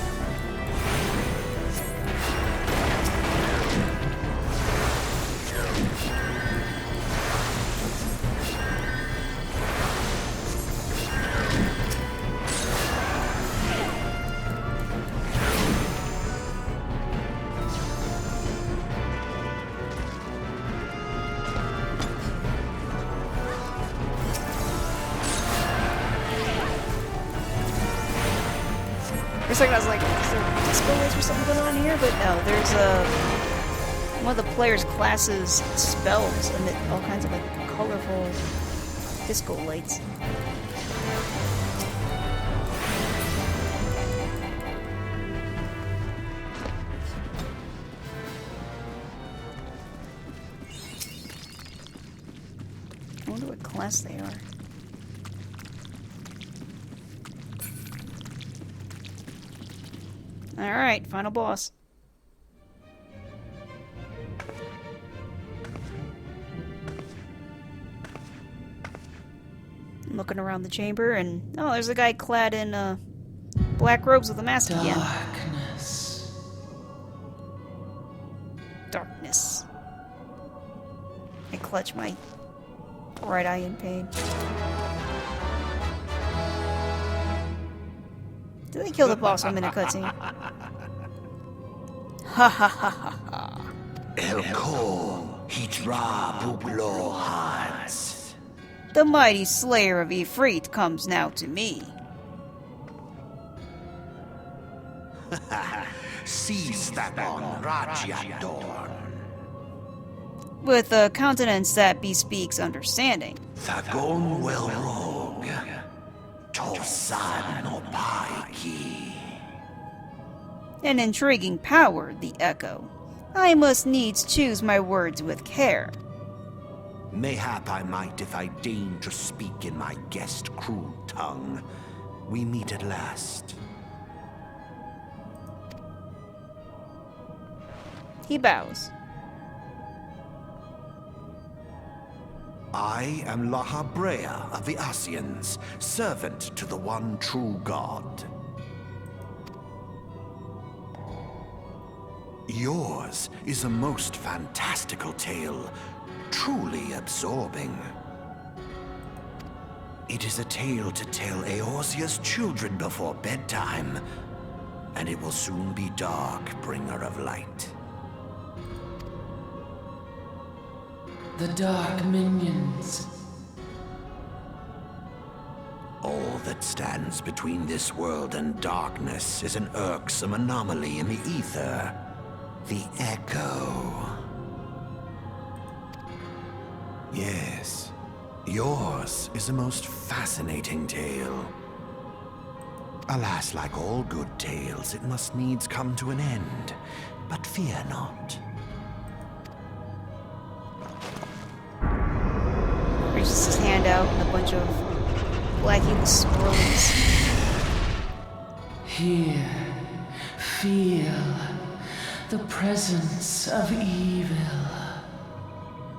For a second I was like, is there disco lights or something going on here? But no, there's one of the player's classes spells emit all kinds of like colorful disco lights. I wonder what class they are. Alright, final boss. I'm looking around the chamber and... oh, there's a guy clad in black robes with a mask again. Darkness. I clutch my right eye in pain. Did they kill the boss when I'm in a cutscene? Ha ha ha ha ha. Elko, Hitra Bublo Hans. The mighty slayer of Ifrit comes now to me. Seize that on Rajyadorn. With a countenance that bespeaks understanding. Thagon well rogue. Tosan no Paiki. An intriguing power, the echo. I must needs choose my words with care. Mayhap I might if I deign to speak in my guest crude tongue. We meet at last. He bows. I am Lahabrea of the Asians, servant to the one true God. Yours is a most fantastical tale, truly absorbing. It is a tale to tell Eorzea's children before bedtime, and it will soon be dark, bringer of light. The Dark Minions. All that stands between this world and darkness is an irksome anomaly in the ether. The Echo. Yes, yours is a most fascinating tale. Alas, like all good tales, it must needs come to an end. But fear not. Reaches his hand out and a bunch of blacking swirlies. Here, feel the presence of evil.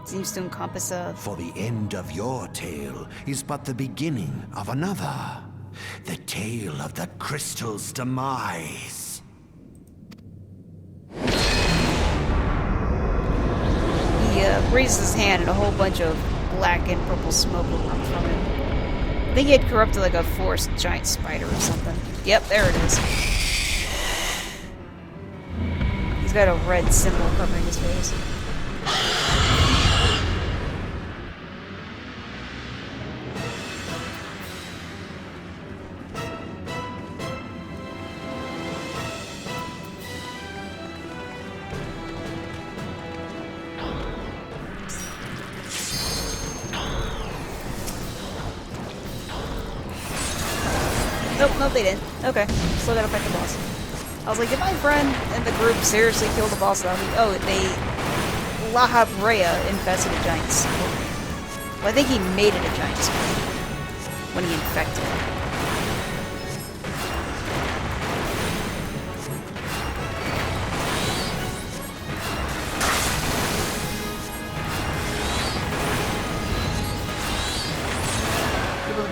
Seems to encompass a... For the end of your tale is but the beginning of another. The tale of the crystal's demise. He raises his hand and a whole bunch of black and purple smoke will come from it. I think he had corrupted like a forest giant spider or something. Yep, there it is. He's got a red symbol covering his face. Nope, they didn't. Okay, still gotta fight the boss. I was like, did my friend and the group seriously kill the boss without me? Oh, Lahabrea infested a giant scorpion. Well, I think he made it a giant scorpion when he infected it.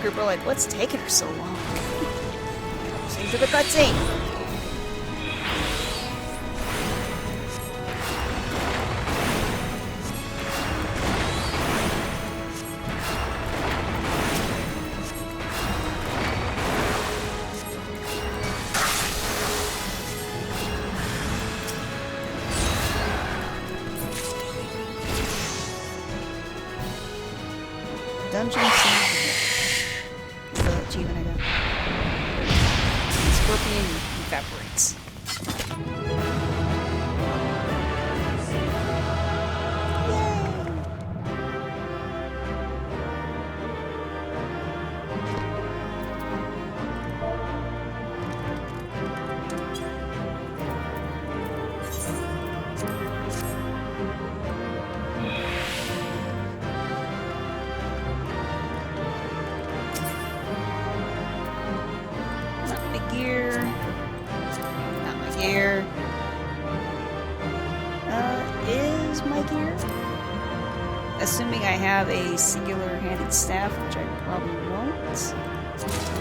group are like, what's taking her so long? Into the cutscene. Dungeon Is the achievement I got. Scorpion evaporates. Is my gear? Assuming I have a singular-handed staff, which I probably won't. I'm just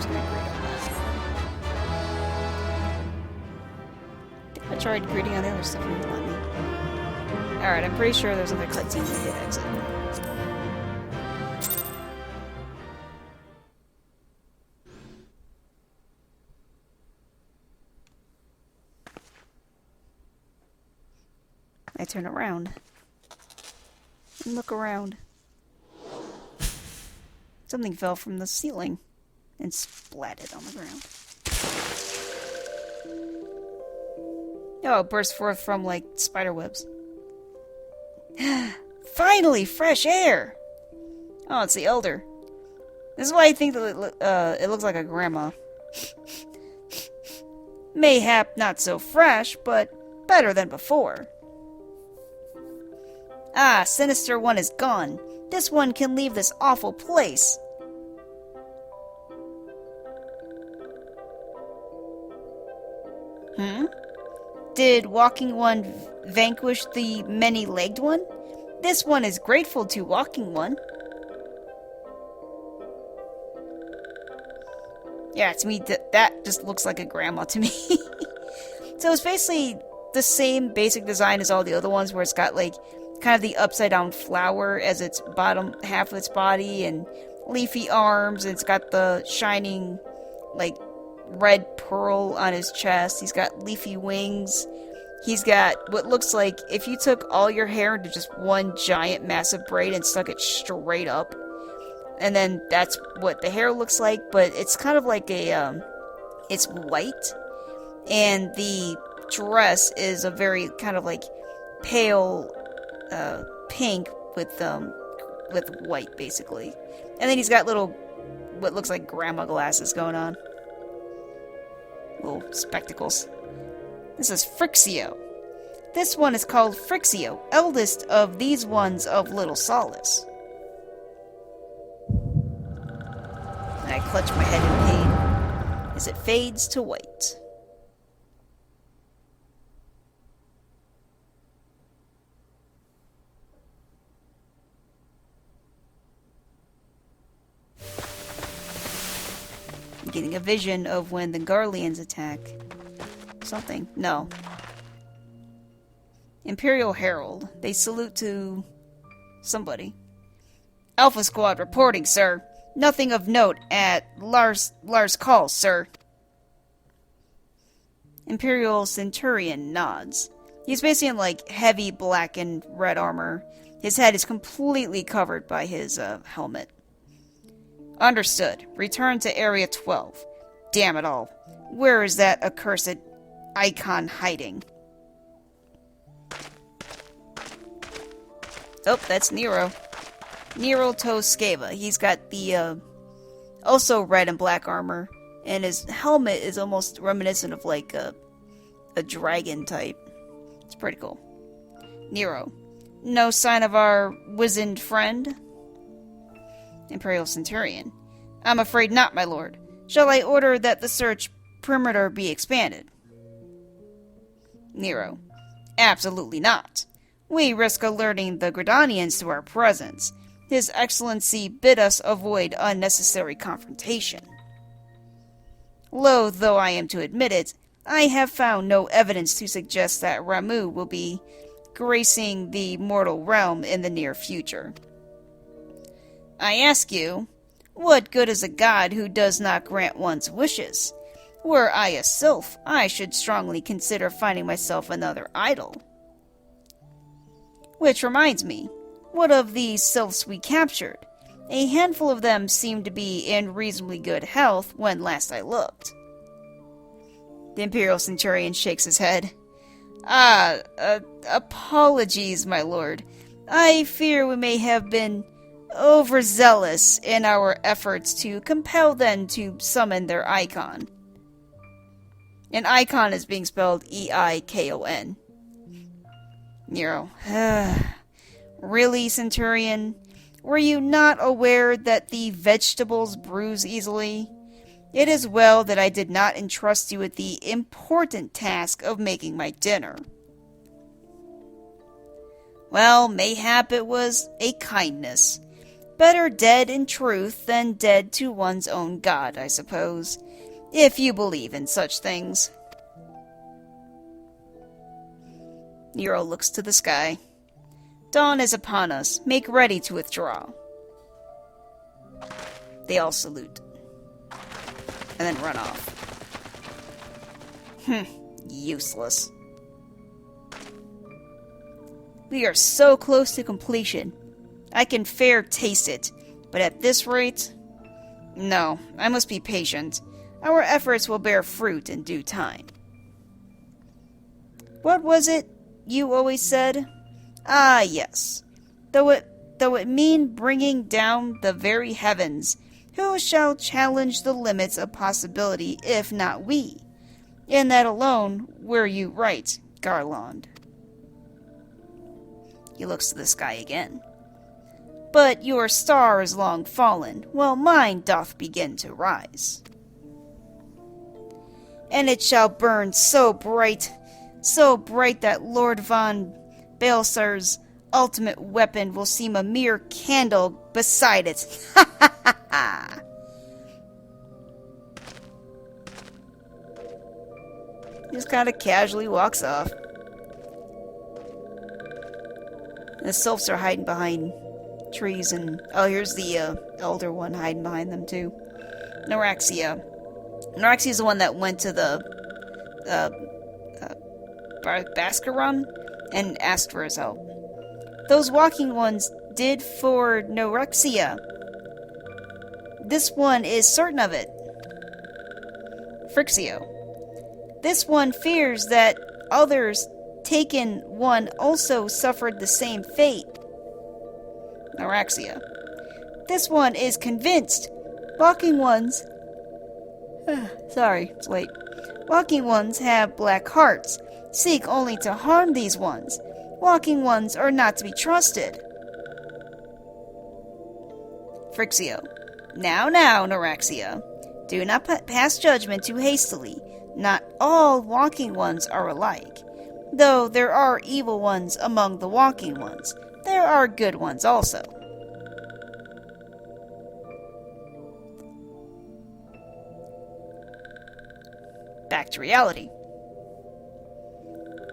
gonna grade on that. I think I tried grading on the other stuff and it didn't let me. Alright, I'm pretty sure there's another cutscene that hit exit. I turn around and look around. Something fell from the ceiling and splatted on the ground. Oh, it burst forth from, like, spider webs. Finally, fresh air! Oh, it's the Elder. This is why I think that it looks like a grandma. Mayhap not so fresh, but better than before. Ah, Sinister One is gone. This one can leave this awful place. Did Walking One vanquish the many-legged one? This one is grateful to Walking One. Yeah, to me, that just looks like a grandma to me. So it's basically the same basic design as all the other ones, where it's got, like, kind of the upside-down flower as its bottom half of its body, and leafy arms, and it's got the shining, like, red pearl on his chest. He's got leafy wings. He's got what looks like if you took all your hair into just one giant massive braid and stuck it straight up. And then that's what the hair looks like, but it's kind of like a, it's white. And the dress is a very kind of like pale, pink with white, basically. And then he's got little, what looks like grandma glasses going on. Little spectacles. This is Frixio. This one is called Frixio, eldest of these ones of Little Solace. I clutch my head in pain as it fades to white. I'm getting a vision of when the Garleans attack. Something. No. Imperial Herald. They salute to somebody. Alpha Squad reporting, sir. Nothing of note at Lars call, sir. Imperial Centurion nods. He's basically in, like, heavy black and red armor. His head is completely covered by his helmet. Understood. Return to Area 12. Damn it all. Where is that accursed icon hiding? Oh, that's Nero. Nero Toscava. He's got the, also red and black armor. And his helmet is almost reminiscent of, like, a dragon type. It's pretty cool. Nero. No sign of our wizened friend? Imperial Centurion. I'm afraid not, my lord. Shall I order that the search perimeter be expanded? Nero. Absolutely not. We risk alerting the Gridanians to our presence. His Excellency bid us avoid unnecessary confrontation. Loath though I am to admit it, I have found no evidence to suggest that Ramuh will be gracing the mortal realm in the near future. I ask you, what good is a god who does not grant one's wishes? Were I a sylph, I should strongly consider finding myself another idol. Which reminds me, what of these sylphs we captured? A handful of them seemed to be in reasonably good health when last I looked. The Imperial Centurion shakes his head. Apologies, my lord. I fear we may have been overzealous in our efforts to compel them to summon their icon. An icon is being spelled E-I-K-O-N. Nero. Really, Centurion? Were you not aware that the vegetables bruise easily? It is well that I did not entrust you with the important task of making my dinner. Well, mayhap it was a kindness. Better dead in truth than dead to one's own god, I suppose, if you believe in such things. Nero looks to the sky. Dawn is upon us. Make ready to withdraw. They all salute. And then run off. Useless. We are so close to completion. I can fair taste it, but at this rate... No, I must be patient. Our efforts will bear fruit in due time. What was it you always said? Ah, yes. Though it mean bringing down the very heavens, who shall challenge the limits of possibility if not we? In that alone were you right, Garland. He looks to the sky again. But your star is long fallen, while mine doth begin to rise. And it shall burn so bright that Lord von Balsar's ultimate weapon will seem a mere candle beside it. Ha ha ha ha! He just kind of casually walks off. The sylphs are hiding behind trees and... Oh, here's the elder one hiding behind them too. Noraxia. Noraxia's the one that went to the Bascaron and asked for his help. Those walking ones did for Noraxia. This one is certain of it. Frixio. This one fears that others taken one also suffered the same fate. Noraxia. This one is convinced. Walking ones... Sorry, it's late. Walking ones have black hearts. Seek only to harm these ones. Walking ones are not to be trusted. Frixio. Now, Noraxia. Do not pass judgment too hastily. Not all walking ones are alike. Though there are evil ones among the walking ones, there are good ones also. Back to reality.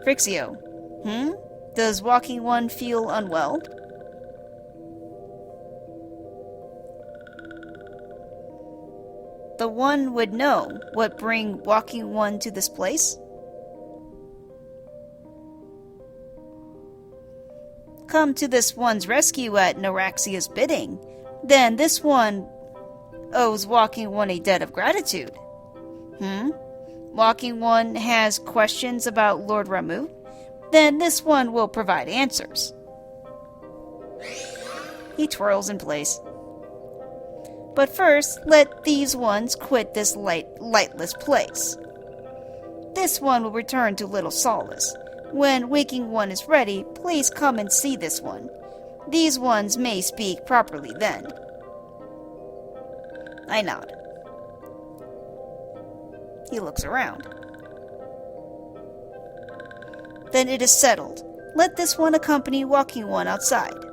Frixio. Does walking one feel unwell? The one would know what bring walking one to this place? Come to this one's rescue at Noraxia's bidding, then this one owes walking one a debt of gratitude. Walking one has questions about Lord Ramuh, then this one will provide answers. He twirls in place. But first, let these ones quit this lightless place. This one will return to Little Solace. When waking one is ready, please come and see this one. These ones may speak properly then. I nod. He looks around. Then it is settled. Let this one accompany walking one outside.